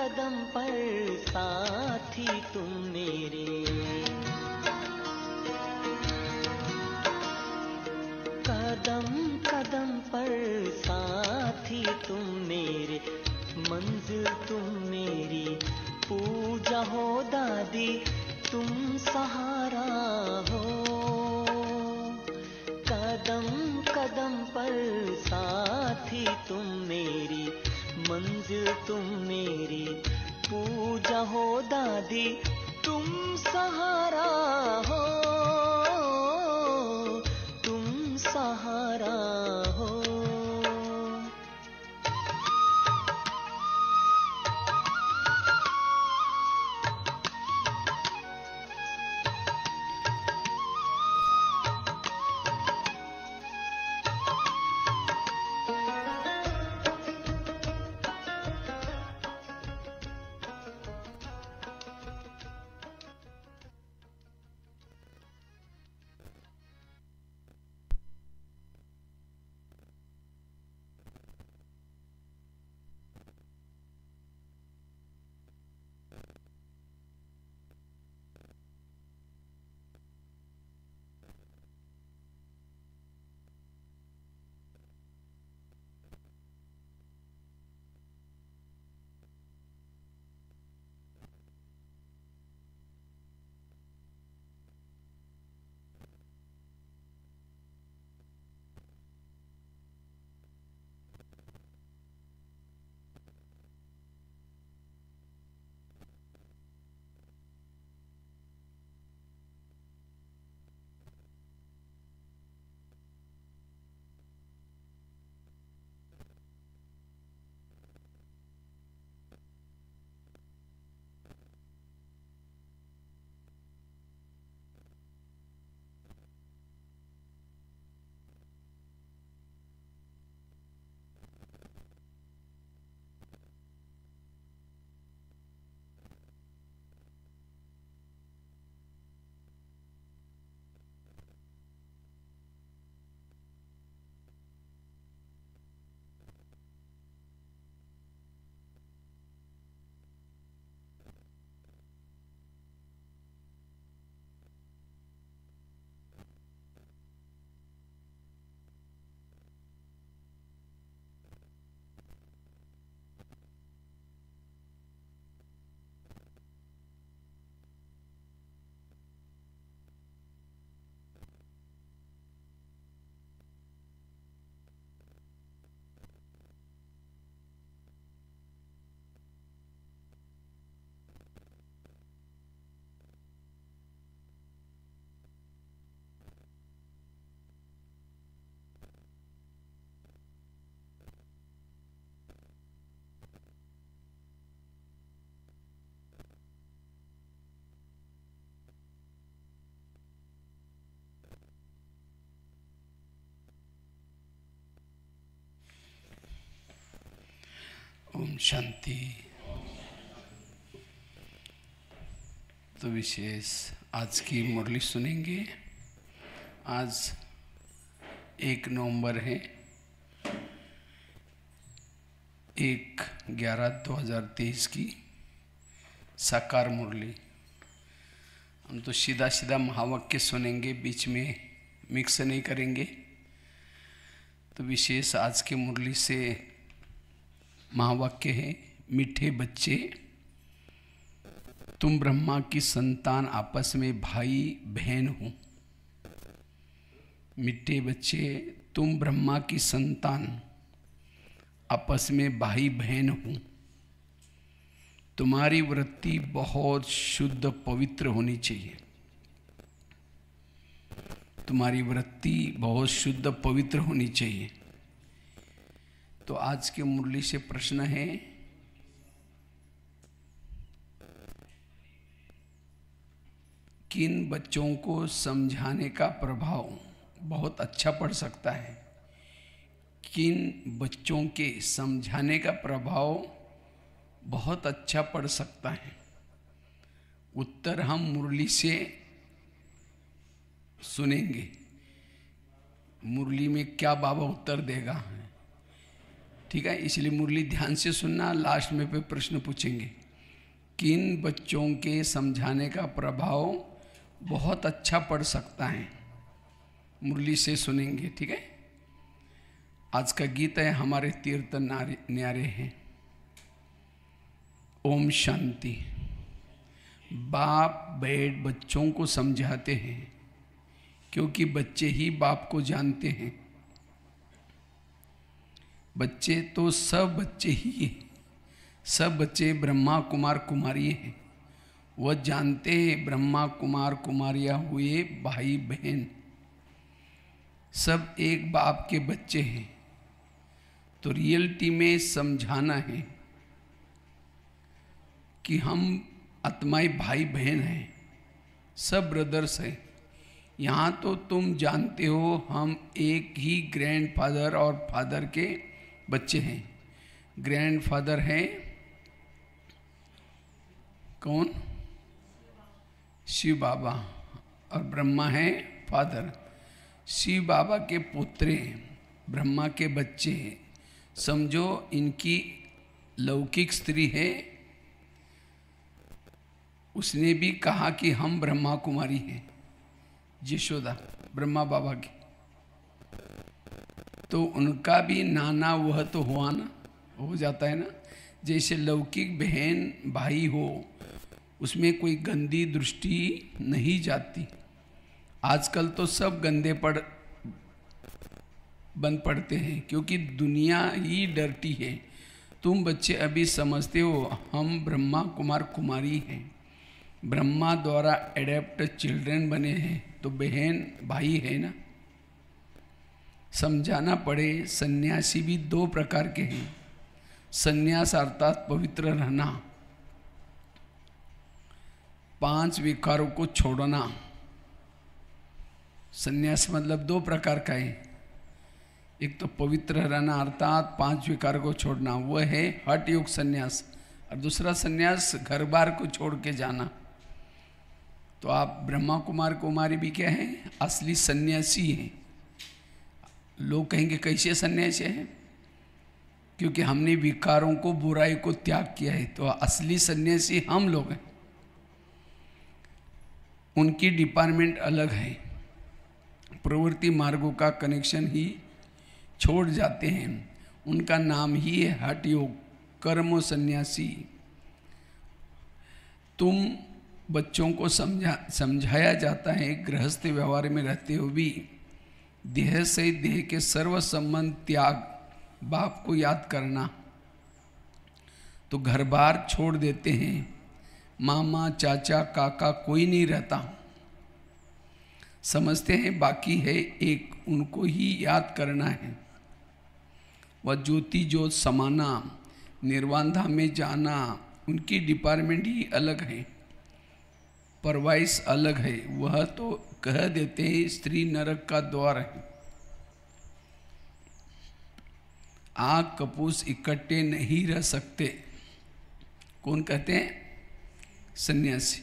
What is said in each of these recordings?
कदम पर साथी तुम मेरे, कदम कदम पर साथी तुम मेरे, मंजिल तुम मेरी, पूजा हो दादी तुम सहारा हो। कदम कदम पर साथी तुम मेरी, मंजिल तुम मेरी, पूजा हो दादी तुम सहारा हो, तुम सहारा हो। ओम शांति। तो विशेष आज की मुरली सुनेंगे। आज 1 नवंबर है, 1/11/2023 की साकार मुरली। हम तो सीधा सीधा महावाक्य सुनेंगे, बीच में मिक्स नहीं करेंगे। तो विशेष आज की मुरली से महावाक्य है, मीठे बच्चे तुम ब्रह्मा की संतान आपस में भाई बहन हो। मीठे बच्चे तुम ब्रह्मा की संतान आपस में भाई बहन हो। तुम्हारी वृत्ति बहुत शुद्ध पवित्र होनी चाहिए। तुम्हारी वृत्ति बहुत शुद्ध पवित्र होनी चाहिए। तो आज के मुरली से प्रश्न है, किन बच्चों को समझाने का प्रभाव बहुत अच्छा पड़ सकता है? किन बच्चों के समझाने का प्रभाव बहुत अच्छा पड़ सकता है? उत्तर हम मुरली से सुनेंगे। मुरली में क्या बाबा उत्तर देगा, ठीक है, इसलिए मुरली ध्यान से सुनना, लास्ट में पे प्रश्न पूछेंगे। किन बच्चों के समझाने का प्रभाव बहुत अच्छा पड़ सकता है, मुरली से सुनेंगे। ठीक है, आज का गीत है हमारे तीर्थ न्यारे हैं। ओम शांति। बाप बैठ बच्चों को समझाते हैं क्योंकि बच्चे ही बाप को जानते हैं। बच्चे तो सब बच्चे ही हैं, सब बच्चे ब्रह्मा कुमार कुमारी हैं। वह जानते हैं ब्रह्मा कुमार कुमारियाँ हुए भाई बहन सब एक बाप के बच्चे हैं। तो रियलिटी में समझाना है कि हम आत्माई भाई बहन हैं, सब ब्रदर्स हैं। यहाँ तो तुम जानते हो हम एक ही ग्रैंडफादर और फादर के बच्चे हैं। ग्रैंडफादर हैं कौन? शिव बाबा, और ब्रह्मा है फादर। शिव बाबा के पुत्र ब्रह्मा के बच्चे हैं। समझो इनकी लौकिक स्त्री है, उसने भी कहा कि हम ब्रह्मा कुमारी हैं, यशोदा ब्रह्मा बाबा की। तो उनका भी नाना वह तो हुआ ना, हो जाता है ना। जैसे लौकिक बहन भाई हो, उसमें कोई गंदी दृष्टि नहीं जाती। आजकल तो सब गंदे बन पड़ते हैं क्योंकि दुनिया ही डर्टी है। तुम बच्चे अभी समझते हो हम ब्रह्मा कुमार कुमारी हैं, ब्रह्मा द्वारा एडेप्ट चिल्ड्रन बने हैं, तो बहन भाई है ना। समझाना पड़े। सन्यासी भी दो प्रकार के हैं। सन्यास अर्थात पवित्र रहना, 5 विकारों को छोड़ना। सन्यास मतलब दो प्रकार का है। एक तो पवित्र रहना अर्थात 5 विकार को छोड़ना, वह है हठ योग सन्यास। और दूसरा सन्यास घर बार को छोड़ के जाना। तो आप ब्रह्मा कुमार कुमारी भी क्या है? असली सन्यासी हैं। लोग कहेंगे कैसे सन्यासी हैं? क्योंकि हमने विकारों को बुराई को त्याग किया है। तो असली सन्यासी हम लोग हैं। उनकी डिपार्टमेंट अलग है, प्रवृत्ति मार्गों का कनेक्शन ही छोड़ जाते हैं। उनका नाम ही है हठ योग कर्म सन्यासी। तुम बच्चों को समझाया जाता है गृहस्थ व्यवहार में रहते हुए भी देह से देह के सर्व संबंध त्याग, बाप को याद करना। तो घर बार छोड़ देते हैं, मामा चाचा काका कोई नहीं रहता। समझते हैं बाकी है एक, उनको ही याद करना है। वह ज्योति ज्योत समाना, निर्वाण धाम में जाना, उनकी डिपार्टमेंट ही अलग है, परवाइस अलग है। वह तो कह देते हैं स्त्री नरक का द्वार है। आग कपूस इकट्ठे नहीं रह सकते। कौन कहते हैं? सन्यासी।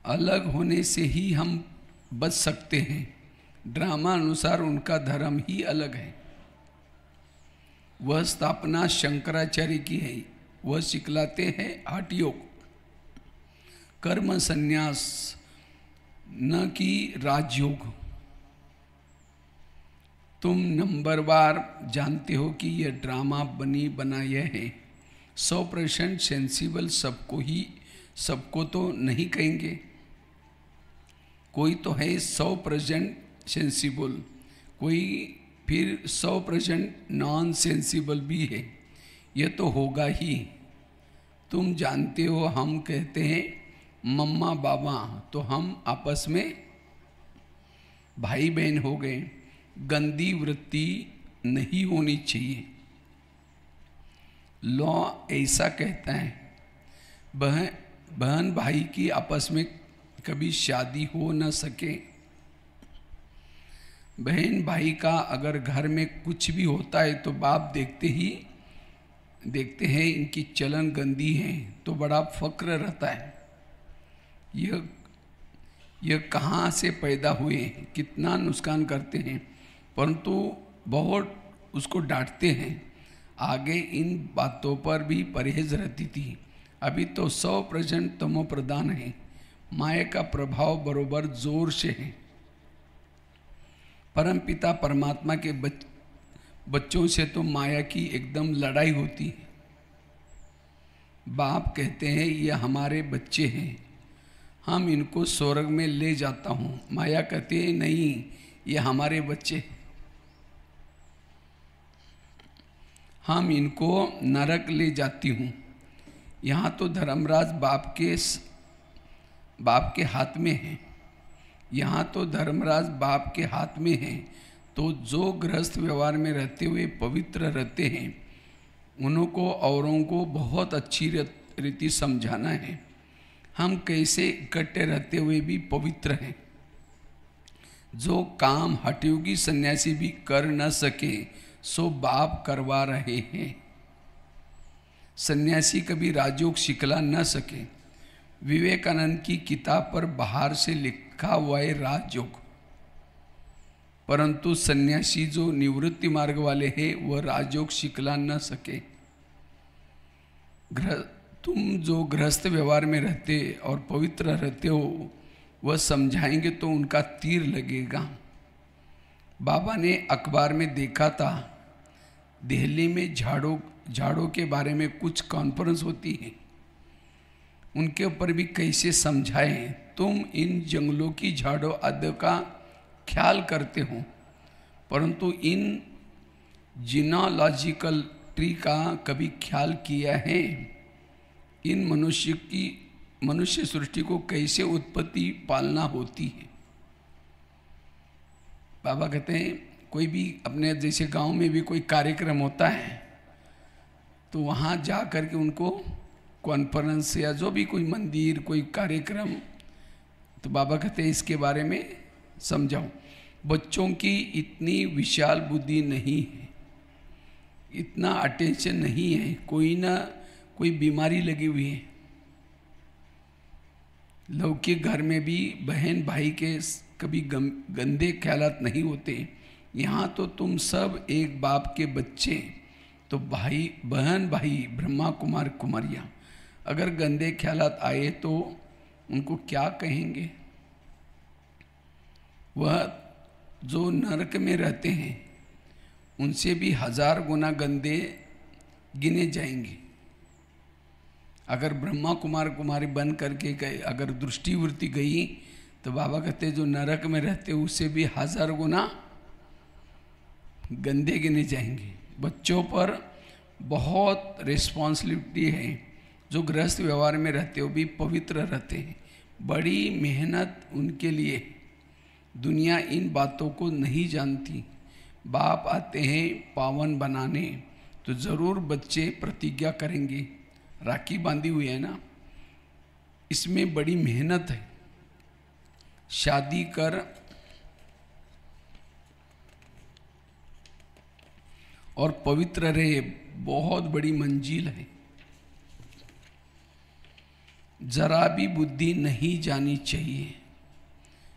अलग होने से ही हम बच सकते हैं। ड्रामा अनुसार उनका धर्म ही अलग है। वह स्थापना शंकराचार्य की है। वह सिखलाते हैं हठ योग कर्म संन्यास, न कि राजयोग। तुम नंबरवार जानते हो कि यह ड्रामा बनी बनाया है। 100% सेंसिबल सबको तो नहीं कहेंगे। कोई तो है 100% सेंसिबल, कोई फिर 100% नॉन सेंसिबल भी है। यह तो होगा ही। तुम जानते हो हम कहते हैं मम्मा बाबा, तो हम आपस में भाई बहन हो गए। गंदी वृत्ति नहीं होनी चाहिए। लॉ ऐसा कहता है बहन भाई की आपस में कभी शादी हो न सके। बहन भाई का अगर घर में कुछ भी होता है तो बाप देखते हैं इनकी चलन गंदी है तो बड़ा फक्र रहता है। यह कहाँ से पैदा हुए, कितना नुकसान करते हैं, परंतु बहुत उसको डांटते हैं। आगे इन बातों पर भी परहेज रहती थी। अभी तो 100% तमो प्रधान है। माया का प्रभाव बरोबर जोर से है। परमपिता परमात्मा के बच्चों से तो माया की एकदम लड़ाई होती है। बाप कहते हैं ये हमारे बच्चे हैं, हम इनको स्वर्ग में ले जाता हूँ। माया कहती है नहीं, ये हमारे बच्चे, हम इनको नरक ले जाती हूँ। यहाँ तो धर्मराज बाप के हाथ में है। यहाँ तो धर्मराज बाप के हाथ में है। तो जो गृहस्थ व्यवहार में रहते हुए पवित्र रहते हैं, उनको औरों को बहुत अच्छी रीति समझाना है। हम कैसे इकट्ठे रहते हुए भी पवित्र हैं। जो काम हठयोगी सन्यासी भी कर न सके सो बाप करवा रहे हैं। सन्यासी कभी राजयोग सिखला न सके। विवेकानंद की किताब पर बाहर से लिखा हुआ है राजयोग, परंतु सन्यासी जो निवृत्ति मार्ग वाले हैं वह राजयोग सिखला न सके। तुम जो गृहस्थ व्यवहार में रहते और पवित्र रहते हो, वह समझाएंगे तो उनका तीर लगेगा। बाबा ने अखबार में देखा था, दिल्ली में झाड़ों के बारे में कुछ कॉन्फ्रेंस होती है, उनके ऊपर भी कैसे समझाएं। तुम इन जंगलों की झाड़ों आदि का ख्याल करते हो, परंतु इन जीनोलॉजिकल ट्री का कभी ख्याल किया है? इन मनुष्य सृष्टि को कैसे उत्पत्ति पालना होती है। बाबा कहते हैं कोई भी अपने जैसे गांव में भी कोई कार्यक्रम होता है तो वहाँ जा कर के उनको कॉन्फ्रेंस या जो भी कोई मंदिर कोई कार्यक्रम, तो बाबा कहते हैं इसके बारे में समझाओ। बच्चों की इतनी विशाल बुद्धि नहीं है, इतना अटेंशन नहीं है, कोई ना कोई बीमारी लगी हुई है। लौकिक घर में भी बहन भाई के कभी गंदे ख्यालात नहीं होते। यहाँ तो तुम सब एक बाप के बच्चे, तो भाई बहन भाई ब्रह्मा कुमार कुमारियाँ अगर गंदे ख्यालात आए तो उनको क्या कहेंगे? वह जो नरक में रहते हैं उनसे भी 1000 गुना गंदे गिने जाएंगे। अगर ब्रह्मा कुमार कुमारी बन करके गए, अगर दृष्टिवृत्ति गई तो बाबा कहते जो नरक में रहते उससे भी 1000 गुना गंदे गिने जाएंगे। बच्चों पर बहुत रिस्पॉन्सिबिलिटी है। जो गृहस्थ व्यवहार में रहते हो भी पवित्र रहते हैं, बड़ी मेहनत उनके लिए। दुनिया इन बातों को नहीं जानती। बाप आते हैं पावन बनाने, तो ज़रूर बच्चे प्रतिज्ञा करेंगे। राखी बांधी हुई है ना, इसमें बड़ी मेहनत है। शादी कर और पवित्र रहे, बहुत बड़ी मंजिल है। जरा भी बुद्धि नहीं जानी चाहिए।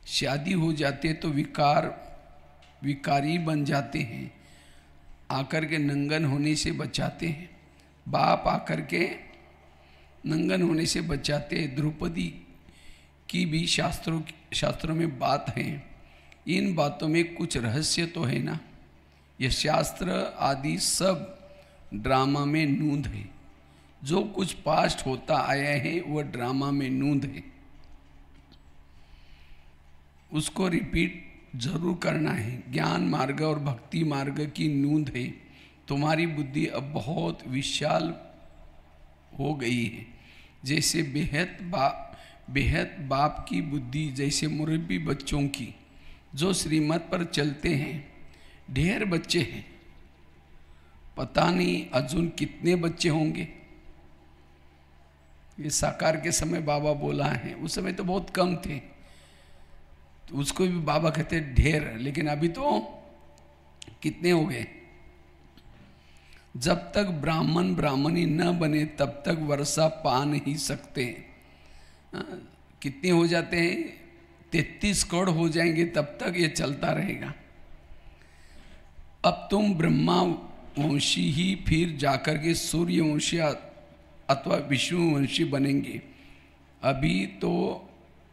शादी हो जाते तो विकारी बन जाते हैं, आकर के नंगन होने से बचाते हैं। बाप आकर के नंगन होने से बचाते। द्रौपदी की भी शास्त्रों में बात है। इन बातों में कुछ रहस्य तो है ना। यह शास्त्र आदि सब ड्रामा में नूंद है। जो कुछ पास्ट होता आया है वह ड्रामा में नूंद है, उसको रिपीट जरूर करना है। ज्ञान मार्ग और भक्ति मार्ग की नूंद है। तुम्हारी बुद्धि अब बहुत विशाल हो गई है। जैसे बेहद बाप की बुद्धि, जैसे मुरब्बी बच्चों की जो श्रीमत पर चलते हैं। ढेर बच्चे हैं, पता नहीं अजुन कितने बच्चे होंगे। ये साकार के समय बाबा बोला है, उस समय तो बहुत कम थे, तो उसको भी बाबा कहते ढेर। लेकिन अभी तो कितने हो गए। जब तक ब्राह्मण ब्राह्मणी न बने तब तक वर्षा पा नहीं सकते। कितने हो जाते हैं? 33 करोड़ हो जाएंगे तब तक ये चलता रहेगा। अब तुम ब्रह्मा वंशी ही फिर जाकर के सूर्यवंशी अथवा विष्णुवंशी बनेंगे।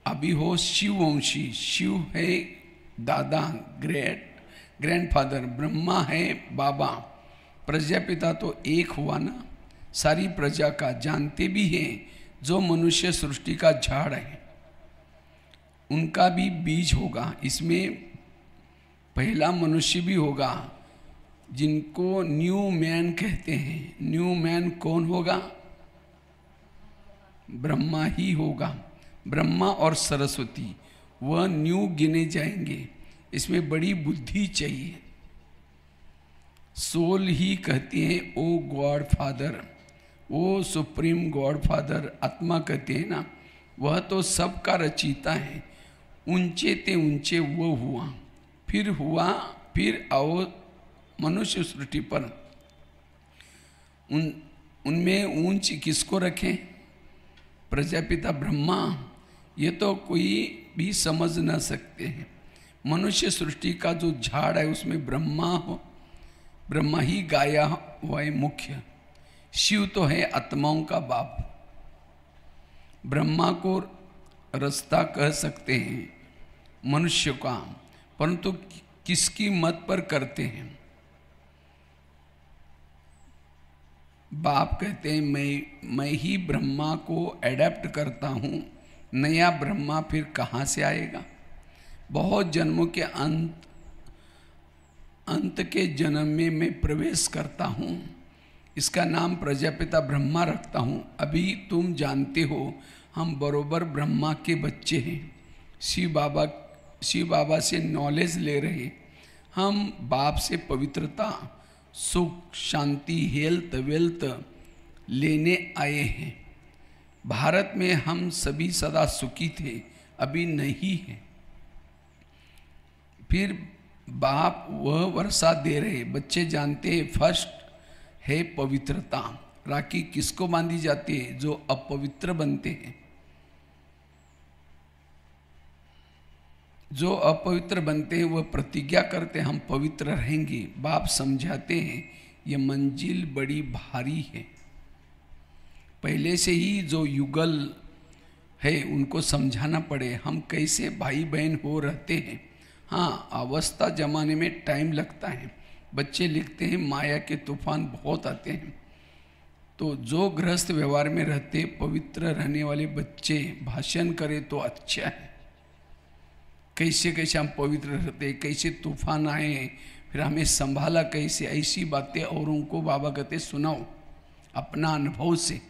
अभी हो शिववंशी। शिव है दादा, ग्रैंडफादर, ब्रह्मा है बाबा, प्रजापिता तो एक हुआ ना, सारी प्रजा का। जानते भी हैं जो मनुष्य सृष्टि का झाड़ है उनका भी बीज होगा, इसमें पहला मनुष्य भी होगा जिनको न्यू मैन कहते हैं। न्यू मैन कौन होगा? ब्रह्मा ही होगा। ब्रह्मा और सरस्वती वह न्यू गिने जाएंगे। इसमें बड़ी बुद्धि चाहिए। सोल ही कहती है ओ गॉड फादर, वो सुप्रीम गॉड फादर आत्मा कहते हैं ना, वह तो सबका रचयिता है। ऊंचे ते ऊंचे वो हुआ, फिर आओ मनुष्य सृष्टि पर। उनमें ऊंच किसको रखें? प्रजापिता ब्रह्मा, ये तो कोई भी समझ न सकते हैं। मनुष्य सृष्टि का जो झाड़ है उसमें ब्रह्मा ही गाया हुआ है मुख्य। शिव तो है आत्माओं का बाप। ब्रह्मा को रास्ता कह सकते हैं मनुष्य का, परंतु किसकी मत पर करते हैं? बाप कहते हैं मैं ही ब्रह्मा को एडेप्ट करता हूँ, नया ब्रह्मा फिर कहाँ से आएगा? बहुत जन्मों के अंत के जन्म में मैं प्रवेश करता हूँ, इसका नाम प्रजापिता ब्रह्मा रखता हूँ। अभी तुम जानते हो हम बरोबर ब्रह्मा के बच्चे हैं। शिव बाबा से नॉलेज ले रहे। हम बाप से पवित्रता, सुख, शांति, हेल्थ, वेल्थ लेने आए हैं। भारत में हम सभी सदा सुखी थे, अभी नहीं है। फिर बाप वह वर्षा दे रहे। बच्चे जानते हैं फर्स्ट है पवित्रता। राखी किसको बांधी जाती है? जो अपवित्र बनते हैं। जो अपवित्र बनते हैं वह प्रतिज्ञा करते हैं हम पवित्र रहेंगे। बाप समझाते हैं ये मंजिल बड़ी भारी है। पहले से ही जो युगल है उनको समझाना पड़े हम कैसे भाई बहन हो रहते हैं। हाँ, अवस्था जमाने में टाइम लगता है। बच्चे लिखते हैं माया के तूफान बहुत आते हैं। तो जो गृहस्थ व्यवहार में रहते पवित्र रहने वाले बच्चे भाषण करे तो अच्छा है। कैसे कैसे हम पवित्र रहते, कैसे तूफान आए, फिर हमें संभाला कैसे, ऐसी बातें औरों को बाबा कहते सुनाओ अपना अनुभव से,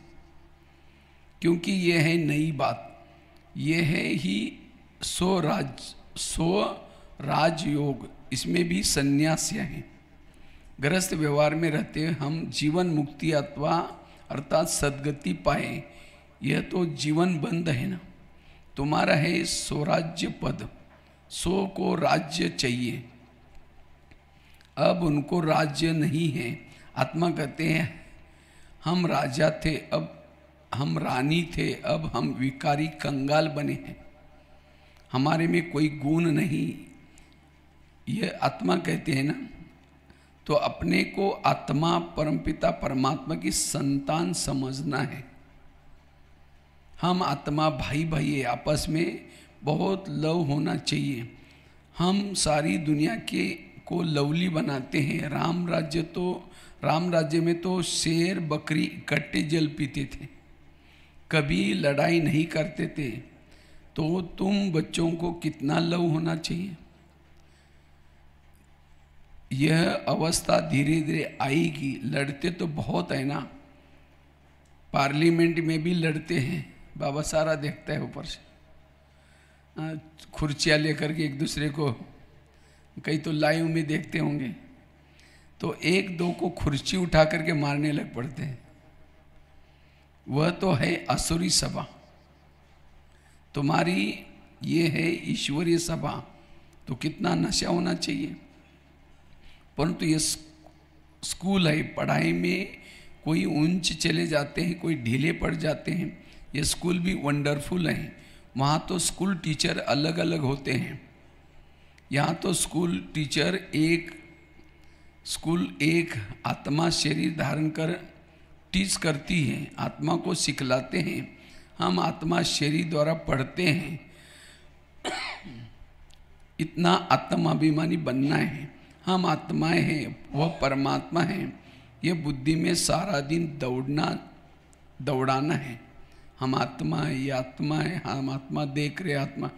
क्योंकि ये है नई बात। ये है ही सो राजयोग, इसमें भी संन्यास्य हैं। गृहस्थ व्यवहार में रहते हम जीवन मुक्ति अथवा अर्थात सद्गति पाए, यह तो जीवन बंद है ना। तुम्हारा है स्वराज्य पद, सो को राज्य चाहिए। अब उनको राज्य नहीं है। आत्मा कहते हैं हम राजा थे, अब हम रानी थे, अब हम विकारी कंगाल बने हैं, हमारे में कोई गुण नहीं। यह आत्मा कहते हैं ना। तो अपने को आत्मा परमपिता परमात्मा की संतान समझना है। हम आत्मा भाई भाई है, आपस में बहुत लव होना चाहिए। हम सारी दुनिया को लवली बनाते हैं। राम राज्य में तो शेर बकरी इकट्ठे जल पीते थे, कभी लड़ाई नहीं करते थे। तो तुम बच्चों को कितना लव होना चाहिए। यह अवस्था धीरे धीरे आएगी। लड़ते तो बहुत है ना, पार्लियामेंट में भी लड़ते हैं। बाबा सारा देखता है ऊपर से, खुर्चियाँ लेकर के एक दूसरे को, कई तो लाइव में देखते होंगे, तो एक दो को खुर्ची उठा करके मारने लग पड़ते हैं। वह तो है असुरी सभा। तुम्हारी ये है ईश्वरीय सभा, तो कितना नशा होना चाहिए। परंतु ये स्कूल है, पढ़ाई में कोई ऊंच चले जाते हैं, कोई ढीले पड़ जाते हैं। ये स्कूल भी वंडरफुल है। वहाँ तो स्कूल टीचर अलग अलग होते हैं। यहाँ तो स्कूल टीचर एक स्कूल एक आत्मा शरीर धारण कर टीच करती है, आत्मा को सिखलाते हैं। हम आत्मा शरीर द्वारा पढ़ते हैं। इतना आत्माभिमानी बनना है। हम आत्माएं हैं, वह परमात्मा है। ये बुद्धि में सारा दिन दौड़ाना है। हम आत्मा है, ये आत्मा है, हम आत्मा देख रहे आत्मा।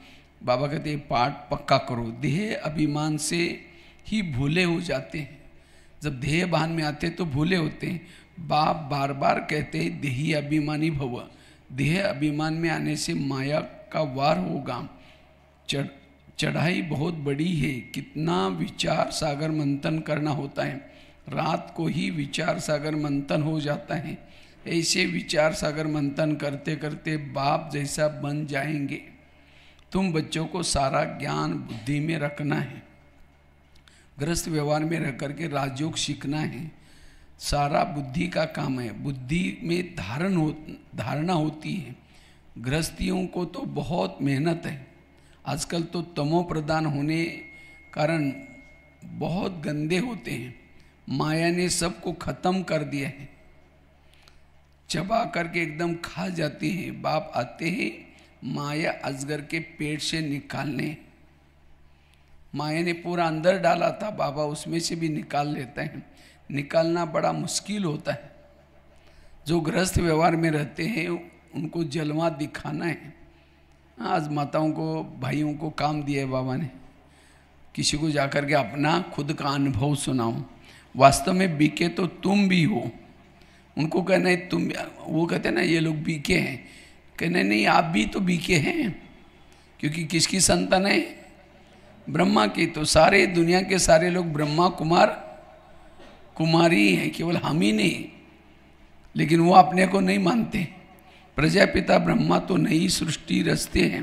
बाबा कहते हैं पाठ पक्का करो। देह अभिमान से ही भूले हो जाते हैं। जब देह भान में आते तो भूले होते हैं। बाप बार बार कहते हैं देही अभिमानी भव। देह अभिमान में आने से माया का वार होगा। चढ़ाई बहुत बड़ी है। कितना विचार सागर मंथन करना होता है। रात को ही विचार सागर मंथन हो जाता है। ऐसे विचार सागर मंथन करते करते बाप जैसा बन जाएंगे। तुम बच्चों को सारा ज्ञान बुद्धि में रखना है। गृहस्थ व्यवहार में रह करके राजयोग सीखना है। सारा बुद्धि का काम है। बुद्धि में धारणा होती है। गृहस्थियों को तो बहुत मेहनत है। आजकल तो तमो प्रधान होने कारण बहुत गंदे होते हैं। माया ने सबको खत्म कर दिया है। चबा करके एकदम खा जाती है। बाप आते हैं माया अजगर के पेट से निकालने। माया ने पूरा अंदर डाला था, बाबा उसमें से भी निकाल लेते हैं। निकालना बड़ा मुश्किल होता है। जो गृहस्थ व्यवहार में रहते हैं उनको जलवा दिखाना है। आज माताओं को भाइयों को काम दिया है बाबा ने, किसी को जाकर के अपना खुद का अनुभव सुनाओ। वास्तव में बीके तो तुम भी हो। उनको कहना है तुम, वो कहते हैं ना ये लोग बीके हैं, कहना नहीं आप भी तो बीके हैं। क्योंकि किसकी संतान है? ब्रह्मा की। तो सारे दुनिया के सारे लोग ब्रह्मा कुमार कुमारी हैं, केवल हम ही नहीं। लेकिन वो अपने को नहीं मानते। प्रजापिता ब्रह्मा तो नई सृष्टि रचते हैं,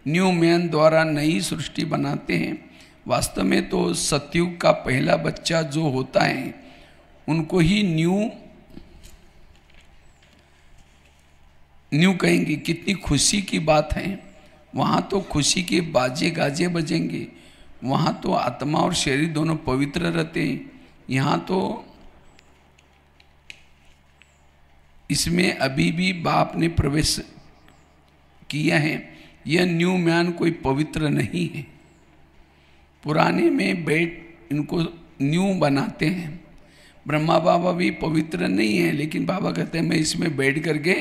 न्यू मैन द्वारा नई सृष्टि बनाते हैं। वास्तव में तो सतयुग का पहला बच्चा जो होता है उनको ही न्यू कहेंगे। कितनी खुशी की बात है। वहाँ तो खुशी के बाजे गाजे बजेंगे। वहाँ तो आत्मा और शरीर दोनों पवित्र रहते हैं। यहाँ तो इसमें अभी भी बाप ने प्रवेश किया है। यह न्यू मैन कोई पवित्र नहीं है। पुराने में बैठ इनको न्यू बनाते हैं। ब्रह्मा बाबा भी पवित्र नहीं है, लेकिन बाबा कहते हैं मैं इसमें बैठ करके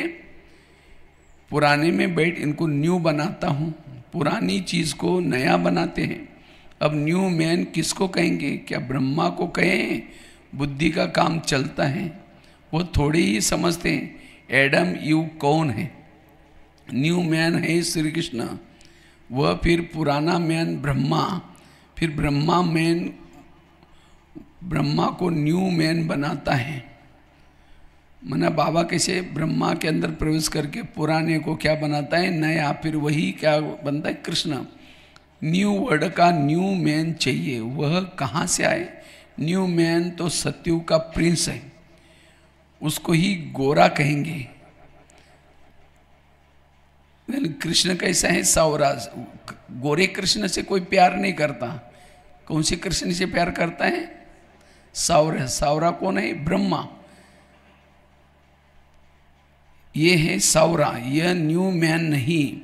पुराने में बैठ इनको न्यू बनाता हूँ। पुरानी चीज़ को नया बनाते हैं। अब न्यू मैन किसको कहेंगे? क्या ब्रह्मा को कहें? बुद्धि का काम चलता है। वो थोड़ी ही समझते हैं एडम यू कौन है। न्यू मैन है श्री कृष्ण। वह फिर पुराना मैन ब्रह्मा, फिर ब्रह्मा को न्यू मैन बनाता है। मना बाबा कैसे ब्रह्मा के अंदर प्रवेश करके पुराने को क्या बनाता है? नया। फिर वही क्या बनता है? कृष्ण। न्यू वर्ड का न्यू मैन चाहिए। वह कहाँ से आए? न्यू मैन तो सत्ययुग का प्रिंस है, उसको ही गोरा कहेंगे। कृष्ण कैसा है? सावरा। गोरे कृष्ण से कोई प्यार नहीं करता। कौन से कृष्ण से प्यार करता है? सावरा। सावरा कौन है? ब्रह्मा। ये है सावरा। यह न्यू मैन नहीं।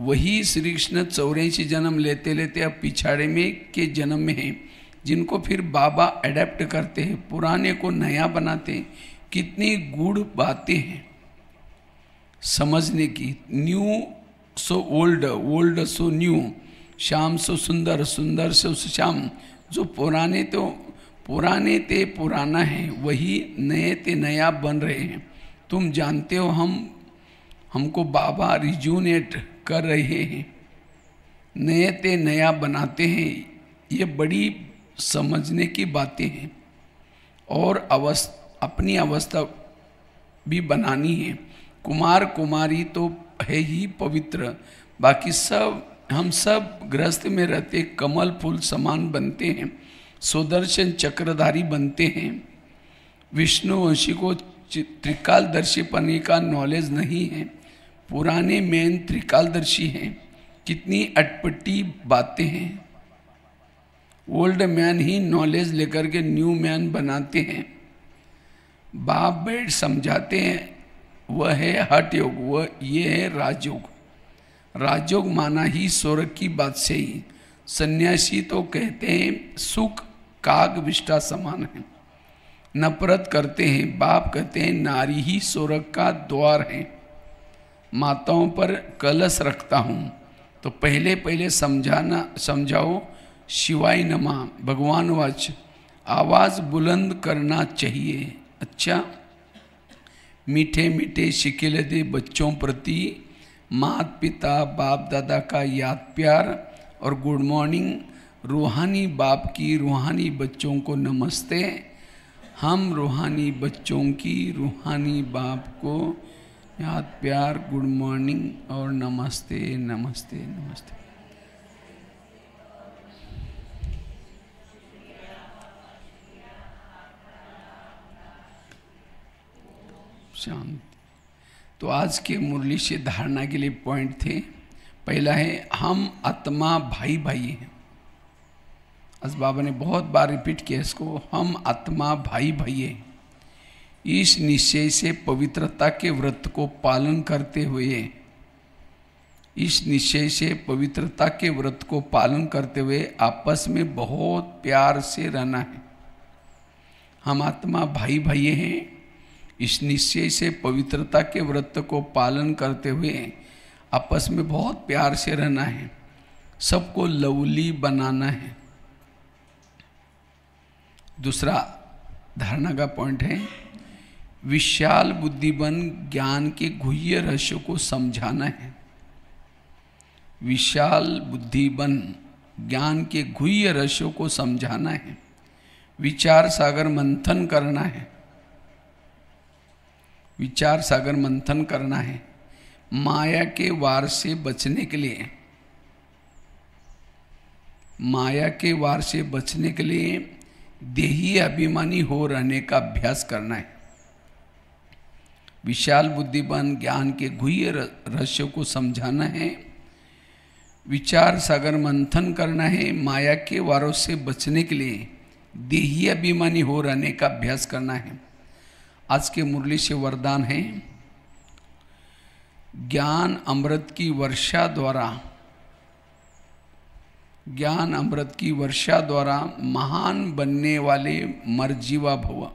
वही श्री कृष्ण 84 जन्म लेते लेते अब पिछाड़े में के जन्म में है, जिनको फिर बाबा अडेप्ट करते हैं, पुराने को नया बनाते हैं। कितनी गूढ़ बातें हैं समझने की। New so old, old so new, Shyam so सुंदर, सुंदर सो श्याम। जो पुराने ते पुराना है, वही नए ते नया बन रहे हैं। तुम जानते हो हमको बाबा रिजुनेट कर रहे हैं, नए ते नया बनाते हैं। ये बड़ी समझने की बातें हैं। और अपनी अवस्था भी बनानी है। कुमार कुमारी तो है ही पवित्र, बाकी सब हम सब गृहस्थ में रहते कमल फूल समान बनते हैं, सुदर्शन चक्रधारी बनते हैं। विष्णुवंशी को त्रिकालदर्शी पने का नॉलेज नहीं है। पुराने मैन त्रिकालदर्शी हैं। कितनी अटपटी बातें हैं। ओल्ड मैन ही नॉलेज लेकर के न्यू मैन बनाते हैं। बाप बैठ समझाते हैं, वह है हठ योग, वह ये है राजयोग। राजयोग माना ही स्वर्ग की बादशाही। सन्यासी तो कहते हैं सुख काग विष्ठा समान है, नफरत करते हैं। बाप कहते हैं नारी ही स्वर्ग का द्वार है। माताओं पर कलश रखता हूँ, तो पहले पहले समझाओ शिवाय नमः। भगवान वाच आवाज बुलंद करना चाहिए। अच्छा, मीठे मीठे शिकिले दे बच्चों प्रति माता पिता बाप दादा का याद प्यार और गुड मॉर्निंग। रूहानी बाप की रूहानी बच्चों को नमस्ते। हम रूहानी बच्चों की रूहानी बाप को याद प्यार गुड मॉर्निंग और नमस्ते नमस्ते नमस्ते। शांत। तो आज के मुरली से धारणा के लिए पॉइंट थे। पहला है हम आत्मा भाई भाई हैं। आज बाबा ने बहुत बार रिपीट किया इसको, हम आत्मा भाई भाई हैं। इस निश्चय से पवित्रता के व्रत को पालन करते हुए, इस निश्चय से पवित्रता के व्रत को पालन करते हुए आपस में बहुत प्यार से रहना है। हम आत्मा भाई भाई हैं। इस निश्चय से पवित्रता के व्रत को पालन करते हुए आपस में बहुत प्यार से रहना है। सबको लवली बनाना है। दूसरा धारणा का पॉइंट है विशाल बुद्धिबन ज्ञान के गुह्य रहस्यों को समझाना है। विशाल बुद्धिबन ज्ञान के गुह्य रहस्यों को समझाना है। विचार सागर मंथन करना है। विचार सागर मंथन करना है। माया के वार से बचने के लिए, माया के वार से बचने के लिए देही अभिमानी हो रहने का अभ्यास करना है। विशाल बुद्धिमान ज्ञान के गुह्य रहस्यों को समझाना है। विचार सागर मंथन करना है। माया के वारों से बचने के लिए देही अभिमानी हो रहने का अभ्यास करना है। आज के मुरली से वरदान है ज्ञान अमृत की वर्षा द्वारा, ज्ञान अमृत की वर्षा द्वारा महान बनने वाले मर्जीवा भव।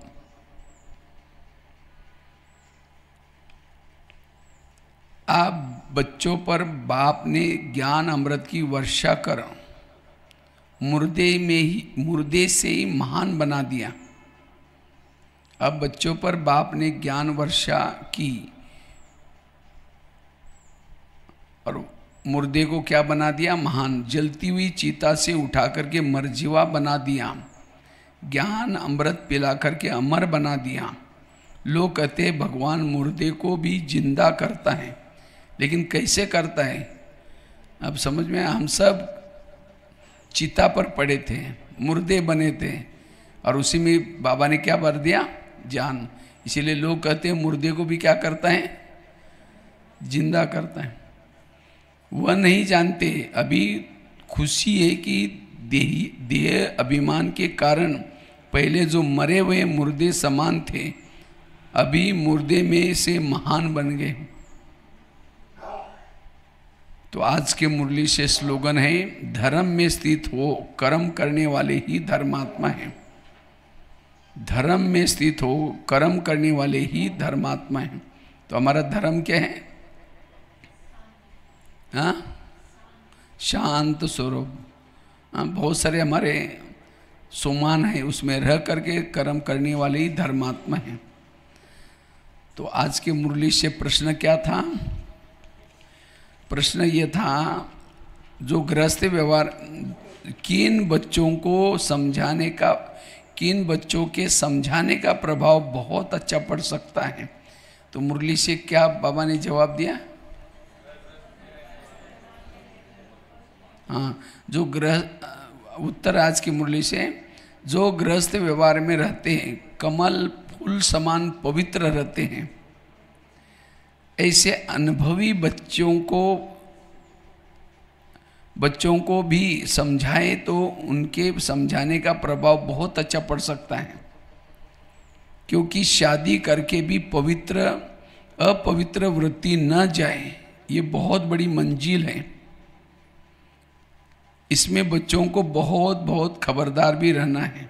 आप बच्चों पर बाप ने ज्ञान अमृत की वर्षा कर मुर्दे से ही महान बना दिया। अब बच्चों पर बाप ने ज्ञान वर्षा की और मुर्दे को क्या बना दिया? महान। जलती हुई चीता से उठा करके मरजीवा बना दिया। ज्ञान अमृत पिला करके अमर बना दिया। लोग कहते हैं भगवान मुर्दे को भी जिंदा करता है, लेकिन कैसे करता है? अब समझ में, हम सब चिता पर पड़े थे, मुर्दे बने थे, और उसी में बाबा ने क्या भर दिया? जान। इसीलिए लोग कहते हैं मुर्दे को भी क्या करता है? जिंदा करता है। वह नहीं जानते। अभी खुशी है कि देह अभिमान के कारण पहले जो मरे हुए मुर्दे समान थे, अभी मुर्दे में से महान बन गए। तो आज के मुरली से स्लोगन है धर्म में स्थित हो कर्म करने वाले ही धर्मात्मा हैं। धर्म में स्थित हो कर्म करने वाले ही धर्मात्मा हैं। तो हमारा धर्म क्या है? हाँ, शांत स्वरूप। हाँ, बहुत सारे हमारे सोमान हैं, उसमें रह करके कर्म करने वाले ही धर्मात्मा हैं। तो आज के मुरली से प्रश्न क्या था? प्रश्न ये था जो गृहस्थ व्यवहार किन बच्चों को समझाने का, किन बच्चों के समझाने का प्रभाव बहुत अच्छा पड़ सकता है। तो मुरली से क्या बाबा ने जवाब दिया? हाँ, जो उत्तर आज की मुरली से, जो गृहस्थ व्यवहार में रहते हैं कमल फूल समान पवित्र रहते हैं, ऐसे अनुभवी बच्चों को बच्चों को भी समझाए तो उनके समझाने का प्रभाव बहुत अच्छा पड़ सकता है, क्योंकि शादी करके भी पवित्र अपवित्र वृत्ति न जाए, ये बहुत बड़ी मंजिल है। इसमें बच्चों को बहुत बहुत खबरदार भी रहना है।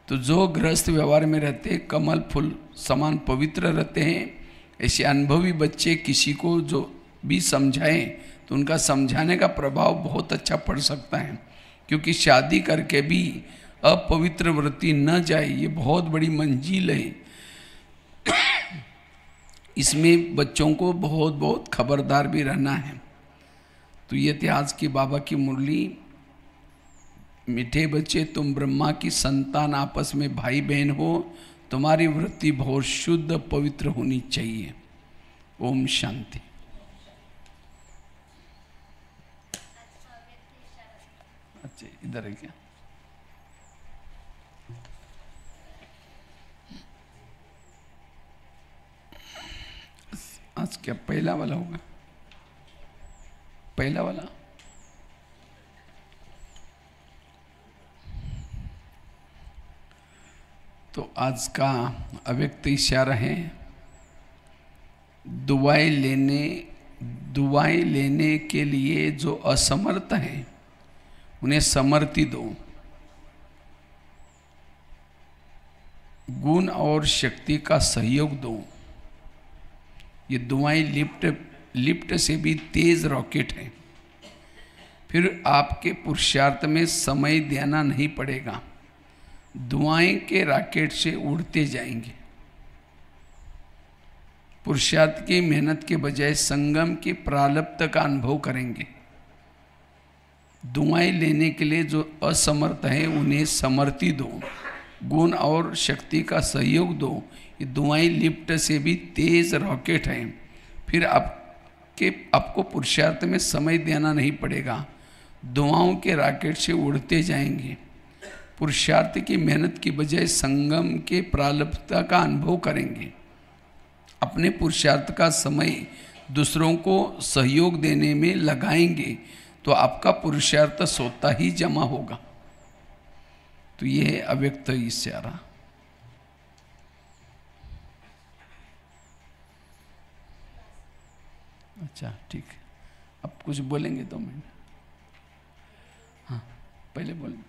तो जो गृहस्थ व्यवहार में रहते हैं, कमल फूल समान पवित्र रहते हैं, ऐसे अनुभवी बच्चे किसी को जो भी समझाएं तो उनका समझाने का प्रभाव बहुत अच्छा पड़ सकता है, क्योंकि शादी करके भी अपवित्र वृत्ति न जाए, ये बहुत बड़ी मंजिल है। इसमें बच्चों को बहुत बहुत खबरदार भी रहना है। तो ये थी आज की बाबा की मुरली। मीठे बच्चे, तुम ब्रह्मा की संतान, आपस में भाई बहन हो, तुम्हारी वृत्ति बहुत शुद्ध पवित्र होनी चाहिए। ओम शांति। अच्छा, इधर है क्या? आज क्या पहला वाला होगा? पहला वाला तो आज का अव्यक्त इशारा है, दुआएं लेने के लिए जो असमर्थ हैं उन्हें समर्थी दो। गुण और शक्ति का सहयोग दो। ये दुआएं लिफ्ट से भी तेज रॉकेट है। फिर आपके पुरुषार्थ में समय देना नहीं पड़ेगा, दुआएं के रॉकेट से उड़ते जाएंगे। पुरुषार्थ की मेहनत के बजाय संगम के प्रारब्ध का अनुभव करेंगे। दुआएं लेने के लिए जो असमर्थ है उन्हें समर्थी दो, गुण और शक्ति का सहयोग दो। ये दुआएं लिफ्ट से भी तेज रॉकेट है। फिर आपको पुरुषार्थ में समय देना नहीं पड़ेगा, दुआओं के रॉकेट से उड़ते जाएंगे। पुरुषार्थ की मेहनत की बजाय संगम के प्रारब्ध का अनुभव करेंगे। अपने पुरुषार्थ का समय दूसरों को सहयोग देने में लगाएंगे तो आपका पुरुषार्थ स्वतः ही जमा होगा। तो ये है अव्यक्त इशारा। अच्छा, ठीक है। अब कुछ बोलेंगे 2 मिनट? हाँ, पहले बोलेंगे।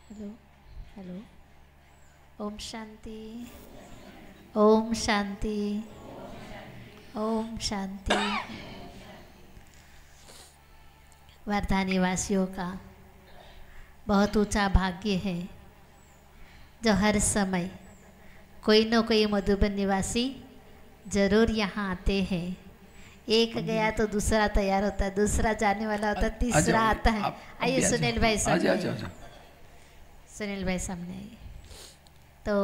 Hello hello. ओम शांति, ओम शांति, ओम शांति। वर्धा निवासियों का बहुत ऊंचा भाग्य है जो हर समय कोई न कोई मधुबन निवासी जरूर यहाँ आते हैं। एक गया तो दूसरा तैयार होता है, दूसरा जाने वाला होता है, तीसरा आता है। आइए सुनील भाई सामने, सुनील भाई सामने आइए। तो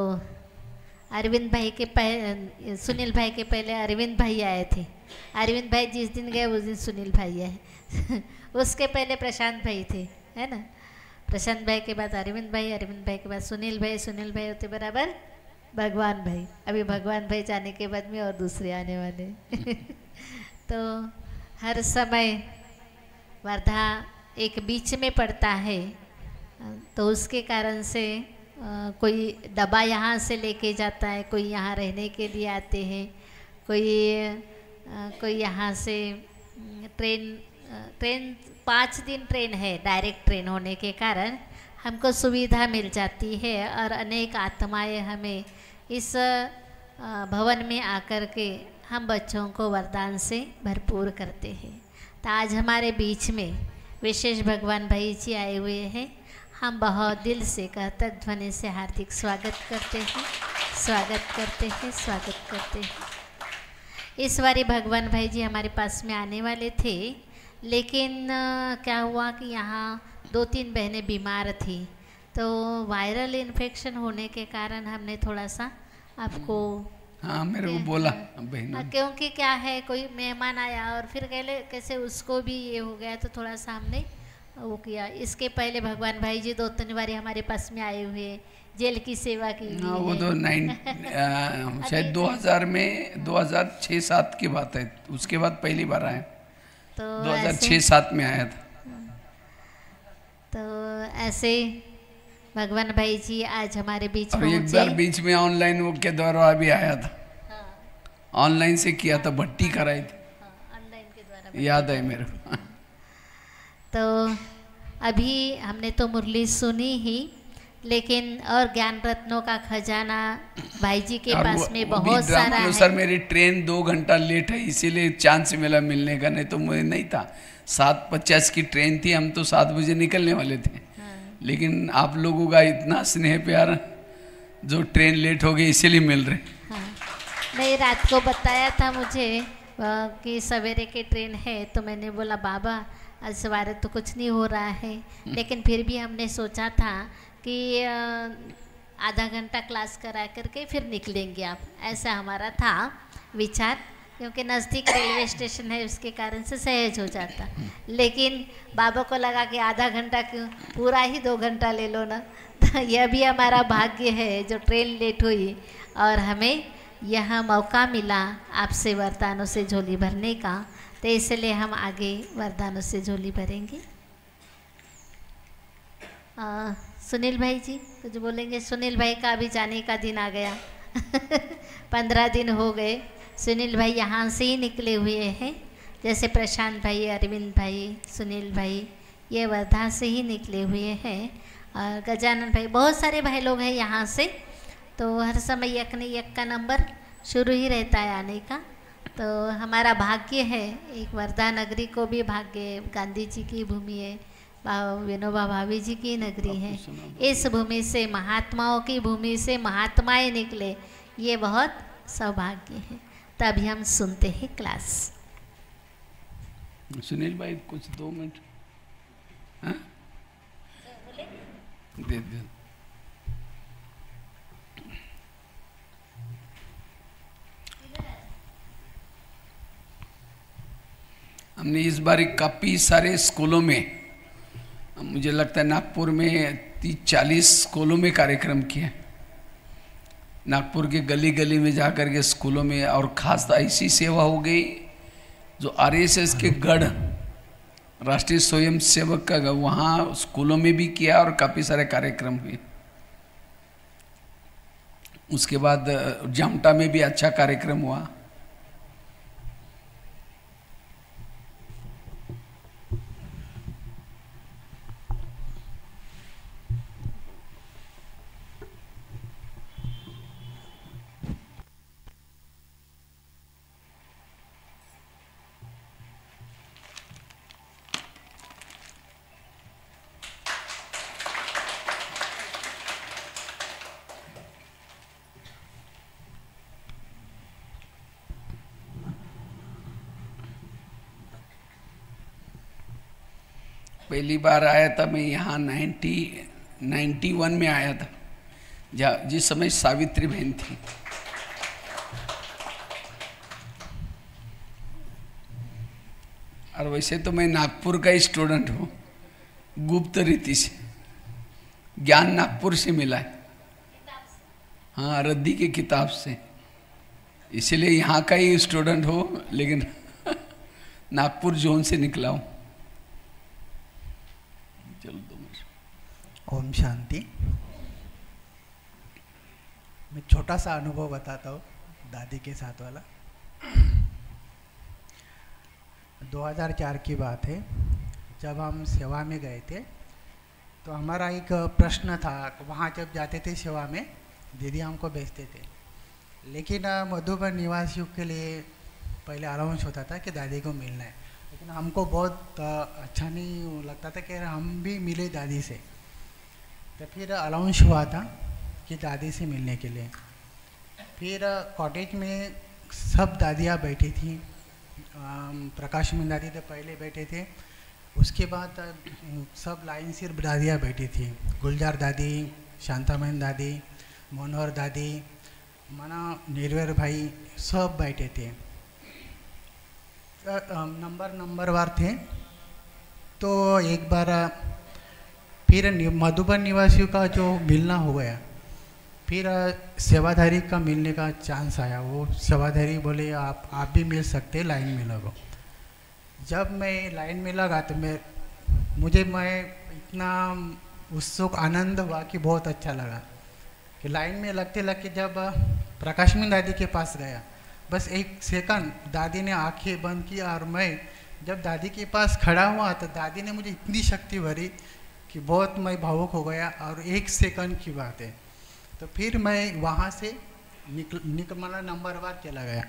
अरविंद भाई के सुनील भाई के पहले अरविंद भाई आए थे। अरविंद भाई जिस दिन गए उस दिन सुनील भाई आए। उसके पहले प्रशांत भाई थे, है ना। प्रशांत भाई के बाद अरविंद भाई, अरविंद भाई के बाद सुनील भाई, सुनील भाई होते बराबर भगवान भाई। अभी भगवान भाई जाने के बाद में और दूसरे आने वाले। तो हर समय वर्धा एक बीच में पड़ता है, तो उसके कारण से कोई डब्बा यहाँ से लेके जाता है, कोई यहाँ रहने के लिए आते हैं, कोई यहाँ से ट्रेन 5 दिन ट्रेन है, डायरेक्ट ट्रेन होने के कारण हमको सुविधा मिल जाती है और अनेक आत्माएं हमें इस भवन में आकर के हम बच्चों को वरदान से भरपूर करते हैं। तो आज हमारे बीच में विशेष भगवान भाई जी आए हुए हैं। हम बहुत दिल से कर्तव्य ध्वनि से हार्दिक स्वागत करते हैं, स्वागत करते हैं, स्वागत करते हैं। इस बारी भगवान भाई जी हमारे पास में आने वाले थे, लेकिन क्या हुआ कि यहाँ 2-3 बहनें बीमार थी, तो वायरल इन्फेक्शन होने के कारण हमने थोड़ा सा आपको हाँ मेरे को बोला बहनों। क्योंकि क्या है, कोई मेहमान आया और फिर कैसे उसको भी ये हो गया, तो थोड़ा सा हमने वो किया। इसके पहले भगवान भाई जी 2-3 बारी हमारे पास में आए हुए, जेल की सेवा की। हाँ वो तो शायद 2000 में 2006-07 की बात है, उसके बाद पहली बार आया, तो 2006-07 में आया था। तो ऐसे भगवान भाई जी आज हमारे बीच और एक बार बीच में ऑनलाइन वो के द्वारा भी आया था। ऑनलाइन से किया था, भट्टी कराई थी। ऑनलाइन के द्वारा याद है मेरे को। तो अभी हमने तो मुरली सुनी ही, लेकिन और ज्ञान रत्नों का खजाना भाई जी के पास में बहुत सारा है। सर मेरी ट्रेन 2 घंटा लेट है, इसीलिए चांस मिला मिलने का, नहीं तो मुझे नहीं था। 7:50 की ट्रेन थी, हम तो 7 बजे निकलने वाले थे। लेकिन आप लोगों का इतना स्नेह प्यार, जो ट्रेन लेट हो गई इसीलिए मिल रहे। हाँ। नहीं, रात को बताया था मुझे कि सवेरे की ट्रेन है, तो मैंने बोला बाबा आज सवारे तो कुछ नहीं हो रहा है, लेकिन फिर भी हमने सोचा था कि आधा घंटा क्लास करा करके फिर निकलेंगे आप, ऐसा हमारा था विचार, क्योंकि नज़दीक रेलवे स्टेशन है, उसके कारण से सहज हो जाता। लेकिन बाबा को लगा कि आधा घंटा क्यों, पूरा ही 2 घंटा ले लो ना। तो यह भी हमारा भाग्य है जो ट्रेन लेट हुई और हमें यह मौका मिला आपसे वरदानों से झोली भरने का, तो इसलिए हम आगे वरदानों से झोली भरेंगे। सुनील भाई जी कुछ बोलेंगे? सुनील भाई का अभी जाने का दिन आ गया। 15 दिन हो गए, सुनील भाई यहाँ से ही निकले हुए हैं। जैसे प्रशांत भाई, अरविंद भाई, सुनील भाई ये वर्धा से ही निकले हुए हैं, और गजानन भाई, बहुत सारे भाई लोग हैं यहाँ से। तो हर समय एक न एक का नंबर शुरू ही रहता है आने का। तो हमारा भाग्य है, एक वर्धा नगरी को भी भाग्य, गांधी जी की भूमि है, विनोबा भावे जी की नगरी है। इस भूमि से, महात्माओं की भूमि से महात्माएं निकले, ये बहुत सौभाग्य है। तभी हम सुनते हैं क्लास। सुनील भाई कुछ 2 मिनट दे दे। हमने इस बार काफ़ी सारे स्कूलों में, मुझे लगता है नागपुर में 30-40 स्कूलों में कार्यक्रम किए। नागपुर के गली गली में जाकर के स्कूलों में, और खास ऐसी सेवा हो गई जो आरएसएस के गढ़ राष्ट्रीय स्वयं सेवक का वहाँ स्कूलों में भी किया, और काफ़ी सारे कार्यक्रम हुए। उसके बाद जामटा में भी अच्छा कार्यक्रम हुआ। पहली बार आया था मैं यहाँ 91 में आया था, जिस समय सावित्री बहन थी। और वैसे तो मैं नागपुर का ही स्टूडेंट हूँ, गुप्त रीति से ज्ञान नागपुर से मिला है। हाँ, रद्दी की किताब से, इसलिए यहाँ का ही स्टूडेंट हो, लेकिन नागपुर जोन से निकला हूँ। ओम शांति। मैं छोटा सा अनुभव बताता हूँ दादी के साथ वाला। 2004 की बात है, जब हम सेवा में गए थे, तो हमारा एक प्रश्न था। वहाँ जब जाते थे सेवा में, दीदी हमको भेजते थे, लेकिन मधुबन निवासियों के लिए पहले अनाउंस होता था कि दादी को मिलना है, लेकिन हमको बहुत अच्छा नहीं लगता था कि हम भी मिले दादी से। तो फिर अनाउंस हुआ था कि दादी से मिलने के लिए। फिर कॉटेज में सब दादियाँ बैठी थी, प्रकाश में दादी तो पहले बैठे थे, उसके बाद सब लाइन से दादियाँ बैठी थी, गुलजार दादी, शांतामयन दादी, मनोहर दादी, मना निर्वेर भाई, सब बैठे थे। नंबर वार थे। तो एक बार फिर मधुबन निवासियों का जो मिलना हो गया, फिर सेवाधारी का मिलने का चांस आया। वो सेवाधारी बोले आप भी मिल सकते, लाइन में लगो। जब मैं लाइन में लगा तो मैं इतना उत्सुक आनंद हुआ कि बहुत अच्छा लगा कि लाइन में लगते लगते जब प्रकाश में दादी के पास गया, बस एक सेकंड दादी ने आंखें बंद की और मैं जब दादी के पास खड़ा हुआ तो दादी ने मुझे इतनी शक्ति भरी कि बहुत मैं भावुक हो गया। और एक सेकंड की बात है, तो फिर मैं वहाँ से निकलना नंबर वार चला गया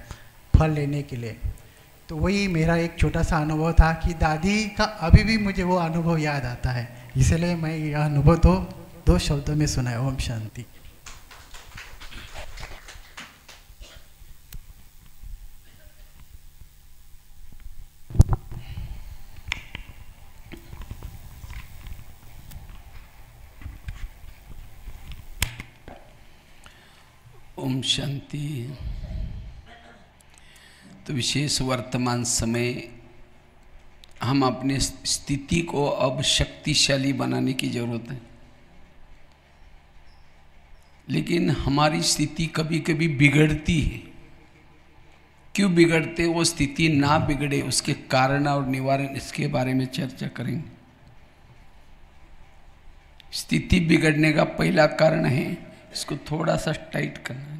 फल लेने के लिए। तो वही मेरा एक छोटा सा अनुभव था कि दादी का अभी भी मुझे वो अनुभव याद आता है, इसलिए मैं यह अनुभव तो 2 शब्दों में सुनाया। ओम शांति। ओम शांति। तो विशेष वर्तमान समय हम अपने स्थिति को अब शक्तिशाली बनाने की जरूरत है। लेकिन हमारी स्थिति कभी कभी बिगड़ती है। क्यों बिगड़ते, वो स्थिति ना बिगड़े उसके कारण और निवारण, इसके बारे में चर्चा करेंगे। स्थिति बिगड़ने का पहला कारण है, इसको थोड़ा सा टाइट करना है,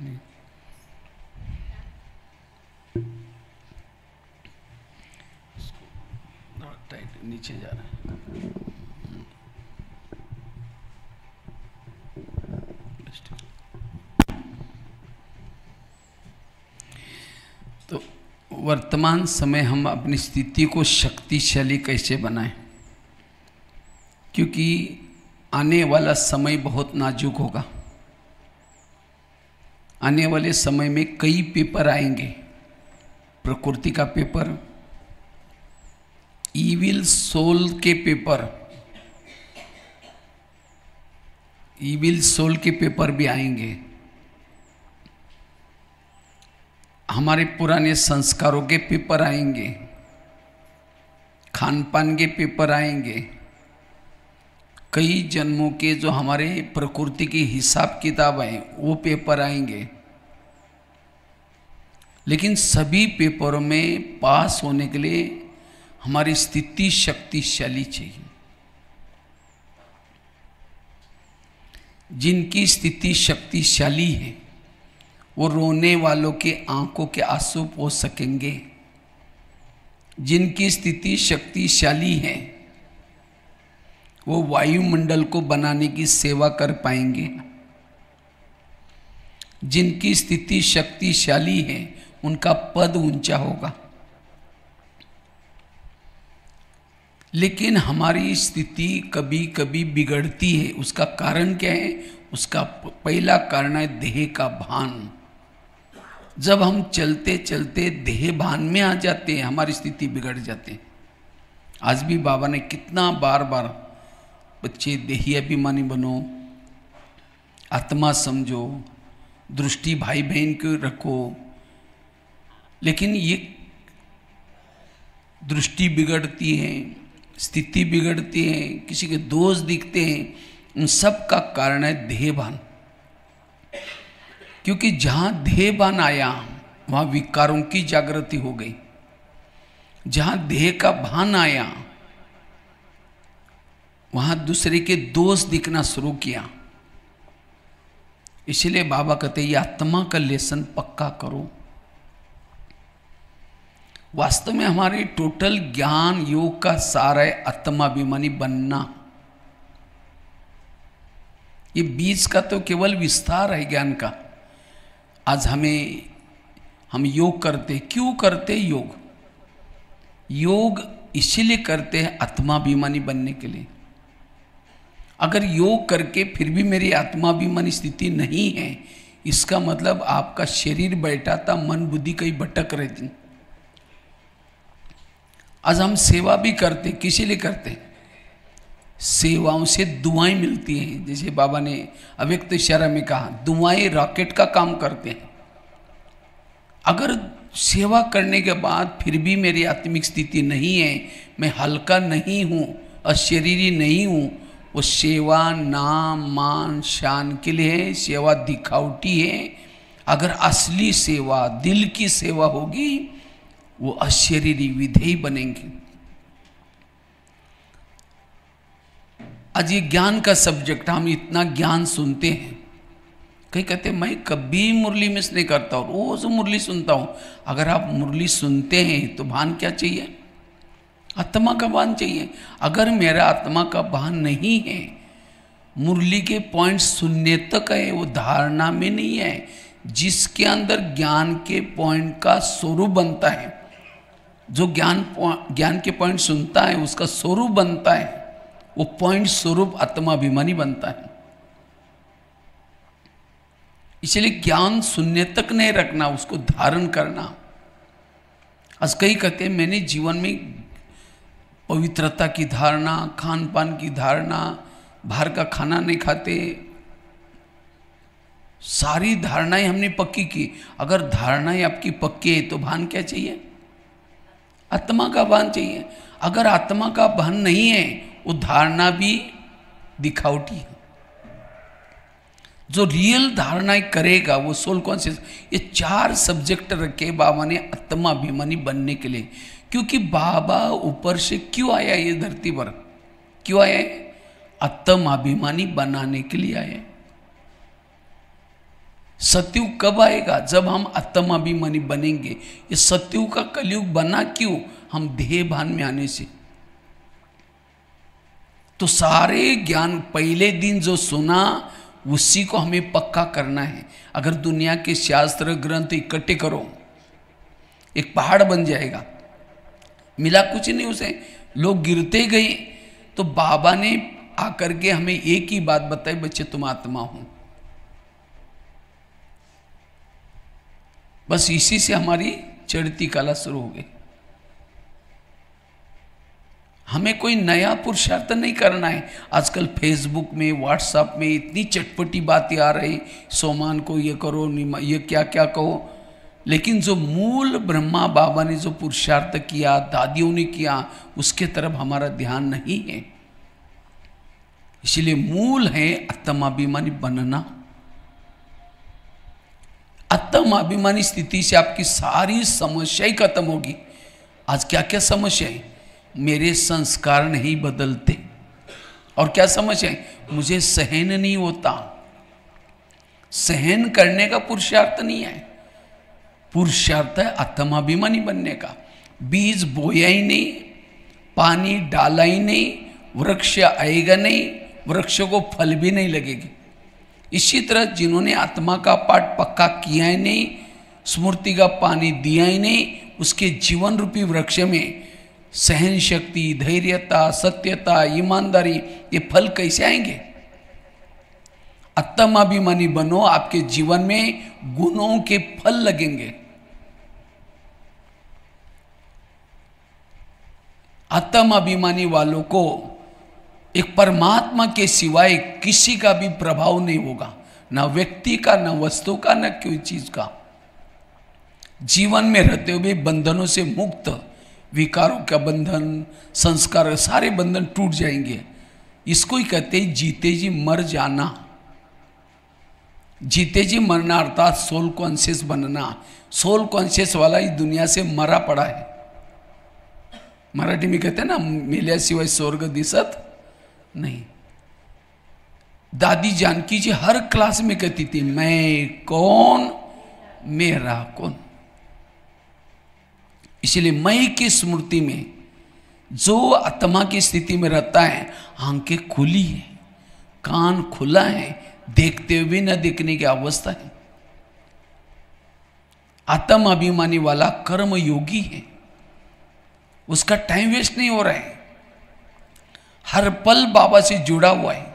टाइट नीचे जा रहा है। तो वर्तमान समय हम अपनी स्थिति को शक्तिशाली कैसे बनाएं, क्योंकि आने वाला समय बहुत नाजुक होगा। आने वाले समय में कई पेपर आएंगे। प्रकृति का पेपर, ईविल सोल के पेपर, ईविल सोल के पेपर भी आएंगे। हमारे पुराने संस्कारों के पेपर आएंगे, खान पान के पेपर आएंगे, कई जन्मों के जो हमारे प्रकृति की हिसाब किताब है वो पेपर आएंगे। लेकिन सभी पेपरों में पास होने के लिए हमारी स्थिति शक्तिशाली चाहिए। जिनकी स्थिति शक्तिशाली है वो रोने वालों के आंखों के आंसू पोंछ सकेंगे। जिनकी स्थिति शक्तिशाली है वो वायुमंडल को बनाने की सेवा कर पाएंगे। जिनकी स्थिति शक्तिशाली है उनका पद ऊंचा होगा। लेकिन हमारी स्थिति कभी कभी बिगड़ती है। उसका कारण क्या है? उसका पहला कारण है देह का भान। जब हम चलते चलते देह भान में आ जाते हैं, हमारी स्थिति बिगड़ जाती है। आज भी बाबा ने कितना बार बार बच्चे देही अभिमानी बनो, आत्मा समझो, दृष्टि भाई बहन को रखो। लेकिन ये दृष्टि बिगड़ती है, स्थिति बिगड़ती है, किसी के दोष दिखते हैं, उन सब का कारण है देहभान। क्योंकि जहां देहभान आया वहां विकारों की जागृति हो गई। जहां देह का भान आया वहां दूसरे के दोष दिखना शुरू किया। इसलिए बाबा कहते ये आत्मा का लेसन पक्का करो। वास्तव में हमारे टोटल ज्ञान योग का सार है आत्माभिमानी बनना। ये बीज का तो केवल विस्तार है ज्ञान का। आज हम योग करते, क्यों करते योग? योग इसीलिए करते हैं आत्माभिमानी बनने के लिए। अगर योग करके फिर भी मेरी आत्माभिमानी स्थिति नहीं है, इसका मतलब आपका शरीर बैठा था, मन बुद्धि कहीं भटक रहती। आज हम सेवा भी करते, किसी लिए करते? सेवाओं से दुआएं मिलती हैं। जैसे बाबा ने अव्यक्त इशारा में कहा, दुआएं रॉकेट का काम करते हैं। अगर सेवा करने के बाद फिर भी मेरी आत्मिक स्थिति नहीं है, मैं हल्का नहीं हूँ, अशरीरी नहीं हूँ, वो सेवा नाम मान शान के लिए है, सेवा दिखावटी है। अगर असली सेवा, दिल की सेवा होगी, वो अशरीरी विधेयी बनेंगे। आज ये ज्ञान का सब्जेक्ट, हम इतना ज्ञान सुनते हैं, कई कहते हैं मैं कभी मुरली मिस नहीं करता हूँ, रोज मुरली सुनता हूँ। अगर आप मुरली सुनते हैं तो भान क्या चाहिए? आत्मा का भान चाहिए। अगर मेरा आत्मा का भान नहीं है, मुरली के पॉइंट सुनने तक है, वो धारणा में नहीं है। जिसके अंदर ज्ञान के पॉइंट का स्वरूप बनता है, जो ज्ञान के पॉइंट सुनता है उसका स्वरूप बनता है, वो पॉइंट स्वरूप आत्माभिमानी बनता है। इसलिए ज्ञान सुनने तक नहीं रखना, उसको धारण करना। आज कई कहते हैं मैंने जीवन में पवित्रता की धारणा, खान पान की धारणा, बाहर का खाना नहीं खाते, सारी धारणाएं हमने पक्की की। अगर धारणाएं आपकी पक्की है तो भान क्या चाहिए? आत्मा का भान चाहिए। अगर आत्मा का भान नहीं है, वो धारणा भी दिखावटी है। जो रियल धारणाएं करेगा वो सोल कॉन्शियस। ये 4 सब्जेक्ट रखे बाबा ने आत्माभिमानी बनने के लिए। क्योंकि बाबा ऊपर से क्यों आया ये धरती पर? क्यों आया है? आत्माभिमानी बनाने के लिए आया है। सतयुग कब आएगा? जब हम आत्माभिमानी बनेंगे। ये सतयुग का कलयुग बना क्यों? हम देह भान में आने से। तो सारे ज्ञान पहले दिन जो सुना उसी को हमें पक्का करना है। अगर दुनिया के शास्त्र ग्रंथ इकट्ठे करो, एक पहाड़ बन जाएगा। मिला कुछ नहीं उसे, लोग गिरते गए। तो बाबा ने आकर के हमें एक ही बात बताई, बच्चे तुम आत्मा हो। बस इसी से हमारी चढ़ती कला शुरू हो गई। हमें कोई नया पुरुषार्थ नहीं करना है। आजकल फेसबुक में, व्हाट्सएप में इतनी चटपटी बातें आ रही, सोमान को ये करो, ये क्या क्या कहो। लेकिन जो मूल ब्रह्मा बाबा ने जो पुरुषार्थ किया, दादियों ने किया, उसके तरफ हमारा ध्यान नहीं है। इसलिए मूल है आत्माभिमानी बनना। आत्माभिमानी स्थिति से आपकी सारी समस्याएं खत्म होगी। आज क्या क्या समस्या है? मेरे संस्कार नहीं बदलते। और क्या समस्या है? मुझे सहन नहीं होता। सहन करने का पुरुषार्थ नहीं है, पुरुषार्थ है आत्माभिमानी बनने का। बीज बोया ही नहीं, पानी डाला ही नहीं, वृक्ष आएगा नहीं, वृक्ष को फल भी नहीं लगेगी। इसी तरह जिन्होंने आत्मा का पाठ पक्का किया ही नहीं, स्मृति का पानी दिया ही नहीं, उसके जीवन रूपी वृक्ष में सहन शक्ति, धैर्यता, सत्यता, ईमानदारी, ये फल कैसे आएंगे? आत्माभिमानी बनो, आपके जीवन में गुणों के फल लगेंगे। आत्माभिमानी वालों को एक परमात्मा के सिवाय किसी का भी प्रभाव नहीं होगा, ना व्यक्ति का, ना वस्तु का, ना कोई चीज का। जीवन में रहते हुए बंधनों से मुक्त, विकारों का बंधन, संस्कार, सारे बंधन टूट जाएंगे। इसको ही कहते हैं जीते जी मर जाना। जीते जी मरना अर्थात सोल कॉन्शियस बनना। सोल कॉन्शियस वाला इस दुनिया से मरा पड़ा है। मराठी में कहते हैं ना, मेल्याशिवाय स्वर्ग दिसत नहीं। दादी जानकी जी हर क्लास में कहती थी, मैं कौन, मेरा कौन। इसलिए मैं की स्मृति में जो आत्मा की स्थिति में रहता है, आंखें खुली है, कान खुला है, देखते हुए न देखने की अवस्था है। आत्म अभिमानी वाला कर्म योगी है, उसका टाइम वेस्ट नहीं हो रहा है, हर पल बाबा से जुड़ा हुआ है।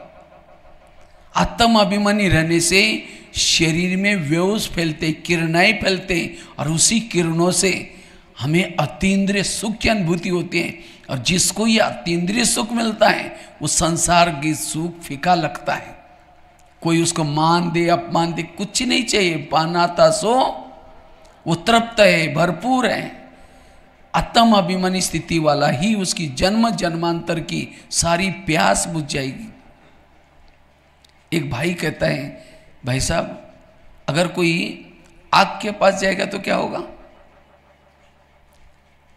आत्म अभिमानी रहने से शरीर में वेव्स फैलते, किरणें फैलते, और उसी किरणों से हमें अतीन्द्रिय सुख की अनुभूति होती है, और जिसको ये अतीन्द्रिय सुख मिलता है वो संसार की सुख फीका लगता है। कोई उसको मान दे अपमान दे, कुछ नहीं चाहिए, पानाता सो वो तृप्त है, भरपूर है। आत्म अभिमानी स्थिति वाला ही उसकी जन्म जन्मांतर की सारी प्यास बुझ जाएगी। एक भाई कहता है, भाई साहब अगर कोई आग के पास जाएगा तो क्या होगा?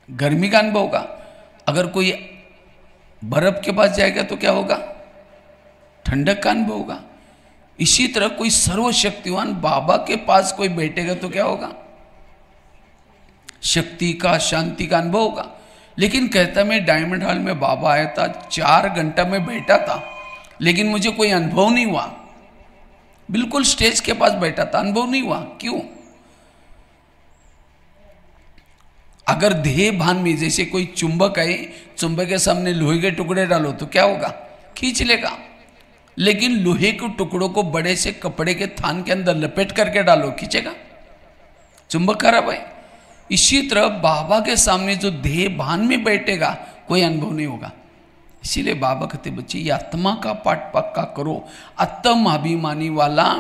गर्मी का अनुभव होगा। अगर कोई बर्फ के पास जाएगा तो क्या होगा? ठंडक का अनुभव होगा। इसी तरह कोई सर्वशक्तिवान बाबा के पास कोई बैठेगा तो क्या होगा? शक्ति का, शांति का अनुभव होगा। लेकिन कहता मैं डायमंड हॉल में बाबा आया था, 4 घंटा में बैठा था, लेकिन मुझे कोई अनुभव नहीं हुआ। बिल्कुल स्टेज के पास बैठा था, अनुभव नहीं हुआ। क्यों? अगर देह भान में जैसे कोई चुंबक है, चुंबक के सामने लोहे के टुकड़े डालो तो क्या होगा? खींच लेगा। लेकिन लोहे के टुकड़ों को बड़े से कपड़े के थान के अंदर लपेट करके डालो, खींचेगा? चुंबक खराब है। इसी तरह बाबा के सामने जो देह भान में बैठेगा कोई अनुभव नहीं होगा। इसीलिए बाबा कहते बच्चे ये आत्मा का पाठ पक्का करो। आत्म अभिमानी वाला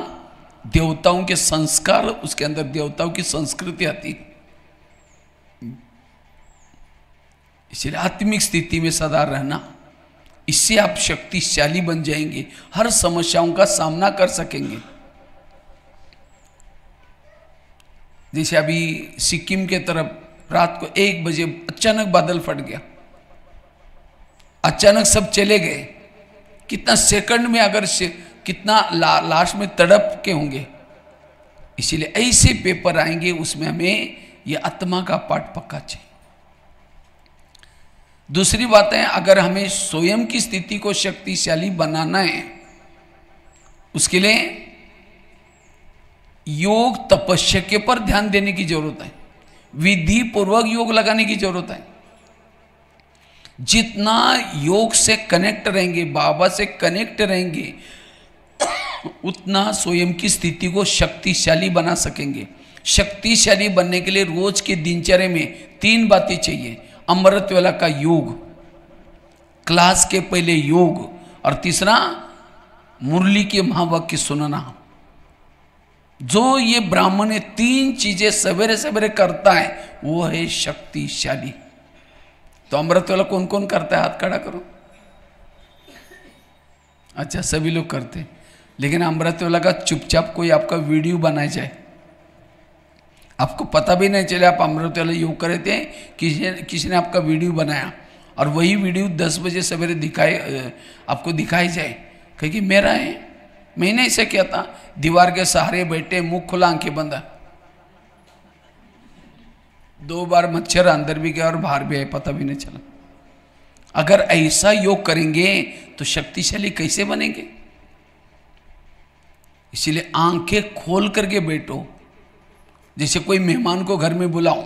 देवताओं के संस्कार, उसके अंदर देवताओं की संस्कृति आती है। इसलिए आत्मिक स्थिति में सदा रहना, इससे आप शक्तिशाली बन जाएंगे, हर समस्याओं का सामना कर सकेंगे। जैसे अभी सिक्किम के तरफ रात को 1 बजे अचानक बादल फट गया, अचानक सब चले गए। कितना सेकंड में अगर कितना लाश में तड़प के होंगे। इसीलिए ऐसे पेपर आएंगे, उसमें हमें ये आत्मा का पाठ पक्का चाहिए। दूसरी बात है, अगर हमें स्वयं की स्थिति को शक्तिशाली बनाना है, उसके लिए योग तपस्या के पर ध्यान देने की जरूरत है, विधि पूर्वक योग लगाने की जरूरत है। जितना योग से कनेक्ट रहेंगे, बाबा से कनेक्ट रहेंगे, उतना स्वयं की स्थिति को शक्तिशाली बना सकेंगे। शक्तिशाली बनने के लिए रोज के दिनचर्या में 3 बातें चाहिए। अमृत वेला का योग, क्लास के पहले योग, और तीसरा मुरली के महावाक्य सुनना। जो ये ब्राह्मण 3 चीजें सवेरे सवेरे करता है वो है शक्तिशाली। तो अमृत वेला कौन कौन करता है? हाथ खड़ा करो। अच्छा, सभी लोग करते हैं। लेकिन अमृत वेला का चुपचाप कोई आपका वीडियो बनाए जाए, आपको पता भी नहीं चले आप अमृत वेला योग कर रहे थे, किसी ने आपका वीडियो बनाया, और वही वीडियो 10 बजे सवेरे आपको दिखाई जाए, क्योंकि मेरा है, मैंने ऐसे किया था। दीवार के सहारे बैठे, मुंह खुला, आंखें बंद। 2 बार मच्छर अंदर भी गया और बाहर भी आए, पता भी नहीं चला। अगर ऐसा योग करेंगे तो शक्तिशाली कैसे बनेंगे? इसीलिए आंखें खोल करके बैठो। जैसे कोई मेहमान को घर में बुलाओ,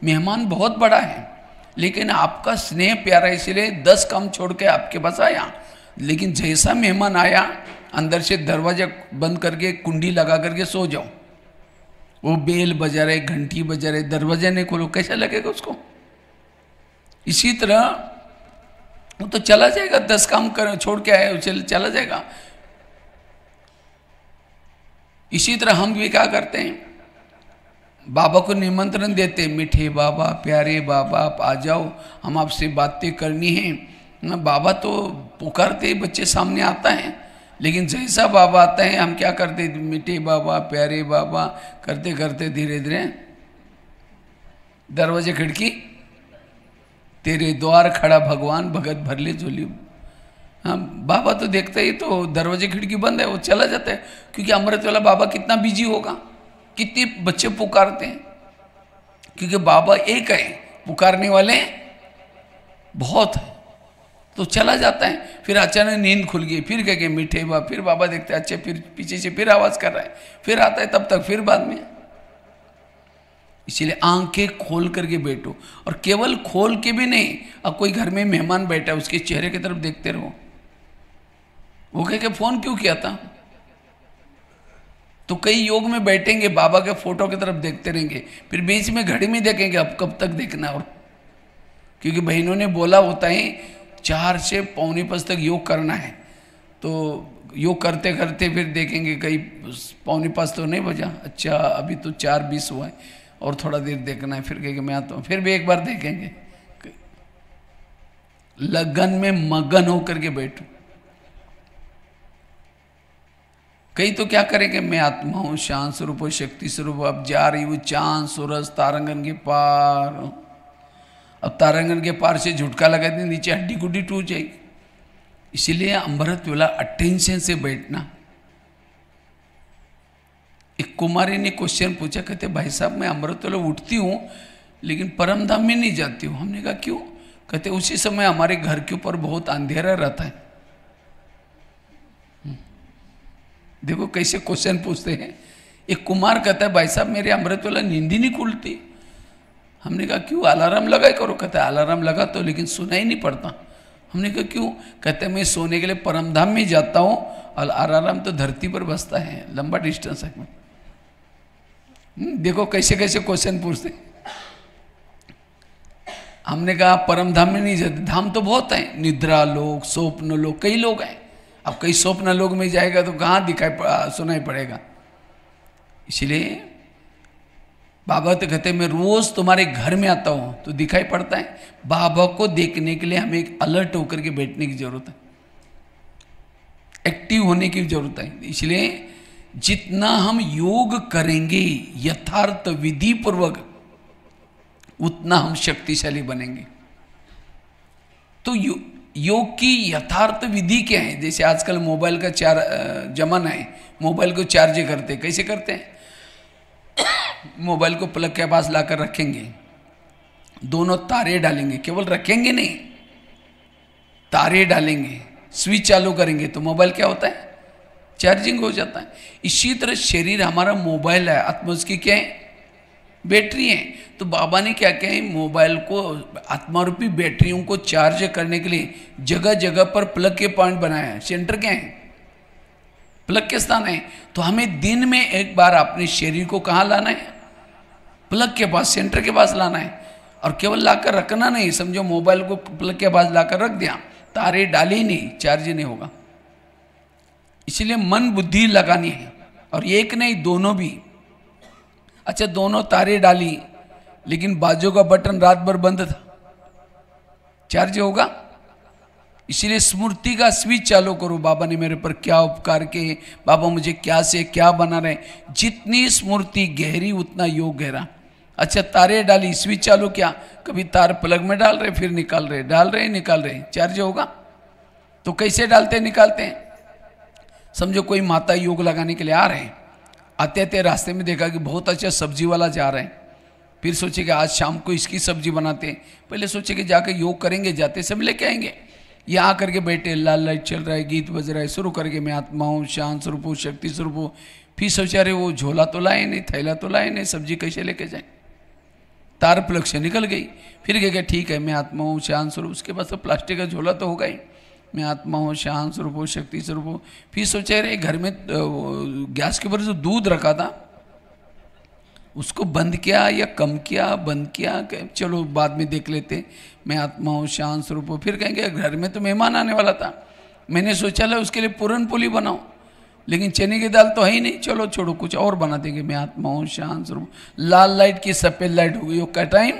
मेहमान बहुत बड़ा है, लेकिन आपका स्नेह प्यारा, इसलिए 10 काम छोड़ के आपके पास आया। लेकिन जैसा मेहमान आया, अंदर से दरवाजा बंद करके कुंडी लगा करके सो जाओ। वो बेल बजा रहे, घंटी बजा रहे, दरवाजा नहीं खोलो, कैसा लगेगा उसको? इसी तरह वो तो चला जाएगा, 10 काम कर छोड़ के आया, चला जाएगा। इसी तरह हम भी क्या करते हैं, बाबा को निमंत्रण देते, मीठे बाबा, प्यारे बाबा, आप आ जाओ, हम आपसे बातें करनी है ना। बाबा तो पुकारते, बच्चे सामने आता है, लेकिन जैसा बाबा आता है हम क्या करते, मीठे बाबा, प्यारे बाबा करते करते धीरे धीरे दरवाजे खिड़की, तेरे द्वार खड़ा भगवान, भगत भर ले झोली। हाँ, बाबा तो देखते ही तो दरवाजे खिड़की बंद है, वो चला जाता है। क्योंकि अमृत वाला बाबा कितना बिजी होगा, कितने बच्चे पुकारते हैं, क्योंकि बाबा एक है, पुकारने वाले बहुत है, तो चला जाता है। फिर अचानक नींद खुल गई, फिर कह के मीठे बाबा, फिर बाबा देखते हैं, अच्छे, फिर पीछे से फिर आवाज कर रहा है, फिर आता है, तब तक फिर बाद में। इसीलिए आंखें खोल करके बैठो, और केवल खोल के भी नहीं, अब कोई घर में मेहमान बैठा है, उसके चेहरे की तरफ देखते रहो। वो कह के फोन क्यों किया था, तो कई योग में बैठेंगे, बाबा के फोटो की तरफ देखते रहेंगे, फिर बीच में घड़ी में देखेंगे अब कब तक देखना। और क्योंकि बहनों ने बोला होता है 4 से पौने 5 तक योग करना है, तो योग करते करते फिर देखेंगे कहीं 4:45 तो नहीं बजा, अच्छा अभी तो 4:20 हुआ है और थोड़ा देर देखना है, फिर कहेंगे मैं आता हूँ, फिर भी एक बार देखेंगे। लगन में मगन होकर के बैठो। कई तो क्या करेंगे, मैं आत्मा हूं, शांत स्वरूप हूं, शक्ति स्वरूप, अब जा रही हूँ चांद सूरज तारंगन के पार। अब तारंगन के पार से झुटका लगा दे, नीचे हड्डी गुड्डी टूट जाएगी। इसीलिए अमृत वेला अटेंशन से बैठना। एक कुमारी ने क्वेश्चन पूछा, कहते भाई साहब मैं अमृत वेला उठती हूँ लेकिन परम धाम में नहीं जाती हूँ। हमने कहा क्यों? कहते उसी समय हमारे घर के ऊपर बहुत अंधेरा रहता है। देखो कैसे क्वेश्चन पूछते हैं। एक कुमार कहता है भाई साहब मेरे अमृत वेला नींद ही नहीं खुलती। हमने कहा क्यों? अलार्म लगाए करो। कहता है अलार्म लगा तो लेकिन सुना ही नहीं पड़ता। हमने कहा क्यों? कहते मैं सोने के लिए परमधाम में जाता हूँ और अलार्म तो धरती पर बजता है, लंबा डिस्टेंस है। देखो कैसे कैसे क्वेश्चन पूछते। हमने कहा परमधाम में नहीं जाते, धाम तो बहुत है, निद्रा लोक, स्वप्न लोक, कई लोग हैं। अब कई स्वप्न लोक में जाएगा तो कहाँ दिखाई सुनाई पड़ेगा। इसलिए बाबा तो कहते मैं रोज तुम्हारे घर में आता हूं तो दिखाई पड़ता है। बाबा को देखने के लिए हमें एक अलर्ट होकर के बैठने की जरूरत है, एक्टिव होने की जरूरत है। इसलिए जितना हम योग करेंगे यथार्थ विधि पूर्वक उतना हम शक्तिशाली बनेंगे। तो योग की यथार्थ विधि क्या है? जैसे आजकल मोबाइल का जमाना है, मोबाइल को चार्ज करते कैसे करते हैं? मोबाइल को प्लग के पास लाकर रखेंगे, दोनों तारे डालेंगे, केवल रखेंगे नहीं, तारे डालेंगे, स्विच चालू करेंगे तो मोबाइल क्या होता है? चार्जिंग हो जाता है। इसी तरह शरीर हमारा मोबाइल है, आत्मा उसकी क्या है? बैटरी है। तो बाबा ने क्या किया है, मोबाइल को आत्मा रूपी बैटरियों को चार्ज करने के लिए जगह जगह पर प्लग के पॉइंट बनाया है। सेंटर क्या है? प्लग के स्थान है। तो हमें दिन में एक बार अपने शरीर को कहाँ लाना है? प्लग के पास, सेंटर के पास लाना है। और केवल लाकर रखना नहीं, समझो मोबाइल को प्लग के पास लाकर रख दिया, तारे डाली नहीं, चार्ज नहीं होगा। इसलिए मन बुद्धि लगानी है, और एक नहीं दोनों भी। अच्छा दोनों तारे डाली लेकिन बाजू का बटन रात भर बंद था, चार्ज होगा? इसलिए स्मृति का स्विच चालू करो, बाबा ने मेरे पर क्या उपकार किए, बाबा मुझे क्या से क्या बना रहे। जितनी स्मृति गहरी उतना योग गहरा। अच्छा तारे डाली, स्विच चालू किया, कभी तार प्लग में डाल रहे फिर निकाल रहे, डाल रहे निकाल रहे, चार्ज होगा? तो कैसे डालते निकालते हैं? समझो कोई माता योग लगाने के लिए आ रहे हैं, आते आते रास्ते में देखा कि बहुत अच्छा सब्जी वाला जा रहे हैं, फिर सोचे कि आज शाम को इसकी सब्जी बनाते हैं। पहले सोचे कि जाकर योग करेंगे, जाते सब लेके आएंगे। यहाँ करके बैठे, लाल लाइट चल रहा है, गीत बज रहा है, शुरू करके मैं आत्मा हूँ, शांत स्वरूप हूँ, शक्ति स्वरूप हूँ। फिर सोचा रहे वो झोला तो लाए नहीं, थैला तो लाए नहीं, सब्जी कैसे लेके जाए? तार प्लग से निकल गई। फिर क्या ठीक है मैं आत्मा हूँ, शांत स्वरूप, उसके पास तो प्लास्टिक का झोला तो होगा ही, मैं आत्मा हूँ, शांत स्वरूप हूँ, शक्ति स्वरूप हूँ। फिर सोचा रहे घर में गैस के ऊपर जो दूध रखा था उसको बंद किया या कम किया, बंद किया, चलो बाद में देख लेते, मैं आत्मा हूँ, शांत स्वरूप हूँ। फिर कहेंगे घर में तो मेहमान आने वाला था, मैंने सोचा ला उसके लिए पूरन पोली बनाओ, लेकिन चने की दाल तो है ही नहीं, चलो छोड़ो कुछ और बना देंगे, मैं आत्मा हूँ, शांत स्वरूप। लाल लाइट की सफेद लाइट हो गई योग का टाइम।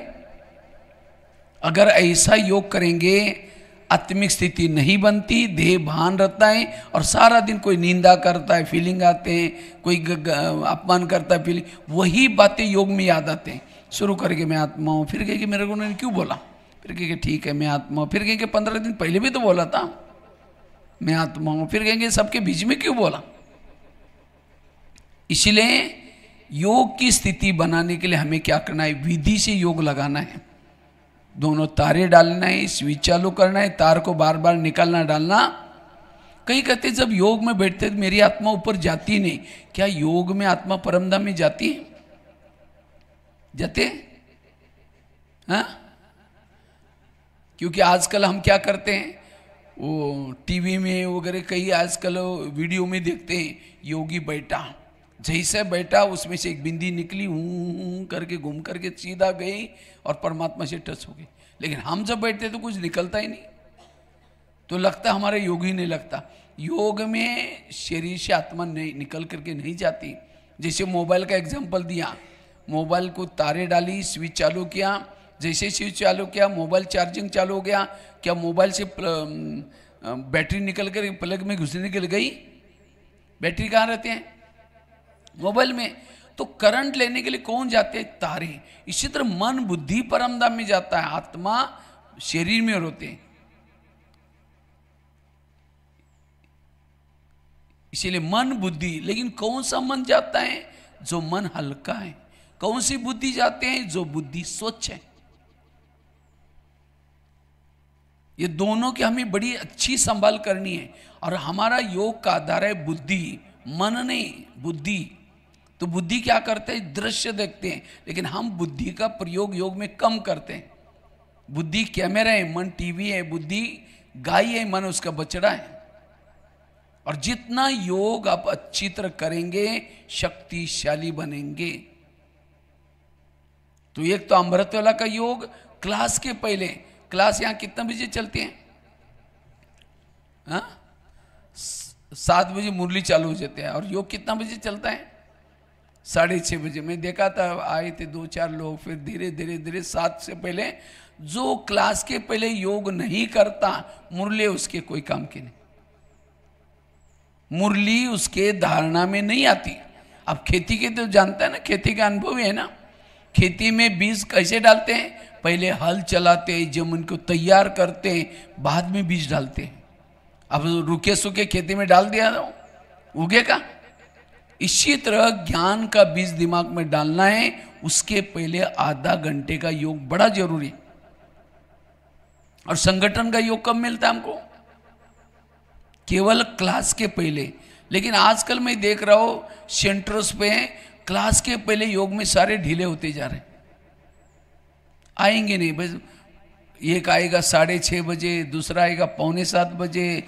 अगर ऐसा योग करेंगे आत्मिक स्थिति नहीं बनती, देह भान रहता है, और सारा दिन कोई निंदा करता है, फीलिंग आते हैं, कोई अपमान करता है, फीलिंग, वही बातें योग में याद आते हैं। शुरू करके मैं आत्मा हूँ, फिर कहेंगे मेरे को उन्होंने क्यों बोला, फिर कहेंगे ठीक है मैं आत्मा हूँ, फिर कहेंगे 15 दिन पहले भी तो बोला था मैं आत्मा हूँ, फिर कहेंगे सबके बीच में क्यों बोला। इसलिए योग की स्थिति बनाने के लिए हमें क्या करना है? विधि से योग लगाना है, दोनों तारे डालना है, स्विच चालू करना है, तार को बार बार निकालना डालना। कई कहते जब योग में बैठते मेरी आत्मा ऊपर जाती नहीं, क्या योग में आत्मा परमधाम में जाती है? जाते हाँ? क्योंकि आजकल हम क्या करते हैं, वो टीवी में वगैरह कई आजकल वीडियो में देखते हैं योगी बैठा जैसे बैठा उसमें से एक बिंदी निकली, हूं करके घूम करके सीधा गई और परमात्मा से टच हो गई। लेकिन हम जब बैठते तो कुछ निकलता ही नहीं, तो लगता हमारा योग ही नहीं लगता। योग में शरीर से आत्मा नहीं निकल करके नहीं जाती। जैसे मोबाइल का एग्जांपल दिया, मोबाइल को तारे डाली, स्विच चालू किया, जैसे स्विच चालू किया मोबाइल चार्जिंग चालू हो गया, क्या मोबाइल से बैटरी निकल कर प्लग में घुसने के लिए गई? बैटरी कहाँ रहते हैं? मोबाइल में। तो करंट लेने के लिए कौन जाते हैं? तारे। इसी तरह मन बुद्धि परमधाम में जाता है, आत्मा शरीर में होते हैं। इसीलिए मन बुद्धि, लेकिन कौन सा मन जाता है? जो मन हल्का है। कौन सी बुद्धि जाते हैं? जो बुद्धि स्वच्छ है। ये दोनों की हमें बड़ी अच्छी संभाल करनी है। और हमारा योग का आधार है बुद्धि, मन नहीं, बुद्धि। तो बुद्धि क्या करते हैं? दृश्य देखते हैं, लेकिन हम बुद्धि का प्रयोग योग में कम करते हैं। बुद्धि कैमरा है, मन टीवी है, बुद्धि गाय है, मन उसका बछड़ा है। और जितना योग आप अच्छी तरह करेंगे शक्तिशाली बनेंगे। तो एक तो अमृतवेला का योग क्लास के पहले, क्लास यहां कितना बजे चलती है? 7 बजे मुरली चालू हो जाते हैं। और योग कितना बजे चलता है? 6:30 बजे। मैं देखा था, आए थे 2-4 लोग, फिर धीरे धीरे धीरे 7 से पहले। जो क्लास के पहले योग नहीं करता, मुरली उसके कोई काम की नहीं, मुरली उसके धारणा में नहीं आती। अब खेती के तो जानता है ना, खेती का अनुभव है ना। खेती में बीज कैसे डालते हैं? पहले हल चलाते हैं, जमीन को तैयार करते हैं, बाद में बीज डालते हैं। अब रुके सूखे खेती में डाल दिया तो उगेगा? इसी तरह ज्ञान का बीज दिमाग में डालना है, उसके पहले आधा घंटे का योग बड़ा जरूरी। और संगठन का योग कब मिलता है हमको? केवल क्लास के पहले। लेकिन आजकल मैं देख रहा हूं सेंटर्स पे क्लास के पहले योग में सारे ढीले होते जा रहे हैं। आएंगे नहीं, बस एक आएगा 6:30 बजे, दूसरा आएगा 6:45 बजे,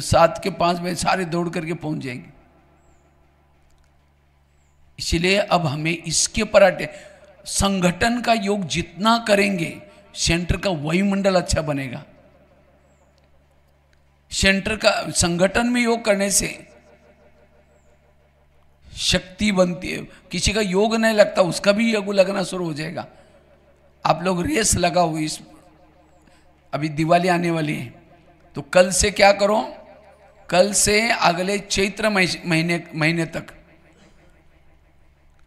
7 के 5 बजे सारे दौड़ करके पहुंच जाएंगे। इसलिए अब हमें इसके पर संगठन का योग जितना करेंगे सेंटर का वायुमंडल अच्छा बनेगा। सेंटर का संगठन में योग करने से शक्ति बनती है। किसी का योग नहीं लगता, उसका भी योग लगना शुरू हो जाएगा। आप लोग रेस लगाओ, इस अभी दिवाली आने वाली है, तो कल से क्या करो? कल से अगले चैत्र महीने तक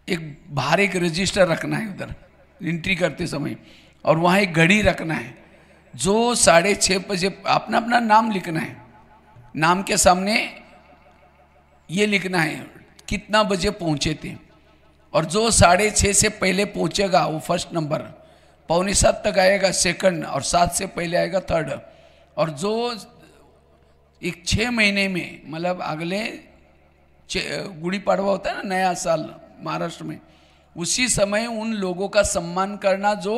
एक बाहर एक रजिस्टर रखना है उधर एंट्री करते समय, और वहाँ एक घड़ी रखना है। जो 6:30 बजे अपना अपना नाम लिखना है, नाम के सामने ये लिखना है कितना बजे पहुँचे थे। और जो 6:30 से पहले पहुँचेगा वो फर्स्ट नंबर, 6:45 तक आएगा सेकंड, और 7 से पहले आएगा थर्ड। और जो एक 6 महीने में, मतलब अगले गुड़ी पड़वा होता है ना, नया साल महाराष्ट्र में, उसी समय उन लोगों का सम्मान करना जो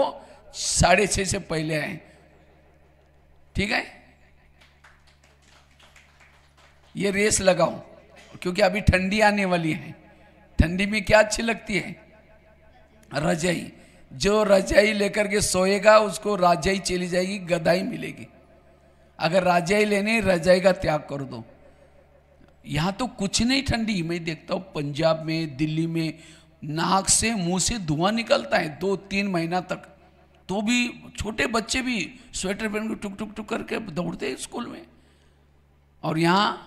6:30 से पहले आए। ठीक है, ये रेस लगाओ, क्योंकि अभी ठंडी आने वाली है। ठंडी में क्या अच्छी लगती है? रजाई। जो रजाई लेकर के सोएगा उसको राजाई चली जाएगी, गदाई मिलेगी। अगर राजाई लेने, रजाई का त्याग कर दो। यहाँ तो कुछ नहीं ठंडी, मैं देखता हूँ पंजाब में, दिल्ली में नाक से मुंह से धुआं निकलता है 2-3 महीना तक, तो भी छोटे बच्चे भी स्वेटर पहन के टुक टुक टुक करके दौड़ते हैं स्कूल में। और यहाँ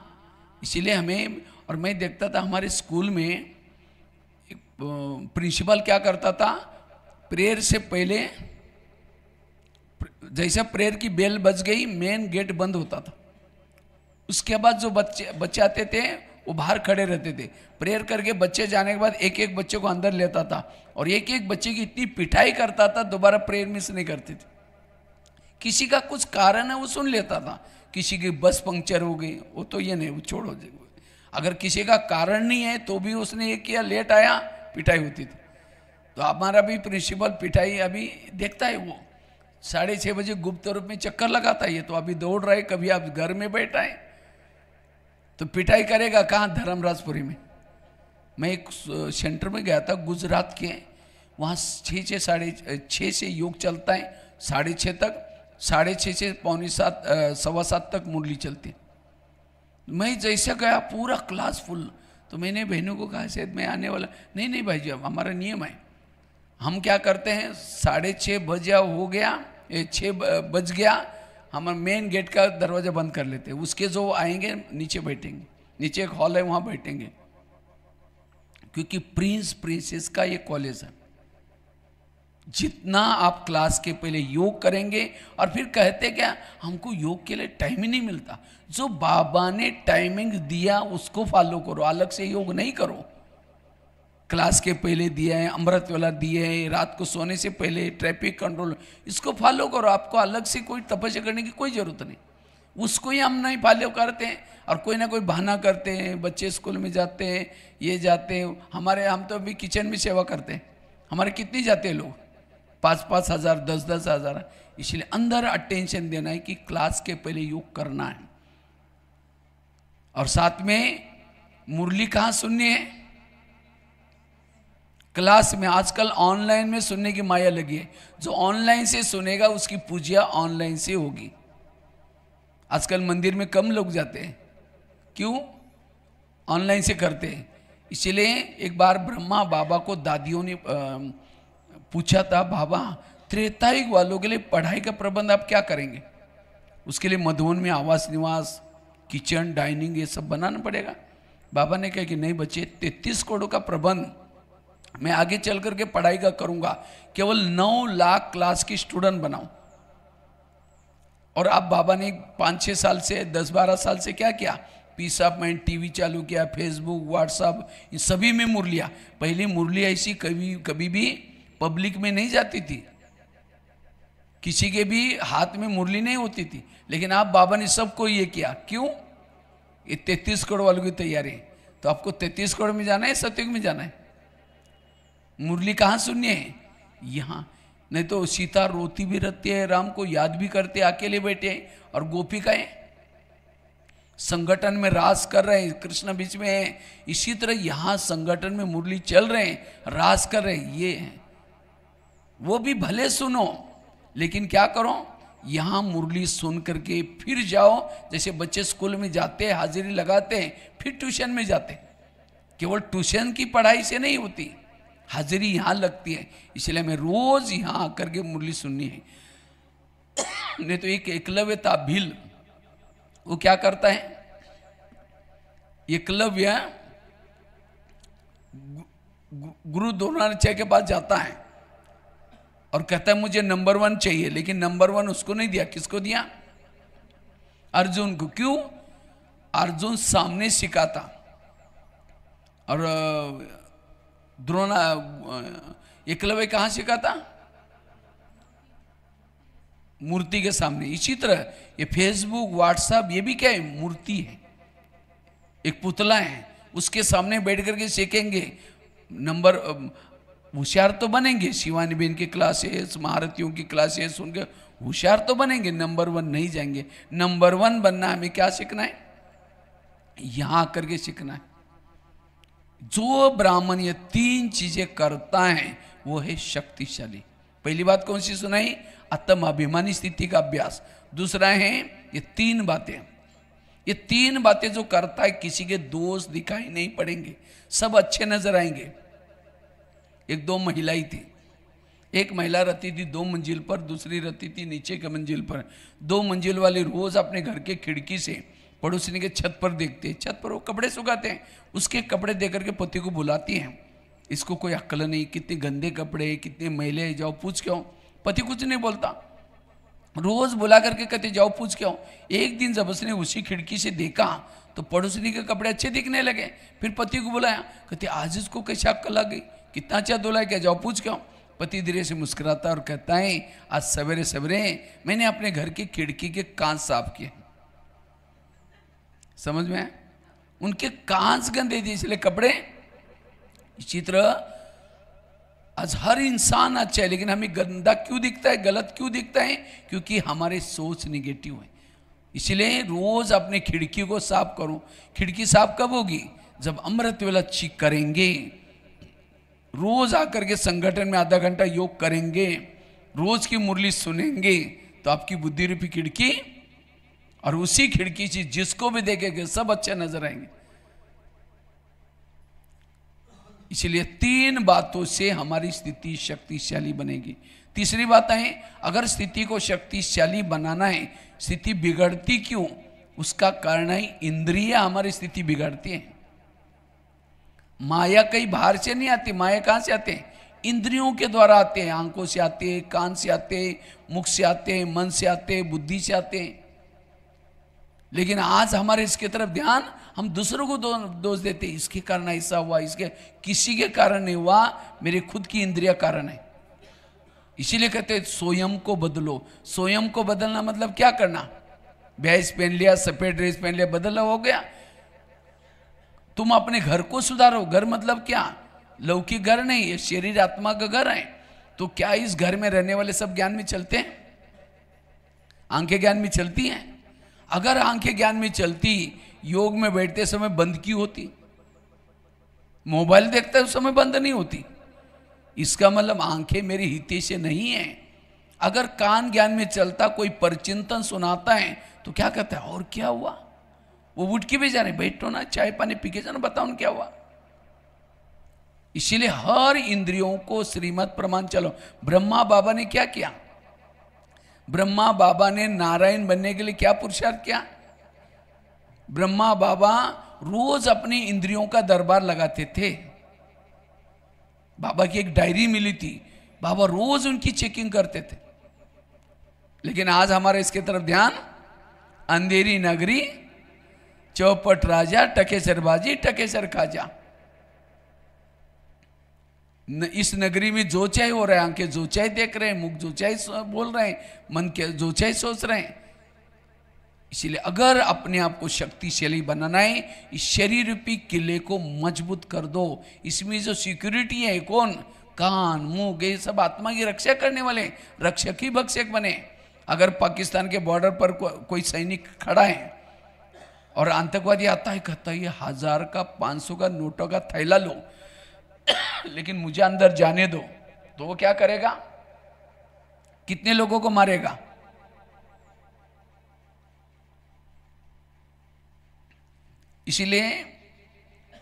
इसीलिए हमें, और मैं देखता था हमारे स्कूल में प्रिंसिपल क्या करता था, प्रेयर से पहले जैसे प्रेयर की बेल बज गई, मेन गेट बंद होता था। उसके बाद जो बच्चे आते थे वो बाहर खड़े रहते थे। प्रेयर करके बच्चे जाने के बाद एक एक बच्चे को अंदर लेता था, और एक एक बच्चे की इतनी पिटाई करता था, दोबारा प्रेयर मिस नहीं करते थे। किसी का कुछ कारण है वो सुन लेता था, किसी की बस पंक्चर हो गई, वो तो ये नहीं, वो छोड़ो। अगर किसी का कारण नहीं है तो भी उसने ये किया, लेट आया, पिटाई होती थी। तो हमारा भी प्रिंसिपल पिटाई अभी देखता है, वो 6:30 बजे गुप्त रूप में चक्कर लगाता है। ये तो अभी दौड़ रहा है, कभी आप घर में बैठा है तो पिटाई करेगा कहाँ? धर्मराजपुरी में। मैं एक सेंटर में गया था गुजरात के, वहाँ 6 साढ़े 6 से योग चलता है, 6:30 तक, 6:30 से 6:45 7:15 तक मुरली चलती। मैं जैसे गया पूरा क्लास फुल, तो मैंने बहनों को कहा शायद मैं आने वाला, नहीं नहीं भाई जी हमारा नियम है, हम क्या करते हैं 6:30 बजा हो गया, 6 बज गया, हम मेन गेट का दरवाज़ा बंद कर लेते हैं, उसके जो आएंगे नीचे बैठेंगे, नीचे एक हॉल है वहाँ बैठेंगे, क्योंकि प्रिंस प्रिंसेस का ये कॉलेज है। जितना आप क्लास के पहले योग करेंगे, और फिर कहते क्या हमको योग के लिए टाइम ही नहीं मिलता, जो बाबा ने टाइमिंग दिया उसको फॉलो करो, अलग से योग नहीं करो। क्लास के पहले दिया है, अमृत वाला दिया है, रात को सोने से पहले ट्रैफिक कंट्रोल, इसको फॉलो करो, आपको अलग से कोई तपस्या करने की कोई जरूरत नहीं। उसको ही हम नहीं फॉलो करते हैं, और कोई ना कोई बहाना करते हैं, बच्चे स्कूल में जाते हैं, ये जाते हैं, हम तो अभी किचन में सेवा करते हैं, हमारे कितने जाते हैं लोग, 5-5 हज़ार 10-10 हज़ार। इसलिए अंदर अटेंशन देना है कि क्लास के पहले योग करना है। और साथ में मुरली कहाँ सुननी है? क्लास में। आजकल ऑनलाइन में सुनने की माया लगी है, जो ऑनलाइन से सुनेगा उसकी पूजा ऑनलाइन से होगी। आजकल मंदिर में कम लोग जाते हैं, क्यों? ऑनलाइन से करते हैं। इसलिए एक बार ब्रह्मा बाबा को दादियों ने पूछा था, बाबा त्रेतायुग वालों के लिए पढ़ाई का प्रबंध आप क्या करेंगे? उसके लिए मधुबन में आवास निवास, किचन, डाइनिंग ये सब बनाना पड़ेगा। बाबा ने कहा कि नहीं बच्चे, 33 करोड़ का प्रबंध मैं आगे चल करके पढ़ाई का करूंगा, केवल 9 लाख क्लास की स्टूडेंट बनाऊं। और अब बाबा ने 5-6 साल से 10-12 साल से क्या किया? पीस ऑफ माइंड टीवी चालू किया, फेसबुक, व्हाट्सअप, इन सभी में मुरलियाँ। पहली मुरली ऐसी कभी भी पब्लिक में नहीं जाती थी, किसी के भी हाथ में मुरली नहीं होती थी, लेकिन आप बाबा ने सबको ये किया। क्यों? ये 33 करोड़ वालों की तैयारी। तो आपको 33 करोड़ में जाना है, सतयुग में जाना है। मुरली कहाँ सुननी है? यहाँ। नहीं तो सीता रोती भी रहती है, राम को याद भी करते, अकेले बैठे, और गोपिकाएं संगठन में रास कर रहे हैं, कृष्ण बीच में है। इसी तरह यहाँ संगठन में मुरली चल रहे हैं, रास कर रहे हैं, ये है। वो भी भले सुनो, लेकिन क्या करो, यहाँ मुरली सुन करके फिर जाओ। जैसे बच्चे स्कूल में जाते हैं, हाजिरी लगाते हैं, फिर ट्यूशन में जाते हैं। केवल ट्यूशन की पढ़ाई से नहीं होती, हाजिरी यहाँ लगती है। इसलिए हमें रोज यहाँ आकर के मुरली सुननी है। नहीं तो एक एकलव्य था भील, वो क्या करता है? एकलव्य गुरु द्रोणाचार्य के पास जाता है और कहता है मुझे नंबर 1 चाहिए, लेकिन नंबर 1 उसको नहीं दिया। किसको दिया? अर्जुन को। क्यों? अर्जुन सामने सिखाता, और एकलव्य कहाँ सिखाता? मूर्ति के सामने। इसी तरह ये फेसबुक, व्हाट्सएप, ये भी क्या है? मूर्ति है, एक पुतला है, उसके सामने बैठ करके सीखेंगे। नंबर होशियार तो बनेंगे, शिवानी बहन की क्लासेस, महारथियों की क्लासेस सुन के होशियार तो बनेंगे, नंबर 1 नहीं जाएंगे। नंबर 1 बनना हमें क्या सीखना है? यहां करके सीखना है। जो ब्राह्मण ये 3 चीजें करता है वो है शक्तिशाली। पहली बात कौन सी सुनाई? आत्म अभिमानी स्थिति का अभ्यास। दूसरा है ये 3 बातें। ये 3 बातें जो करता है, किसी के दोष दिखाई नहीं पड़ेंगे, सब अच्छे नजर आएंगे। 1-2 महिलाएं थी, एक महिला रहती थी 2 मंजिल पर, दूसरी रहती थी नीचे के मंजिल पर। 2 मंजिल वाले रोज अपने घर के खिड़की से पड़ोसी के छत पर देखते, छत पर वो कपड़े सुखाते हैं, उसके कपड़े देख करके पति को बुलाती हैं, इसको कोई अक्ल नहीं, कितने गंदे कपड़े, कितने मैले, जाओ पूछ के आओ। पति कुछ नहीं बोलता, रोज बुला करके कहते जाओ पूछ के आओ। एक दिन जब उसने उसी खिड़की से देखा तो पड़ोसी के कपड़े अच्छे दिखने लगे। फिर पति को बुलाया, कहते आज इसको कैसे अक्ल आ गई, कितना अच्छा धुला क्या, जाओ पूछ के आओ। पति धीरे से मुस्कुराता और कहता है आज सवेरे सवेरे मैंने अपने घर की खिड़की के कांच साफ किए। समझ में? उनके कांच गंदे थे इसलिए कपड़े। इसी तरह आज हर इंसान अच्छा है, लेकिन हमें गंदा क्यों दिखता है, गलत क्यों दिखता है? क्योंकि हमारे सोच निगेटिव है। इसलिए रोज अपने खिड़की को साफ करो। खिड़की साफ कब होगी? जब अमृत वेला चीख करेंगे, रोज आकर के संगठन में आधा घंटा योग करेंगे, रोज की मुरली सुनेंगे, तो आपकी बुद्धि रूपी खिड़की, और उसी खिड़की से जिसको भी देखेंगे सब अच्छे नजर आएंगे। इसलिए 3 बातों से हमारी स्थिति शक्तिशाली बनेगी। तीसरी बात है, अगर स्थिति को शक्तिशाली बनाना है, स्थिति बिगड़ती क्यों? उसका कारण है इंद्रियां हमारी स्थिति बिगाड़ती हैं। माया कहीं बाहर से नहीं आती, माया कहां से आते हैं? इंद्रियों के द्वारा आते हैं। आंखों से आते हैं, कान से आते हैं, मुख से आते हैं, मन से आते हैं, बुद्धि से आते हैं। लेकिन आज हमारे इसके तरफ ध्यान, हम दूसरों को दोष देते हैं, इसके कारण ऐसा हुआ, इसके किसी के कारण नहीं हुआ, मेरे खुद की इंद्रिया कारण है। इसीलिए कहते हैं स्वयं को बदलो। स्वयं को बदलना मतलब क्या करना? भैंस पहन लिया, सफेद ड्रेस पहन लिया, बदला हो गया। तुम अपने घर को सुधारो। घर मतलब क्या? लौकिक घर नहीं, ये शरीर आत्मा का घर है। तो क्या इस घर में रहने वाले सब ज्ञान में चलते हैं? आंखें ज्ञान में चलती हैं? अगर आंखें ज्ञान में चलती, योग में बैठते समय बंद क्यों होती? मोबाइल देखते उस समय बंद नहीं होती। इसका मतलब आंखें मेरी हिते से नहीं है। अगर कान ज्ञान में चलता, कोई परचिंतन सुनाता है, तो क्या कहता है? और क्या हुआ? वो उठ के भी जा रहे, बैठो ना, चाय पानी पी के जाना, बताओ ना क्या हुआ। इसीलिए हर इंद्रियों को श्रीमत प्रमाण चलो। ब्रह्मा बाबा ने क्या किया? ब्रह्मा बाबा ने नारायण बनने के लिए क्या पुरुषार्थ किया? ब्रह्मा बाबा रोज अपनी इंद्रियों का दरबार लगाते थे। बाबा की एक डायरी मिली थी, बाबा रोज उनकी चेकिंग करते थे। लेकिन आज हमारे इसके तरफ ध्यान, अंधेरी नगरी, चौपट राजा, टकेसरबाजी, टकेसर खाजा। इस नगरी में जो चाहे हो रहा है, आंखें जो चाहे देख रहे हैं, मुख जो चाहे बोल रहे हैं, मन के जो चाहे सोच रहे हैं। इसलिए अगर अपने आप को शक्तिशाली बनाना है, इस शरीर रूपी किले को मजबूत कर दो। इसमें जो सिक्योरिटी है, कौन? कान, मुंह, ये सब आत्मा की रक्षा करने वाले रक्षक ही भक्षक बने। अगर पाकिस्तान के बॉर्डर पर कोई सैनिक खड़ा है और आतंकवादी आता है, कहता है ये 1000 का 500 का नोटों का थैला लो, लेकिन मुझे अंदर जाने दो, तो वो क्या करेगा? कितने लोगों को मारेगा? इसीलिए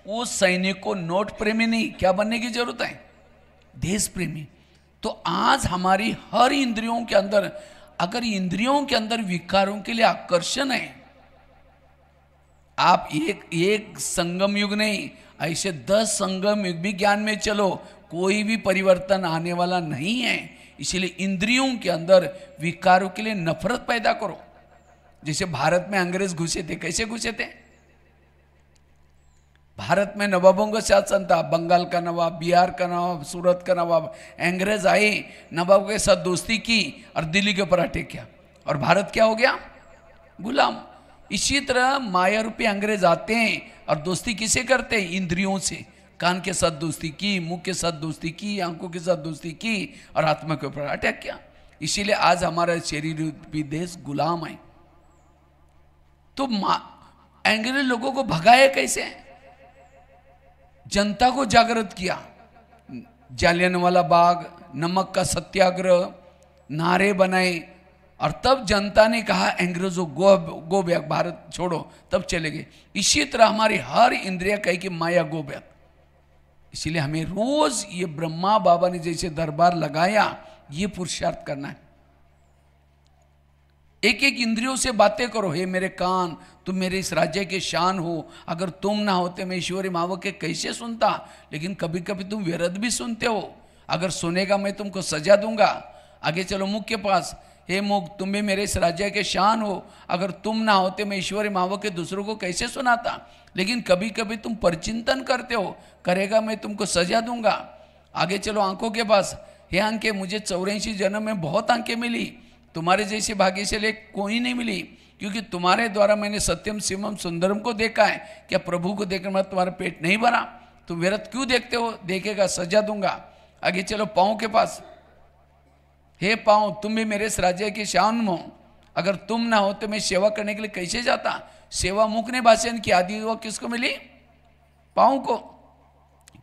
उस सैनिक को नोट प्रेमी नहीं, क्या बनने की जरूरत है? देश प्रेमी। तो आज हमारी हर इंद्रियों के अंदर, अगर इंद्रियों के अंदर विकारों के लिए आकर्षण है, आप एक संगम युग नहीं, ऐसे 10 संगम युग भी ज्ञान में चलो, कोई भी परिवर्तन आने वाला नहीं है। इसलिए इंद्रियों के अंदर विकारों के लिए नफरत पैदा करो। जैसे भारत में अंग्रेज घुसे थे, कैसे घुसे थे? भारत में नवाबों का शासन था, बंगाल का नवाब, बिहार का नवाब, सूरत का नवाब। अंग्रेज आए, नवाब के साथ दोस्ती की और दिल्ली के ऊपर अटैक किया, और भारत क्या हो गया? गुलाम। इसी तरह माया रूपी अंग्रेज आते हैं और दोस्ती किसे करते हैं? इंद्रियों से। कान के साथ दोस्ती की, मुंह के साथ दोस्ती की, आंखों के साथ दोस्ती की, और आत्मा के ऊपर अटैक किया। इसीलिए आज हमारा शरीर रूपी देश गुलाम है। तो अंग्रेज लोगों को भगाया कैसे? जनता को जागृत किया। जालियनवाला बाग, नमक का सत्याग्रह, नारे बनाए, और तब जनता ने कहा अंग्रेजों गो बैक, भारत छोड़ो, तब चले गए। इसी तरह हमारी हर इंद्रिया कहे कि माया गो बैक। इसीलिए हमें रोज ये ब्रह्मा बाबा ने जैसे दरबार लगाया, ये पुरुषार्थ करना है। एक एक इंद्रियों से बातें करो। हे मेरे कान, तुम मेरे इस राज्य के शान हो, अगर तुम ना होते मैं ईश्वरी मावो के कैसे सुनता। लेकिन कभी कभी तुम व्यर्थ भी सुनते हो। अगर सुनेगा मैं तुमको सजा दूंगा। आगे चलो मुख के पास। हे मुख, तुम भी मेरे इस राज्य के शान हो, अगर तुम ना होते मैं ईश्वरी मावो के दूसरों को कैसे सुनाता। लेकिन कभी कभी तुम परचिंतन करते हो, करेगा मैं तुमको सजा दूंगा। आगे चलो आंखों के पास। हे आंखें, मुझे 84 जन्म में बहुत आंखें मिली, तुम्हारे जैसे भाग्यशाली कोई नहीं मिली, क्योंकि तुम्हारे द्वारा मैंने सत्यम शिवम सुंदरम को देखा है। क्या प्रभु को देखने में तुम्हारा पेट नहीं भरा? तुम व्यर्थ क्यों देखते हो? देखेगा, सजा दूंगा। आगे चलो पाँव के पास। हे पाँव, तुम भी मेरे इस राज्य की शान हो, अगर तुम ना हो तो मैं सेवा करने के लिए कैसे जाता। सेवा मुख ने भाषण की, आदि वो किसको मिली? पाँव को,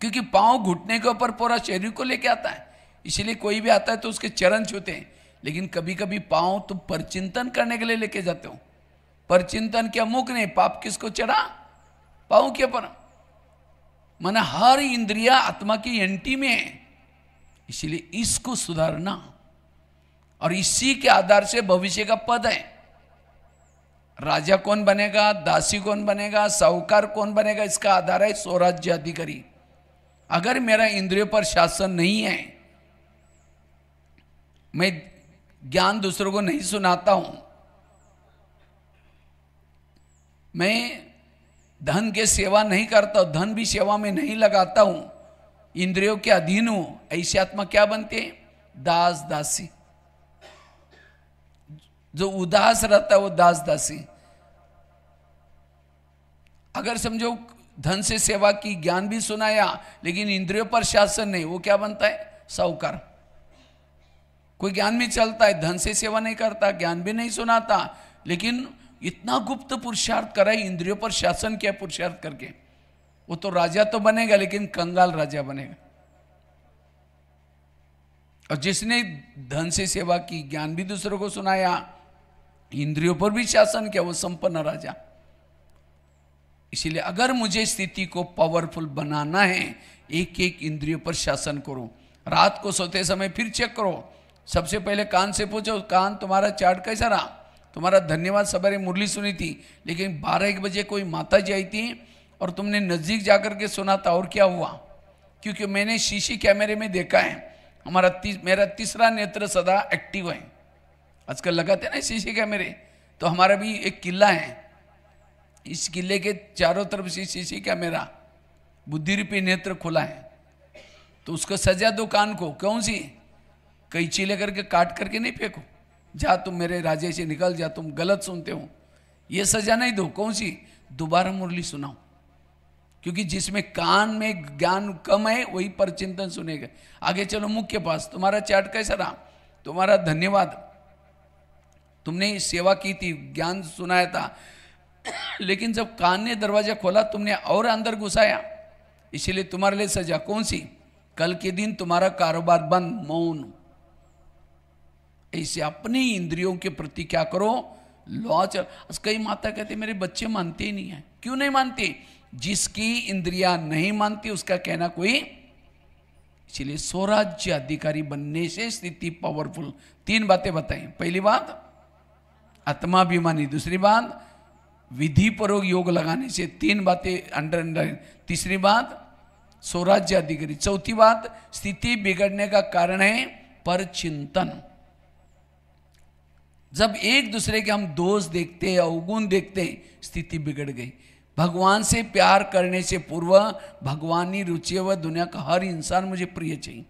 क्योंकि पाँव घुटने के ऊपर पूरा शरीर को लेके आता है, इसीलिए कोई भी आता है तो उसके चरण छूते हैं। लेकिन कभी कभी पाँव तुम परचिंतन करने के लिए लेके जाते हो। परचिंतन क्या? मुख नहीं, पाप किसको चढ़ा? पाँव के ऊपर। माना हर इंद्रिया आत्मा की एंटी में है, इसीलिए इसको सुधारना, और इसी के आधार से भविष्य का पद है। राजा कौन बनेगा, दासी कौन बनेगा, साहूकार कौन बनेगा, इसका आधार है स्वराज्य अधिकारी। अगर मेरा इंद्रियों पर शासन नहीं है, मैं ज्ञान दूसरों को नहीं सुनाता हूं, मैं धन के सेवा नहीं करता हूं, धन भी सेवा में नहीं लगाता हूं, इंद्रियों के अधीन हूं, ऐसी आत्मा क्या बनती है? दास दासी। जो उदास रहता है वो दास दासी। अगर समझो धन से सेवा की, ज्ञान भी सुनाया, लेकिन इंद्रियों पर शासन नहीं, वो क्या बनता है? साहूकार। कोई ज्ञान में चलता है, धन से सेवा नहीं करता, ज्ञान भी नहीं सुनाता, लेकिन इतना गुप्त पुरुषार्थ करा है, इंद्रियों पर शासन किया पुरुषार्थ करके, वो तो राजा तो बनेगा, लेकिन कंगाल राजा बनेगा। और जिसने धन से सेवा की, ज्ञान भी दूसरों को सुनाया, इंद्रियों पर भी शासन किया, वो संपन्न राजा। इसीलिए अगर मुझे स्थिति को पावरफुल बनाना है, एक एक इंद्रियों पर शासन करो। रात को सोते समय फिर चेक करो, सबसे पहले कान से पूछो, कान तुम्हारा चार्ट कैसा रहा? तुम्हारा धन्यवाद सवेरे मुरली सुनी थी, लेकिन 12-1 बजे कोई माता जी आई थी और तुमने नजदीक जाकर के सुना था, और क्या हुआ? क्योंकि मैंने शीशी कैमरे में देखा है, मेरा तीसरा नेत्र सदा एक्टिव है। आजकल लगाते हैं ना शीशी कैमरे, तो हमारा भी एक किला है, इस किले के चारों तरफ से शीशी कैमरा, बुद्धि रूपी नेत्र खुला है, तो उसको सजा दो कान को। कौन सी? कैंची लेकर के काट करके नहीं फेंको, जा तुम मेरे राज्य से निकल जा, तुम गलत सुनते हो, ये सजा नहीं दो। कौन सी? दोबारा मुरली सुनाओ, क्योंकि जिसमें कान में ज्ञान कम है वही परचिंतन सुनेगा। आगे चलो मुख के पास, तुम्हारा चार्ट कैसा रहा? तुम्हारा धन्यवाद, तुमने सेवा की थी, ज्ञान सुनाया था, लेकिन जब कान ने दरवाजा खोला तुमने और अंदर घुसाया, इसीलिए तुम्हारे लिए सजा। कौन सी? कल के दिन तुम्हारा कारोबार बंद, मौन। ऐसे अपने इंद्रियों के प्रति क्या करो? लॉ चल। कई माता कहते मेरे बच्चे मानते ही नहीं है। क्यों नहीं मानते? जिसकी इंद्रियां नहीं मानती उसका कहना कोई। इसलिए स्वराज्य अधिकारी बनने से स्थिति पावरफुल। 3 बातें बताई। पहली बात आत्माभिमानी, दूसरी बात विधि पूर्वक योग लगाने से, 3 बातें अंडर। तीसरी बात स्वराज्य अधिकारी। चौथी बात स्थिति बिगड़ने का कारण है परचिंतन। जब एक दूसरे के हम दोष देखते हैं, अवगुण देखते हैं, स्थिति बिगड़ गई। भगवान से प्यार करने से पूर्व भगवानी रुचि व दुनिया का हर इंसान मुझे प्रिय चाहिए।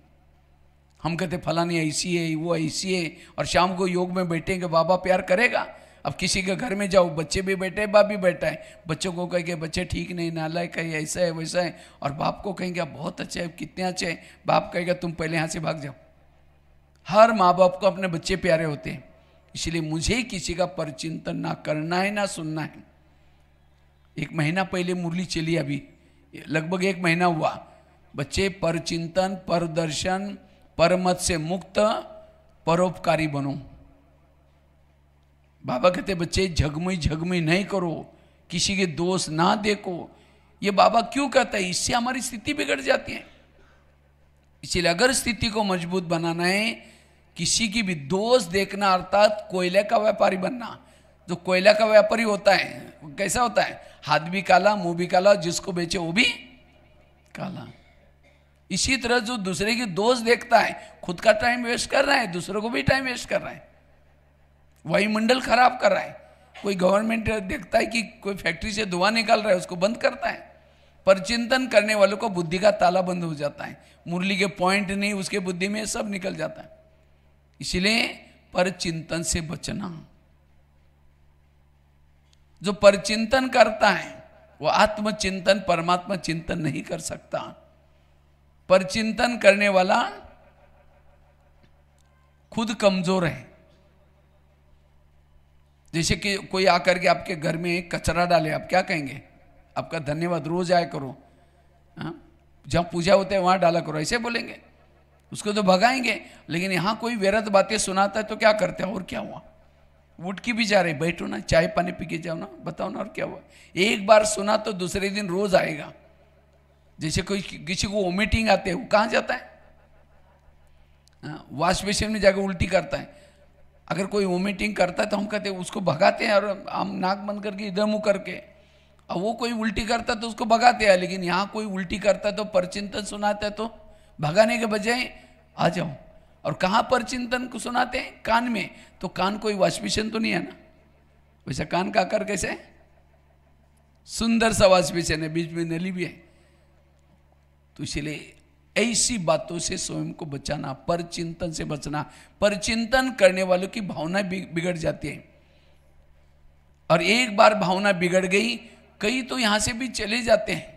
हम कहते फलानी ऐसी है, वो ऐसी है, और शाम को योग में बैठेंगे, बाबा प्यार करेगा। अब किसी के घर में जाओ, बच्चे भी बैठे हैं, बाप भी बैठा है, बच्चों को कहेंगे बच्चे ठीक नहीं, नालायक है, ऐसा है वैसा है, और बाप को कहेंगे बहुत अच्छे है, कितने अच्छे हैं, बाप कहेगा तुम पहले यहाँ से भाग जाओ। हर माँ बाप को अपने बच्चे प्यारे होते हैं। इसलिए मुझे किसी का परचिंतन ना करना है ना सुनना है। 1 महीना पहले मुरली चली, अभी लगभग 1 महीना हुआ। बच्चे परचिंतन, परदर्शन, परमत से मुक्त, परोपकारी बनो। बाबा कहते बच्चे झगमुई नहीं करो, किसी के दोष ना देखो। ये बाबा क्यों कहता है? इससे हमारी स्थिति बिगड़ जाती है। इसलिए अगर स्थिति को मजबूत बनाना है, किसी की भी दोष देखना, अर्थात कोयले का व्यापारी बनना। जो कोयला का व्यापारी होता है वो कैसा होता है? हाथ भी काला, मुंह भी काला, जिसको बेचे वो भी काला। इसी तरह जो दूसरे की दोष देखता है, खुद का टाइम वेस्ट कर रहा है, दूसरों को भी टाइम वेस्ट कर रहा है, वायुमंडल खराब कर रहा है। कोई गवर्नमेंट देखता है कि कोई फैक्ट्री से धुआं निकल रहा है, उसको बंद करता है। परचिंतन करने वालों को बुद्धि का ताला बंद हो जाता है। मुरली के पॉइंट नहीं, उसके बुद्धि में सब निकल जाता है। इसलिए परचिंतन से बचना। जो परचिंतन करता है वो आत्मचिंतन, परमात्मा चिंतन नहीं कर सकता। परचिंतन करने वाला खुद कमजोर है। जैसे कि कोई आकर के आपके घर में कचरा डाले, आप क्या कहेंगे? आपका धन्यवाद, रोज आया करो। जहाँ पूजा होता है वहाँ डाला करो, ऐसे बोलेंगे, उसको तो भगाएंगे। लेकिन यहाँ कोई व्यर्थ बातें सुनाता है तो क्या करते हैं, और क्या हुआ, उठ के भी जा रहे, बैठो ना, चाय पानी पी के जाओ ना, बताओ ना और क्या हुआ। एक बार सुना तो दूसरे दिन रोज आएगा। जैसे कोई किसी को वोमिटिंग आते है, वो कहाँ जाता है, वॉश बेसिन में जाकर उल्टी करता है। अगर कोई वोमिटिंग करता है तो हम कहते हैं उसको भगाते हैं, और हम नाक बंद करके इधर मुँह करके, और वो कोई उल्टी करता है तो उसको भगाते हैं। लेकिन यहाँ कोई उल्टी करता है तो परचिंतन सुनाता है, तो भगाने के बजाय आ जाओ। और कहाँ परचिंतन को सुनाते हैं, कान में, तो कान कोई वॉश बेसिन तो नहीं है ना, वैसा कान का आकार कैसे है, सुंदर सा वॉश बेसिन है, बीच में नली भी है। तो इसलिए ऐसी बातों से स्वयं को बचाना, परचिंतन से बचना। परचिंतन करने वालों की भावना बिगड़ जाती है, और एक बार भावना बिगड़ गई, कई तो यहां से भी चले जाते हैं,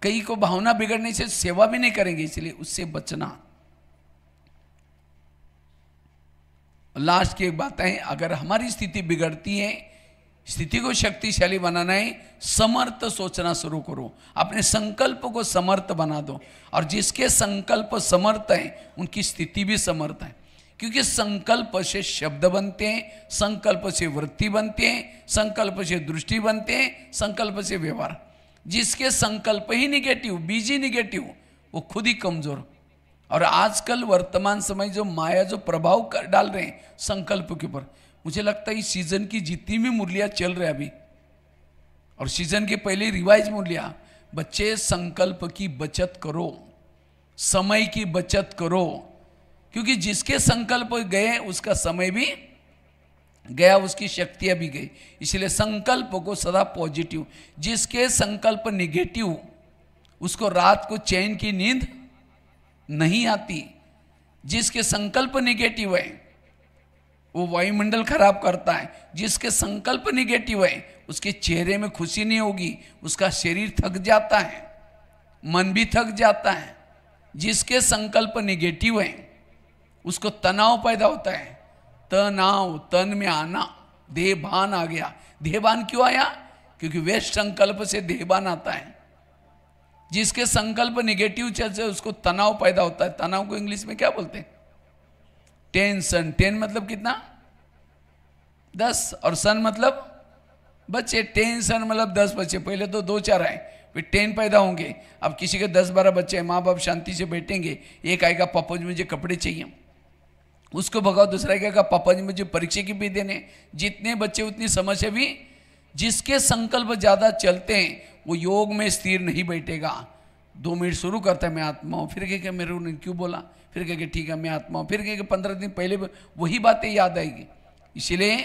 कई को भावना बिगड़ने से सेवा भी नहीं करेंगे, इसलिए उससे बचना। लास्ट की एक बात है, अगर हमारी स्थिति बिगड़ती है, स्थिति को शक्तिशाली बनाना है, समर्थ सोचना शुरू करो, अपने संकल्प को समर्थ बना दो। और जिसके संकल्प समर्थ है उनकी स्थिति भी समर्थ है, क्योंकि संकल्प से शब्द बनते हैं, संकल्प से वृत्ति बनते हैं, संकल्प से दृष्टि बनते हैं, संकल्प से व्यवहार। जिसके संकल्प ही निगेटिव, बीज ही निगेटिव, वो खुद ही कमजोर। और आजकल वर्तमान समय जो माया जो प्रभाव डाल रहे हैं संकल्प के ऊपर, मुझे लगता है इस सीजन की जितनी भी मुरलियाँ चल रहे अभी, और सीजन के पहले रिवाइज मुरलियाँ, बच्चे संकल्प की बचत करो, समय की बचत करो, क्योंकि जिसके संकल्प गए उसका समय भी गया, उसकी शक्तियाँ भी गई। इसलिए संकल्प को सदा पॉजिटिव, जिसके संकल्प निगेटिव उसको रात को चैन की नींद नहीं आती। जिसके संकल्प निगेटिव है वो वायुमंडल खराब करता है, जिसके संकल्प निगेटिव है उसके चेहरे में खुशी नहीं होगी, उसका शरीर थक जाता है, मन भी थक जाता है। जिसके संकल्प निगेटिव है उसको तनाव पैदा होता है, तनाव, तन में आना, देहभान आ गया। देहभान क्यों आया, क्योंकि वेस्ट संकल्प से देहभान आता है। जिसके संकल्प निगेटिव चलते उसको तनाव पैदा होता है। तनाव को इंग्लिश में क्या बोलते हैं, टेंशन। टेन मतलब कितना, 10, और सन मतलब बच्चे। टेंशन मतलब 10 बच्चे, पहले तो 2-4 आए, फिर 10 पैदा होंगे। अब किसी के 10-12 बच्चे हैं, माँ बाप शांति से बैठेंगे, एक आएगा पापा जी मुझे कपड़े चाहिए, उसको भगाओ, दूसरा कहेगा पापा जी मुझे परीक्षा की भी देने। जितने बच्चे उतनी समस्या भी। जिसके संकल्प ज़्यादा चलते हैं वो योग में स्थिर नहीं बैठेगा। 2 मिनट शुरू करता है मैं आत्मा हूँ, फिर कहेगा मेरे ने क्यों बोला, फिर कहेगा ठीक है मैं आत्मा हूँ, फिर कहेगा 15 दिन पहले वही बातें याद आएगी। इसलिए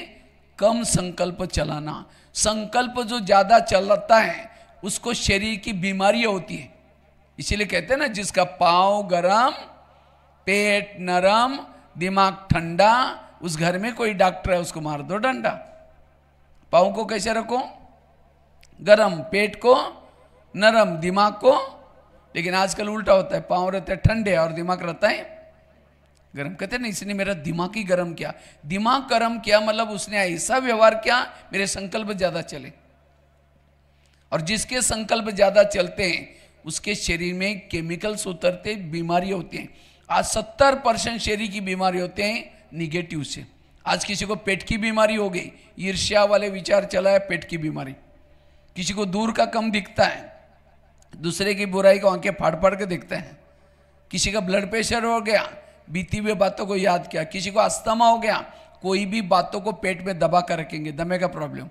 कम संकल्प चलाना। संकल्प जो ज़्यादा चलता है उसको शरीर की बीमारियाँ होती है। इसीलिए कहते हैं ना, जिसका पाँव गरम, पेट नरम, दिमाग ठंडा, उस घर में कोई डॉक्टर है उसको मार दो डंडा। पाँव को कैसे रखो, गरम, पेट को नरम, दिमाग को, लेकिन आजकल उल्टा होता है, पाँव रहते हैं ठंडे और दिमाग रहता है गरम। कहते नहीं इसने मेरा दिमाग ही गरम किया। दिमाग गरम किया मतलब उसने ऐसा व्यवहार किया मेरे संकल्प ज्यादा चले। और जिसके संकल्प ज्यादा चलते हैं उसके शरीर में केमिकल्स उतरते, बीमारी होती हैं। आज 70% शरीर की बीमारी होते हैं निगेटिव से। आज किसी को पेट की बीमारी हो गई, ईर्ष्या वाले विचार चला है, पेट की बीमारी। किसी को दूर का कम दिखता है, दूसरे की बुराई को आंखें फाड़ फाड़ के देखते हैं। किसी का ब्लड प्रेशर हो गया, बीती हुई बातों को याद किया। किसी को अस्थमा हो गया, कोई भी बातों को पेट में दबा कर रखेंगे, दमे का प्रॉब्लम।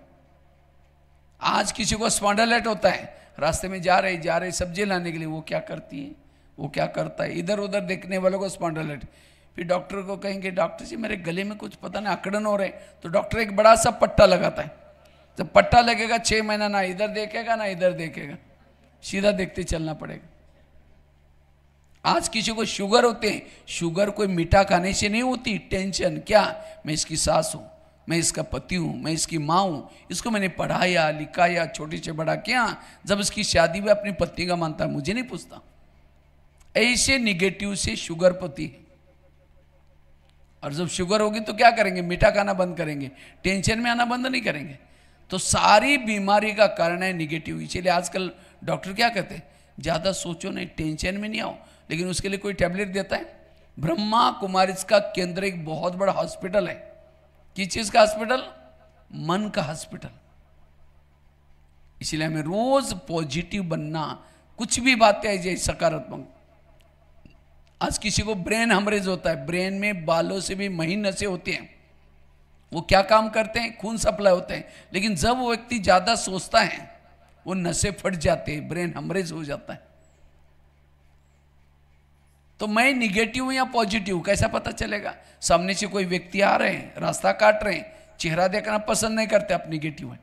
आज किसी को स्पॉन्डिलाइटिस होता है, रास्ते में जा रहे सब्जी लाने के लिए, वो क्या करती है, वो क्या करता है, इधर उधर देखने वालों को स्पॉन्डिलाइटिस। फिर डॉक्टर को कहेंगे डॉक्टर जी मेरे गले में कुछ पता नहीं अकड़न हो रहे, तो डॉक्टर एक बड़ा सा पट्टा लगाता है। जब पट्टा लगेगा 6 महीना ना इधर देखेगा ना इधर देखेगा, सीधा देखते चलना पड़ेगा। आज किसी को शुगर होते हैं, शुगर कोई मीठा खाने से नहीं होती, टेंशन क्या, मैं इसकी सास हूँ, मैं इसका पति हूँ, मैं इसकी माँ हूँ, इसको मैंने पढ़ाया लिखाया छोटी से बड़ा किया, जब इसकी शादी में अपनी पत्नी का मानता है मुझे नहीं पूछता। ऐसे निगेटिव से शुगर पति। और जब शुगर होगी तो क्या करेंगे, मीठा खाना बंद करेंगे, टेंशन में आना बंद नहीं करेंगे। तो सारी बीमारी का कारण है निगेटिव। इसीलिए आजकल डॉक्टर क्या कहते हैं, ज़्यादा सोचो नहीं, टेंशन में नहीं आओ, लेकिन उसके लिए कोई टैबलेट देता है? ब्रह्मा कुमारीज का केंद्र एक बहुत बड़ा हॉस्पिटल है। किस चीज़ का हॉस्पिटल? मन का हॉस्पिटल। इसलिए हमें रोज पॉजिटिव बनना, कुछ भी बातें आई जाए सकारात्मक। आज किसी को ब्रेन हेमरेज होता है, ब्रेन में बालों से भी महीन नसें होती हैं, वो क्या काम करते हैं? खून सप्लाई होते हैं, लेकिन जब वो व्यक्ति ज्यादा सोचता है वो नसें फट जाते हैं, ब्रेन हेमरेज हो जाता है। तो मैं निगेटिव हूं या पॉजिटिव कैसा पता चलेगा? सामने से कोई व्यक्ति आ रहे हैं, रास्ता काट रहे हैं, चेहरा देखना पसंद नहीं करते, आप निगेटिव है।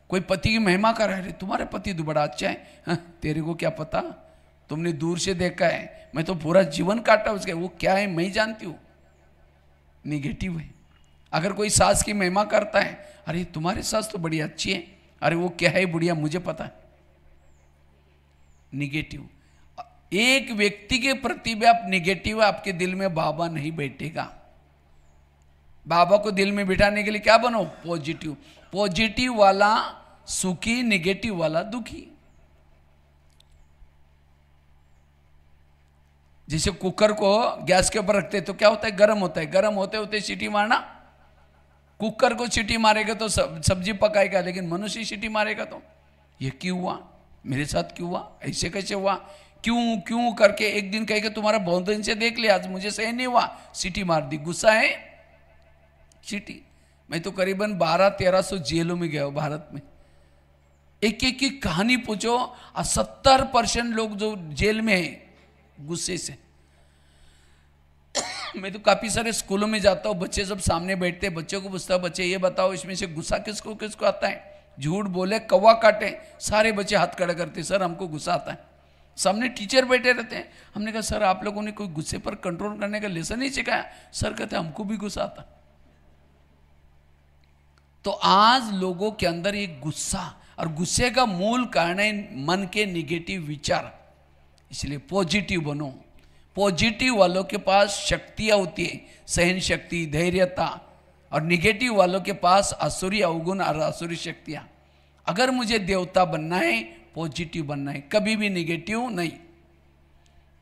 कोई पति की महिमा कर रहे, तुम्हारे पति तो बड़ा अच्छा है, हाँ, तेरे को क्या पता, तुमने दूर से देखा है, मैं तो पूरा जीवन काटा उसके, वो क्या है मैं जानती हूँ, निगेटिव है। अगर कोई सास की महिमा करता है, अरे तुम्हारी सास तो बड़ी अच्छी है, अरे वो क्या है बुढ़िया मुझे पता है, निगेटिव। एक व्यक्ति के प्रति भी आप निगेटिव, आपके दिल में बाबा नहीं बैठेगा। बाबा को दिल में बिठाने के लिए क्या बनो? पॉजिटिव। पॉजिटिव वाला सुखी, निगेटिव वाला दुखी। जैसे कुकर को गैस के ऊपर रखते तो क्या होता है? गर्म होता है, गर्म होते होते सीटी मारना। कुकर को सीटी मारेगा तो सब्जी पकाएगा, लेकिन मनुष्य सीटी मारेगा तो ये क्यों हुआ, मेरे साथ क्यों हुआ, ऐसे कैसे हुआ, क्यों क्यों करके एक दिन कहेगा तुम्हारा बहुत दिन से देख लिया, आज मुझे सही नहीं हुआ, सीटी मार दी, गुस्सा है सीटी। मैं तो करीबन 1200-1300 जेलों में गया हूं भारत में। एक एक की कहानी पूछो, 70% लोग जो जेल में है गुस्से से। मैं तो काफी सारे स्कूलों में जाता हूँ, बच्चे सब सामने बैठते हैं, बच्चों को पूछता हूँ बच्चे ये बताओ इसमें से गुस्सा किसको किसको आता है? झूठ बोले कौवा काटे, सारे बच्चे हाथ खड़ा करते, सर हमको गुस्सा आता है। सामने टीचर बैठे रहते हैं, हमने कहा सर आप लोगों ने कोई गुस्से पर कंट्रोल करने का लेसन नहीं सिखाया? सर कहते हमको भी गुस्सा आता। तो आज लोगों के अंदर एक गुस्सा, और गुस्से का मूल कारण है मन के निगेटिव विचार। इसलिए पॉजिटिव बनो। पॉजिटिव वालों के पास शक्तियां होती है, सहन शक्ति, धैर्यता, और निगेटिव वालों के पास आसुरी अवगुण और आसुरी शक्तियां। अगर मुझे देवता बनना है, पॉजिटिव बनना है, कभी भी निगेटिव नहीं।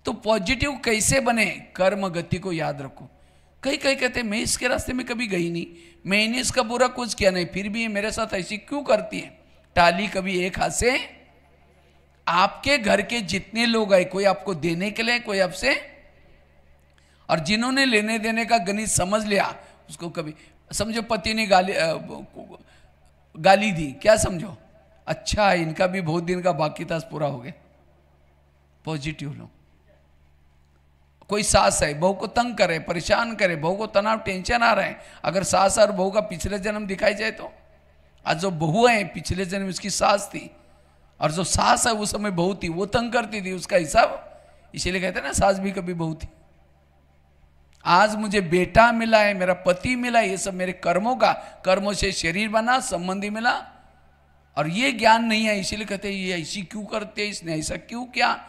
तो पॉजिटिव कैसे बने? कर्म गति को याद रखो। कई कई कहते मैं इसके रास्ते में कभी गई नहीं, मैंने इसका बुरा कुछ किया नहीं, फिर भी ये मेरे साथ ऐसी क्यों करती है? टाली कभी एक हाथ से। आपके घर के जितने लोग आए, कोई आपको देने के लिए, कोई आपसे, और जिन्होंने लेने देने का गणित समझ लिया, उसको कभी समझो पति ने गाली दी, क्या समझो? अच्छा इनका भी बहुत दिन का बाकी था, पूरा हो गया। पॉजिटिव लो। कोई सास है, बहू को तंग करे, परेशान करे, बहू को तनाव टेंशन आ रहा है, अगर सास और बहू का पिछले जन्म दिखाई जाए तो, आज जो बहू है पिछले जन्म उसकी सास थी, और जो सास है उस समय बहू थी, वो तंग करती थी, उसका हिसाब। इसीलिए कहते हैं ना सास भी कभी बहू थी। आज मुझे बेटा मिला है, मेरा पति मिला है, ये सब मेरे कर्मों का, कर्मों से शरीर बना, संबंधी मिला, और ये ज्ञान नहीं है। इसीलिए कहते हैं ये ऐसी क्यों करते, इसने ऐसा क्यों किया।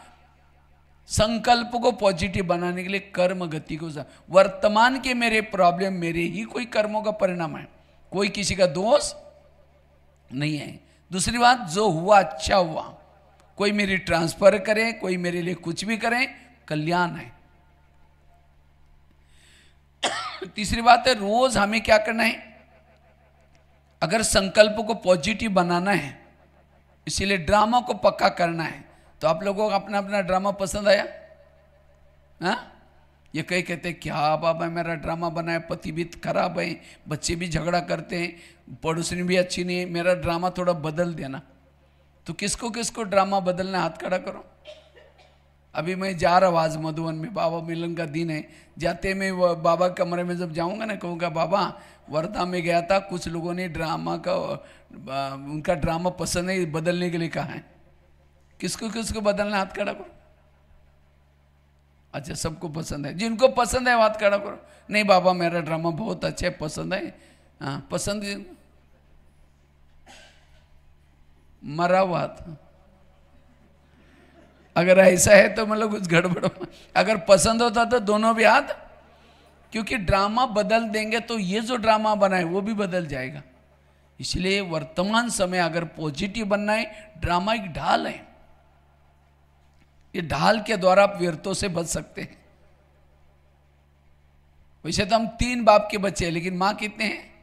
संकल्प को पॉजिटिव बनाने के लिए कर्म गति को, वर्तमान के मेरे प्रॉब्लम मेरे ही कोई कर्मों का परिणाम है, कोई किसी का दोष नहीं है। दूसरी बात, जो हुआ अच्छा हुआ, कोई मेरी ट्रांसफर करे, कोई मेरे लिए कुछ भी करे, कल्याण है। तीसरी बात है, रोज हमें क्या करना है? अगर संकल्प को पॉजिटिव बनाना है, इसीलिए ड्रामा को पक्का करना है। तो आप लोगों को अपना अपना ड्रामा पसंद आया? हाँ, ये कई कहते हैं क्या बाबा मेरा ड्रामा बनाया, पति भी खराब है, बच्चे भी झगड़ा करते हैं, पड़ोसी भी अच्छी नहीं है, मेरा ड्रामा थोड़ा बदल देना। तो किसको किसको ड्रामा बदलना, हाथ खड़ा करो। अभी मैं जा रहा हूँ आज मधुबन में, बाबा मिलन का दिन है, जाते मैं बाबा के कमरे में जब जाऊंगा ना, कहूँगा बाबा वर्धा में गया था, कुछ लोगों ने ड्रामा का, उनका ड्रामा पसंद है, बदलने के लिए कहा है। किसको किसको बदलना, हाथ खड़ा करो। अच्छा सबको पसंद है, जिनको पसंद है हाथ खड़ा करो। नहीं बाबा मेरा ड्रामा बहुत अच्छा है, पसंद है। हाँ पसंद, मरा हुआ था। अगर ऐसा है तो मतलब कुछ गड़बड़। अगर पसंद होता तो दोनों भी हाथ, क्योंकि ड्रामा बदल देंगे तो ये जो ड्रामा बना है वो भी बदल जाएगा। इसलिए वर्तमान समय अगर पॉजिटिव बनना है, ड्रामा एक ढाल है। ये ढाल के द्वारा आप व्यर्थों से बच सकते हैं। वैसे तो हम 3 बाप के बच्चे हैं, लेकिन माँ कितने हैं?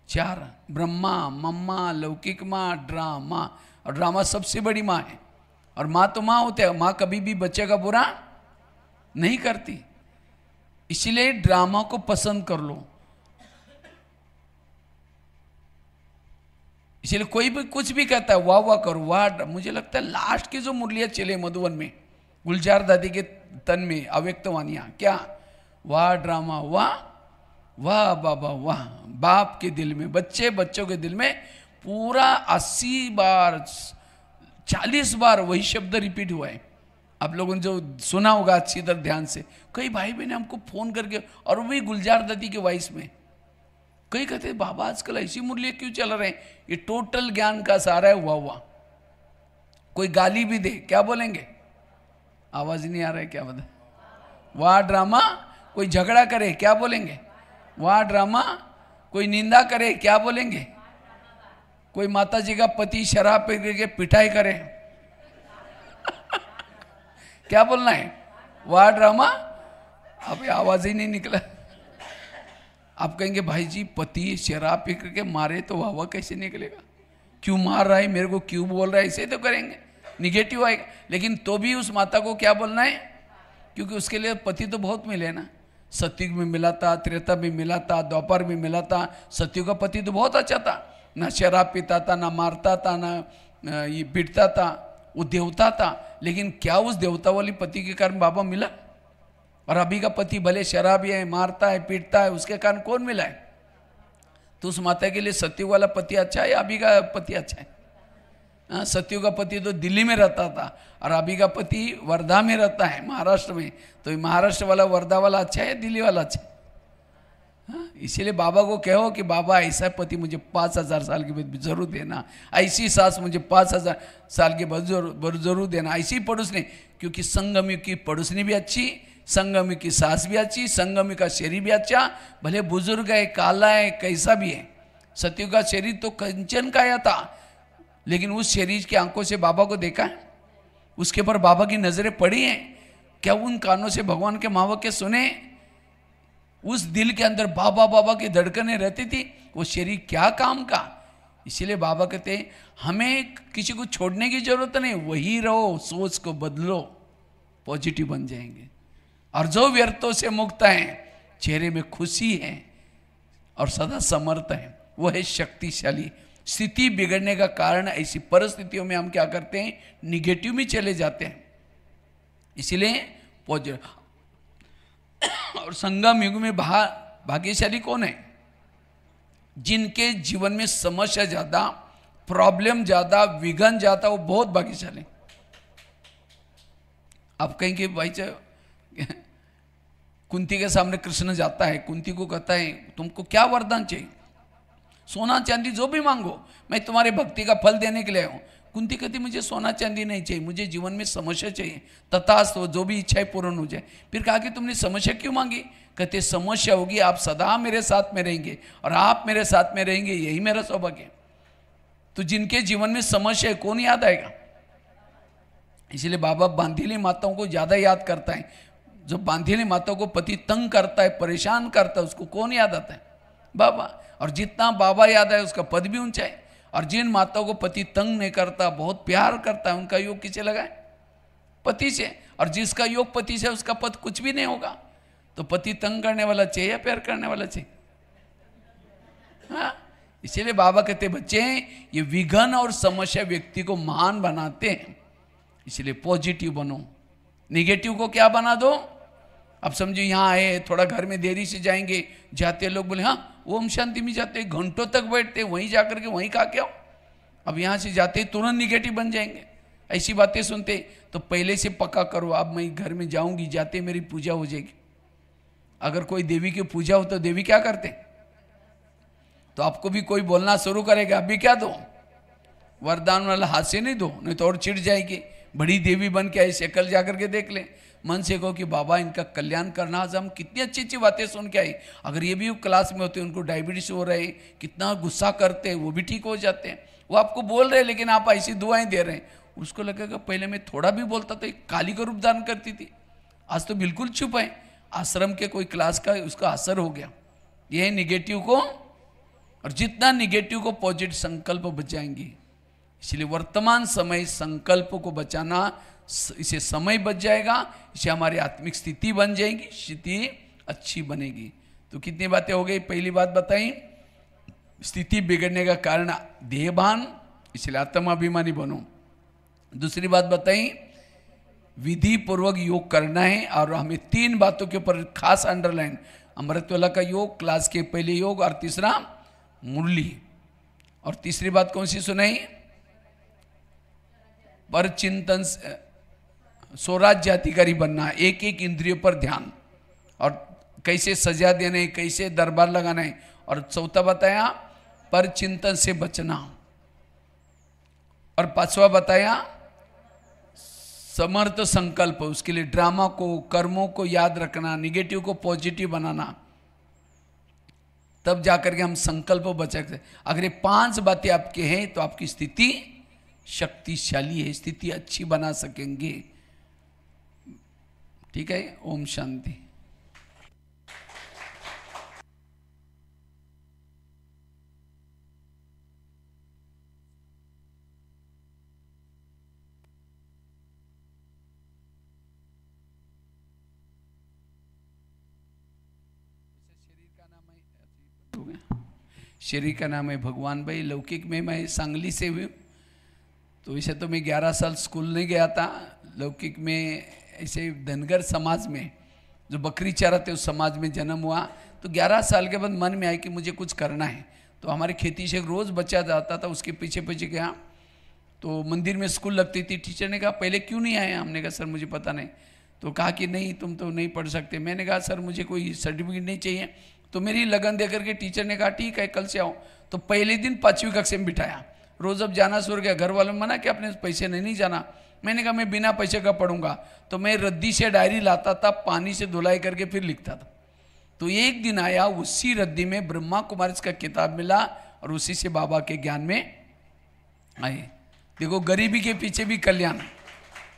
4। ब्रह्मा, मम्मा, लौकिक माँ, ड्रामा। और ड्रामा सबसे बड़ी माँ है। और माँ तो माँ होते हैं, माँ कभी भी बच्चे का बुरा नहीं करती। इसलिए ड्रामा को पसंद कर लो। इसलिए कोई भी कुछ भी कहता है वाह वाह करो, वाह। मुझे लगता है लास्ट की जो मुरलियाँ चले मधुबन में, गुलजार दादी के तन में अव्यक्त वानियाँ, क्या वाह ड्रामा, वाह वाह बाबा वाह। बाप के दिल में, बच्चों के दिल में पूरा 80 बार 40 बार वही शब्द रिपीट हुआ है। आप लोगों ने जो सुना होगा अच्छी तरह ध्यान से। कई भाई बहन हमको फोन करके, और वही गुलजार दादी के वॉइस में, कई कहते हैं बाबा आजकल ऐसी मुरलियाँ क्यों चल रहे हैं? ये टोटल ज्ञान का सारा है, वाह वाह। कोई गाली भी दे क्या बोलेंगे? आवाज नहीं आ रहा है, क्या बता? वाह ड्रामा। कोई झगड़ा करे क्या बोलेंगे? वाह ड्रामा। कोई निंदा करे क्या बोलेंगे? कोई माता जी का पति शराब पी के पिटाई करे क्या बोलना है? वाह ड्रामा। अब आवाज ही नहीं निकला। आप कहेंगे भाई जी पति शराब पी करके मारे तो वाह वाह कैसे निकलेगा? क्यों मार रहा है मेरे को, क्यों बोल रहा है? ऐसे तो करेंगे, निगेटिव आएगा। लेकिन तो भी उस माता को क्या बोलना है? क्योंकि उसके लिए पति तो बहुत मिले ना। सतयुग में मिला था, त्रेता में मिला था, द्वापर में मिला था। सतयुग का पति तो बहुत अच्छा था, ना शराब पीता था, ना मारता था, ना ये पीटता था, वो देवता था। लेकिन क्या उस देवता वाली पति के कारण बाबा मिला? और अभी का पति भले शराबी है, मारता है, पीटता है, उसके कारण कौन मिला है? तो उस माता के लिए सतयुग वाला पति अच्छा है या अभी का पति अच्छा है? सतयुग का पति तो दिल्ली में रहता था और अभी का पति वर्धा में रहता है, महाराष्ट्र में। तो महाराष्ट्र वाला वर्धा वाला अच्छा है, दिल्ली वाला अच्छा है? इसीलिए बाबा को कहो कि बाबा ऐसा पति मुझे 5000 साल के बाद जरूर देना, ऐसी सास मुझे 5000 साल के बाद जरूर देना, ऐसी पड़ोसनी। क्योंकि संगमी की पड़ोसनी भी अच्छी, संगमी की सास भी अच्छी, संगमी का शरीर भी अच्छा, भले बुजुर्ग है, काला है, कैसा भी है। सतयुग का शरीर तो कंचन का आया था, लेकिन उस शरीर की आंखों से बाबा को देखा है? उसके ऊपर बाबा की नजरें पड़ी हैं क्या? उन कानों से भगवान के महावाक्य सुने? उस दिल के अंदर बाबा बाबा की धड़कनें रहती थी? वो शरीर क्या काम का? इसीलिए बाबा कहते हैं हमें किसी को छोड़ने की जरूरत नहीं, वही रहो, सोच को बदलो, पॉजिटिव बन जाएंगे। और जो व्यर्थों से मुक्त है, चेहरे में खुशी है और सदा समर्थ है, वो है शक्तिशाली। स्थिति बिगड़ने का कारण ऐसी परिस्थितियों में हम क्या करते हैं? निगेटिव में चले जाते हैं। इसीलिए पॉजिटिव। और संगम युग में भाग्यशाली कौन है? जिनके जीवन में समस्या ज्यादा, प्रॉब्लम ज्यादा, विघन ज्यादा, वो बहुत भाग्यशाली। आप कहेंगे भाई कुंती के सामने कृष्ण जाता है, कुंती को कहता है तुमको क्या वरदान चाहिए? सोना चांदी जो भी मांगो, मैं तुम्हारे भक्ति का फल देने के लिए आया हूं। कुंती कहती मुझे सोना चांदी नहीं चाहिए, मुझे जीवन में समस्या चाहिए, तथास्तु जो भी इच्छाएं पूर्ण हो जाए। फिर कहा कि तुमने समस्या क्यों मांगी? कहते समस्या होगी आप सदा मेरे साथ में रहेंगे और आप मेरे साथ में रहेंगे, यही मेरा सौभाग्य। तो जिनके जीवन में समस्या है कौन याद आएगा? इसलिए बाबा बांधीली माताओं को ज्यादा याद करता है। जो बांधीली माताओं को पति तंग करता है, परेशान करता है, उसको कौन याद आता है? बाबा। और जितना बाबा याद है उसका पद भी ऊंचा है। और जिन माताओं को पति तंग नहीं करता, बहुत प्यार करता है, उनका योग किससे लगा है? पति से। और जिसका योग पति से, उसका पद कुछ भी नहीं होगा। तो पति तंग करने वाला चाहिए या प्यार करने वाला चाहिए? हाँ, इसीलिए बाबा कहते बच्चे ये विघन और समस्या व्यक्ति को महान बनाते हैं। इसलिए पॉजिटिव बनो, निगेटिव को क्या बना दो? अब समझो यहाँ आए, थोड़ा घर में देरी से जाएंगे, जाते लोग बोले हाँ ओम शांति में जाते, घंटों तक बैठते, वहीं जाकर के वहीं खा के आओ। अब यहाँ से जाते तुरंत निगेटिव बन जाएंगे, ऐसी बातें सुनते। तो पहले से पक्का करो, अब मैं घर में जाऊंगी, जाते मेरी पूजा हो जाएगी। अगर कोई देवी की पूजा हो तो देवी क्या करते? तो आपको भी कोई बोलना शुरू करेगा, अभी क्या दो? वरदान वाला हाथ से नहीं दो, नहीं तो और चिढ़ जाएगी। बड़ी देवी बन के आई, शक्ल जाकर के देख ले, मन से कहो कि बाबा इनका कल्याण करना। आज हम कितनी अच्छी अच्छी बातें सुन के आई। अगर ये भी क्लास में होते, उनको डायबिटीज हो रहे, कितना गुस्सा करते, वो भी ठीक हो जाते हैं। वो आपको बोल रहे हैं लेकिन आप ऐसी दुआएं दे रहे हैं, उसको लगेगा पहले मैं थोड़ा भी बोलता तो एक काली का रूप धारण करती थी, आज तो बिल्कुल चुप है। आश्रम के कोई क्लास का उसका असर हो गया। यह है निगेटिव को, और जितना निगेटिव को पॉजिटिव संकल्प बचाएंगे। इसलिए वर्तमान समय संकल्प को बचाना, इसे समय बच जाएगा, इसे हमारी आत्मिक स्थिति बन जाएगी, स्थिति अच्छी बनेगी। तो कितनी बातें हो गई? पहली बात बताई, स्थिति बिगड़ने का कारण देहभान, इसलिए आत्माभिमानी बनो। दूसरी बात बताई, विधि पूर्वक योग करना है, और हमें 3 बातों के ऊपर खास अंडरलाइन, अमृतवेला का योग, क्लास के पहले योग, और तीसरा मुरली। और तीसरी बात कौन सी सुनाई? पर चिंतन, स्वराज्य अधिकारी बनना, एक एक इंद्रियों पर ध्यान, और कैसे सजा देना है, कैसे दरबार लगाना है। और चौथा बताया पर चिंतन से बचना, और पांचवा बताया समर्थ संकल्प, उसके लिए ड्रामा को, कर्मों को याद रखना, निगेटिव को पॉजिटिव बनाना, तब जाकर के हम संकल्प बचा सकते। अगर ये 5 बातें आपके हैं तो आपकी स्थिति शक्तिशाली है, स्थिति अच्छी बना सकेंगे। ठीक है, ओम शांति। शरीर का नाम है भगवान भाई। लौकिक में मैं सांगली से हूँ, तो वैसे तो मैं 11 साल स्कूल नहीं गया था। लौकिक में ऐसे धनगर समाज में जो बकरी चराते उस समाज में जन्म हुआ। तो 11 साल के बाद मन में आया कि मुझे कुछ करना है। तो हमारी खेती से रोज़ बच्चा जाता था, उसके पीछे पीछे गया। तो मंदिर में स्कूल लगती थी। टीचर ने कहा पहले क्यों नहीं आए? हमने कहा सर मुझे पता नहीं। तो कहा कि नहीं तुम तो नहीं पढ़ सकते। मैंने कहा सर मुझे कोई सर्टिफिकेट नहीं चाहिए। तो मेरी लगन दे करके टीचर ने कहा ठीक है कल से आओ। तो पहले दिन 5वीं कक्षा में बिठाया। रोज़ अब जाना शुरू किया। घर वालों ने मना कि अपने पैसे नहीं जाना। मैंने कहा मैं बिना पैसे का पढ़ूंगा। तो मैं रद्दी से डायरी लाता था, पानी से धुलाई करके फिर लिखता था। तो एक दिन आया, उसी रद्दी में ब्रह्मा कुमारी का किताब मिला और उसी से बाबा के ज्ञान में आए। देखो गरीबी के पीछे भी कल्याण।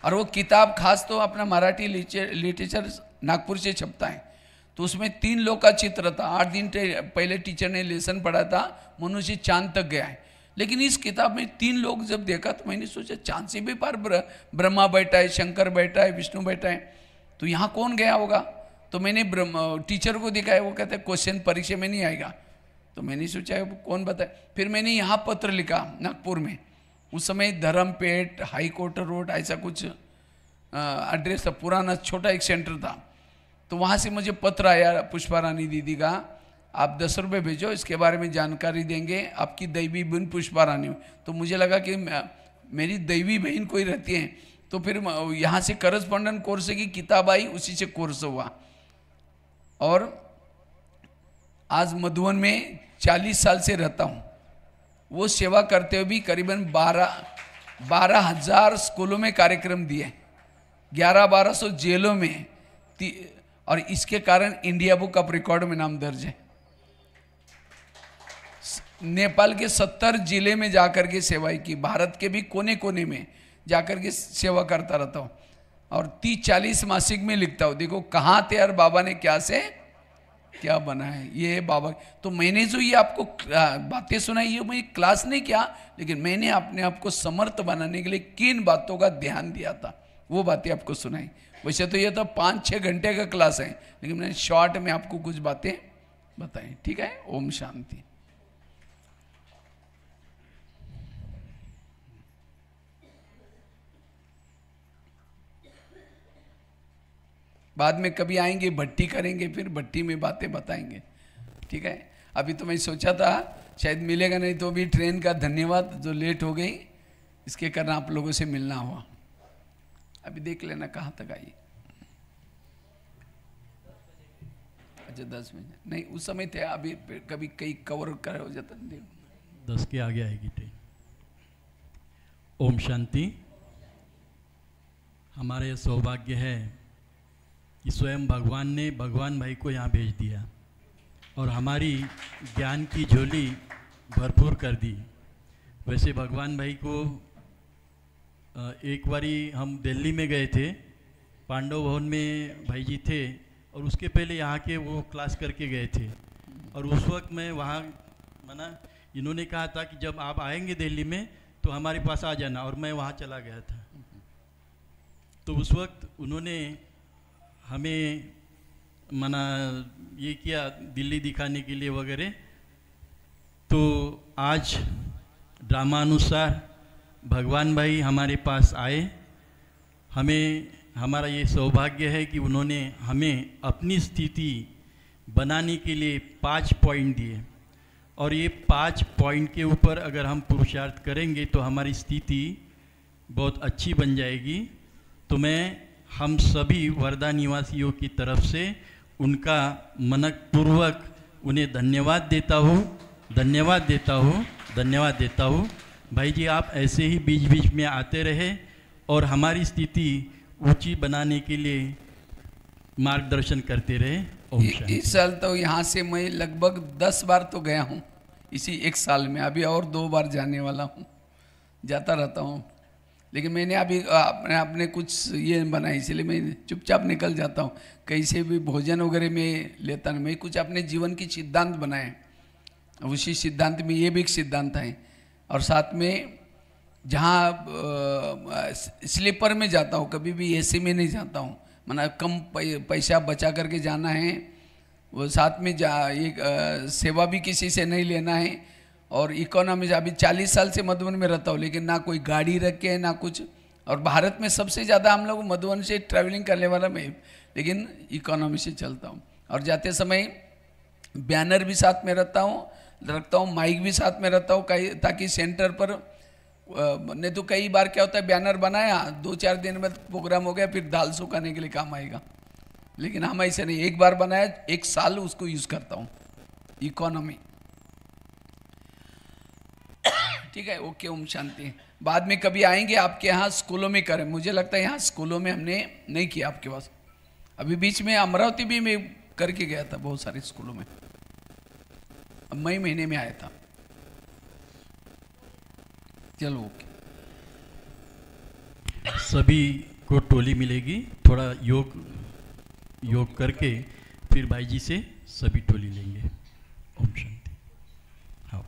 और वो किताब खास तो अपना मराठी लिटरेचर नागपुर से छपता है। तो उसमें 3 लोग का चित्र था। 8 दिन पहले टीचर ने लेसन पढ़ा था, मनुष्य चांद तक गया है। लेकिन इस किताब में 3 लोग जब देखा तो मैंने सोचा चांद से भी पार ब्रह्मा बैठा है, शंकर बैठा है, विष्णु बैठा है, तो यहाँ कौन गया होगा? तो मैंने टीचर को दिखाया। वो कहते हैं क्वेश्चन परीक्षा में नहीं आएगा। तो मैंने सोचा कौन बताए। फिर मैंने यहाँ पत्र लिखा नागपुर में। उस समय धर्मपेट हाई कोर्ट रोड ऐसा कुछ एड्रेस था, पुराना छोटा एक सेंटर था। तो वहाँ से मुझे पत्र आया पुष्पा रानी दीदी का, आप 10 रुपये भेजो, इसके बारे में जानकारी देंगे, आपकी दैवी बहन पुष्पा रानी। तो मुझे लगा कि मेरी दैवी बहन कोई रहती है। तो फिर यहाँ से करस्पॉन्डेंट कोर्स की किताब आई, उसी से कोर्स हुआ। और आज मधुबन में 40 साल से रहता हूँ। वो सेवा करते हुए भी करीबन 12,000 स्कूलों में कार्यक्रम दिए, 1100-1200 जेलों में, और इसके कारण इंडिया बुक ऑफ रिकॉर्ड में नाम दर्ज है। नेपाल के 70 जिले में जाकर के सेवाएं की, भारत के भी कोने कोने में जाकर के सेवा करता रहता हूँ। और 30-40 मासिक में लिखता हूँ। देखो कहाँ थे और बाबा ने क्या से क्या बना है, ये बाबा। तो मैंने जो ये आपको बातें सुनाई, ये मैं क्लास नहीं किया, लेकिन मैंने अपने आप को समर्थ बनाने के लिए किन बातों का ध्यान दिया था, वो बातें आपको सुनाई। वैसे तो ये तो 5-6 घंटे का क्लास है, लेकिन मैंने शॉर्ट में आपको कुछ बातें बताई। ठीक है, ओम शांति। बाद में कभी आएंगे, भट्टी करेंगे, फिर भट्टी में बातें बताएंगे। ठीक है, अभी तो मैं सोचा था शायद मिलेगा नहीं, तो भी ट्रेन का धन्यवाद जो लेट हो गई, इसके कारण आप लोगों से मिलना हुआ। अभी देख लेना कहाँ तक आई। अच्छा 10 मिनट नहीं, उस समय थे, अभी कभी कई कवर कर हो जाता। 10 के आगे आएगी ट्रेन। ओम शांति। हमारे सौभाग्य है कि स्वयं भगवान ने भगवान भाई को यहाँ भेज दिया और हमारी ज्ञान की झोली भरपूर कर दी। वैसे भगवान भाई को एक बारी हम दिल्ली में गए थे, पांडव भवन में भाई जी थे, और उसके पहले यहाँ के वो क्लास करके गए थे। और उस वक्त मैं वहाँ माना इन्होंने कहा था कि जब आप आएंगे दिल्ली में तो हमारे पास आ जाना, और मैं वहाँ चला गया था। तो उस वक्त उन्होंने हमें माना ये किया दिल्ली दिखाने के लिए वगैरह। तो आज ड्रामानुसार भगवान भाई हमारे पास आए। हमें हमारा ये सौभाग्य है कि उन्होंने हमें अपनी स्थिति बनाने के लिए 5 पॉइंट दिए, और ये 5 पॉइंट के ऊपर अगर हम पुरुषार्थ करेंगे तो हमारी स्थिति बहुत अच्छी बन जाएगी। तो मैं हम सभी वर्धा निवासियों की तरफ से उनका मनपूर्वक उन्हें धन्यवाद देता हूँ, धन्यवाद देता हूँ, धन्यवाद देता हूँ। भाई जी आप ऐसे ही बीच बीच में आते रहे और हमारी स्थिति ऊंची बनाने के लिए मार्गदर्शन करते रहे। ओम शांति। इस साल तो यहाँ से मैं लगभग 10 बार तो गया हूँ इसी एक साल में, अभी और 2 बार जाने वाला हूँ, जाता रहता हूँ। लेकिन मैंने अभी अपने कुछ ये बनाए, इसलिए मैं चुपचाप निकल जाता हूँ। कहीं से भी भोजन वगैरह में लेता नहीं, मैं कुछ अपने जीवन की सिद्धांत बनाए, उसी सिद्धांत में ये भी एक सिद्धांत है। और साथ में जहाँ स्लीपर में जाता हूँ, कभी भी एसी में नहीं जाता हूँ, माना कम पैसा बचा करके जाना है। वो साथ में एक सेवा भी किसी से नहीं लेना है। और इकोनॉमी अभी 40 साल से मधुबन में रहता हूँ, लेकिन ना कोई गाड़ी रखे है ना कुछ। और भारत में सबसे ज़्यादा हम लोग मधुबन से ट्रैवलिंग करने वाला मैं, लेकिन इकोनॉमी से चलता हूँ। और जाते समय बैनर भी साथ में रखता हूँ, माइक भी साथ में रखता हूँ, ताकि सेंटर पर नहीं तो कई बार क्या होता है, बैनर बनाया 2-4 दिन में प्रोग्राम हो गया, फिर दाल सुखाने के लिए काम आएगा। लेकिन हम ऐसे नहीं, एक बार बनाया 1 साल उसको यूज़ करता हूँ। इकोनॉमी ठीक है, ओके, ओम शांति। बाद में कभी आएंगे आपके यहाँ, स्कूलों में करें। मुझे लगता है यहाँ स्कूलों में हमने नहीं किया आपके पास। अभी बीच में अमरावती भी मैं करके गया था बहुत सारे स्कूलों में, अब मई महीने में आया था। चलो ओके। सभी को टोली मिलेगी, थोड़ा योग करके फिर भाई जी से सभी टोली लेंगे। ओम शांति। हाँ,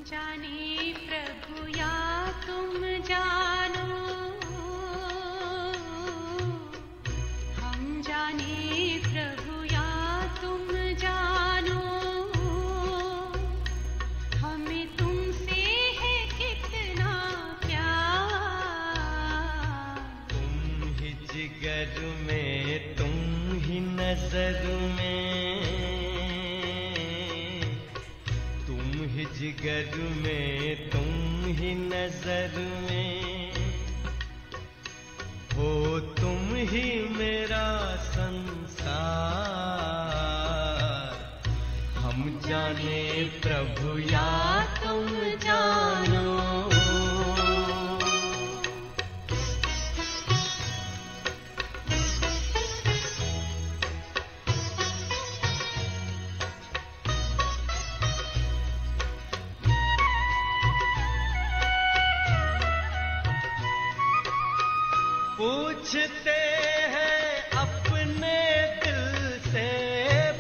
जाने प्रभु या तुम जानो, हम जाने प्रभु या तुम जानो, हमें तुमसे है कितना प्यार। तुम ही जिगर में, तुम ही नजर में, जिगर में तुम ही नजर में, हो तुम ही मेरा संसार। हम जाने प्रभु या तुम जानो। पूछते हैं अपने दिल से,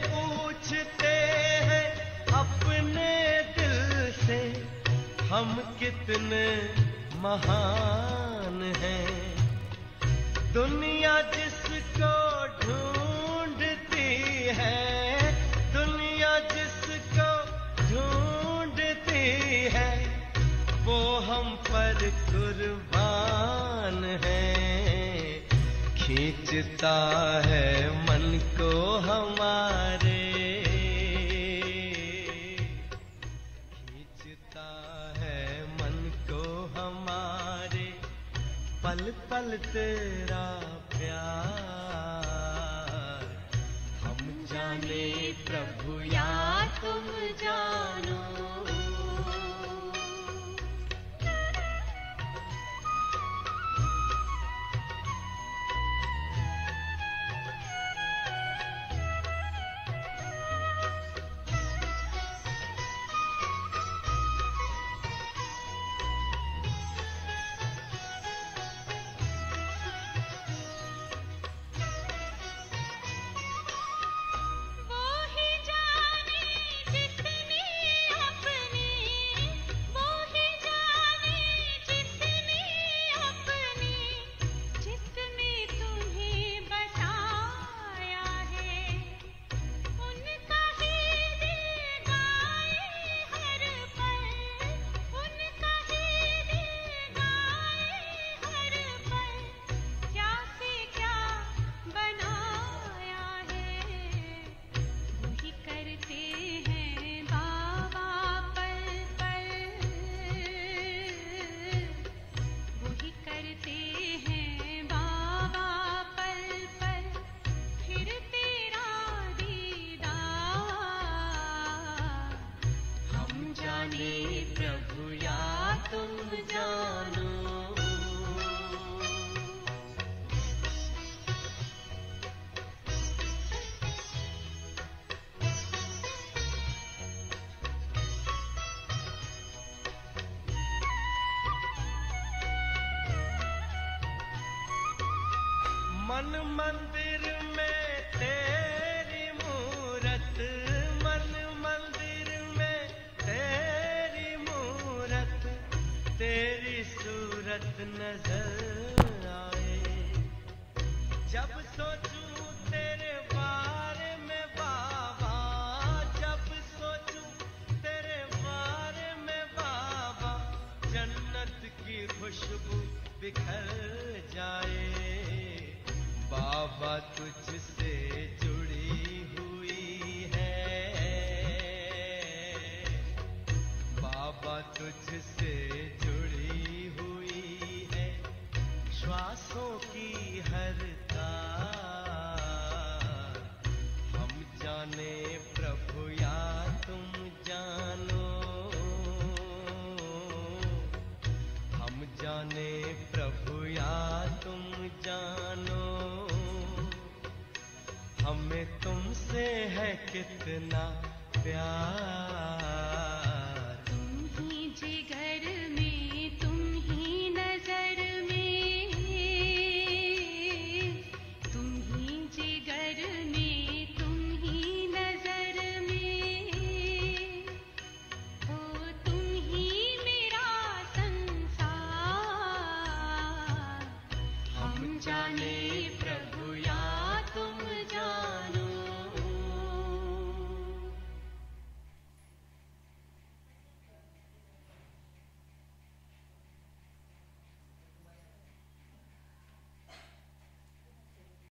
पूछते हैं अपने दिल से, हम कितने महान हैं। दुनिया जिसको ढूंढती है, दुनिया जिसको ढूंढती है, वो हम पर खींचता है मन को हमारे, खींचता है मन को हमारे, पल पल तेरा प्यार। हम जाने प्रभु या तुम जानो, प्रभु या तुम जानो। मन मंदिर में तेरी मूरत, मन मंदिर में तेरी मूरत, तेरी सूरत नजर आए। जब सोचूं तेरे बारे में बाबा, जब सोचूं तेरे बारे में बाबा, जन्नत की खुशबू बिखर जाए। बाबा तुझसे जुड़ी हुई है, बाबा तुझसे जुड़ी हुई है, श्वासों की हर तार। हम जाने प्रभु या तुम जानो, हम जाने प्रभु या तुम जानो। हमें तुमसे है कितना प्यार।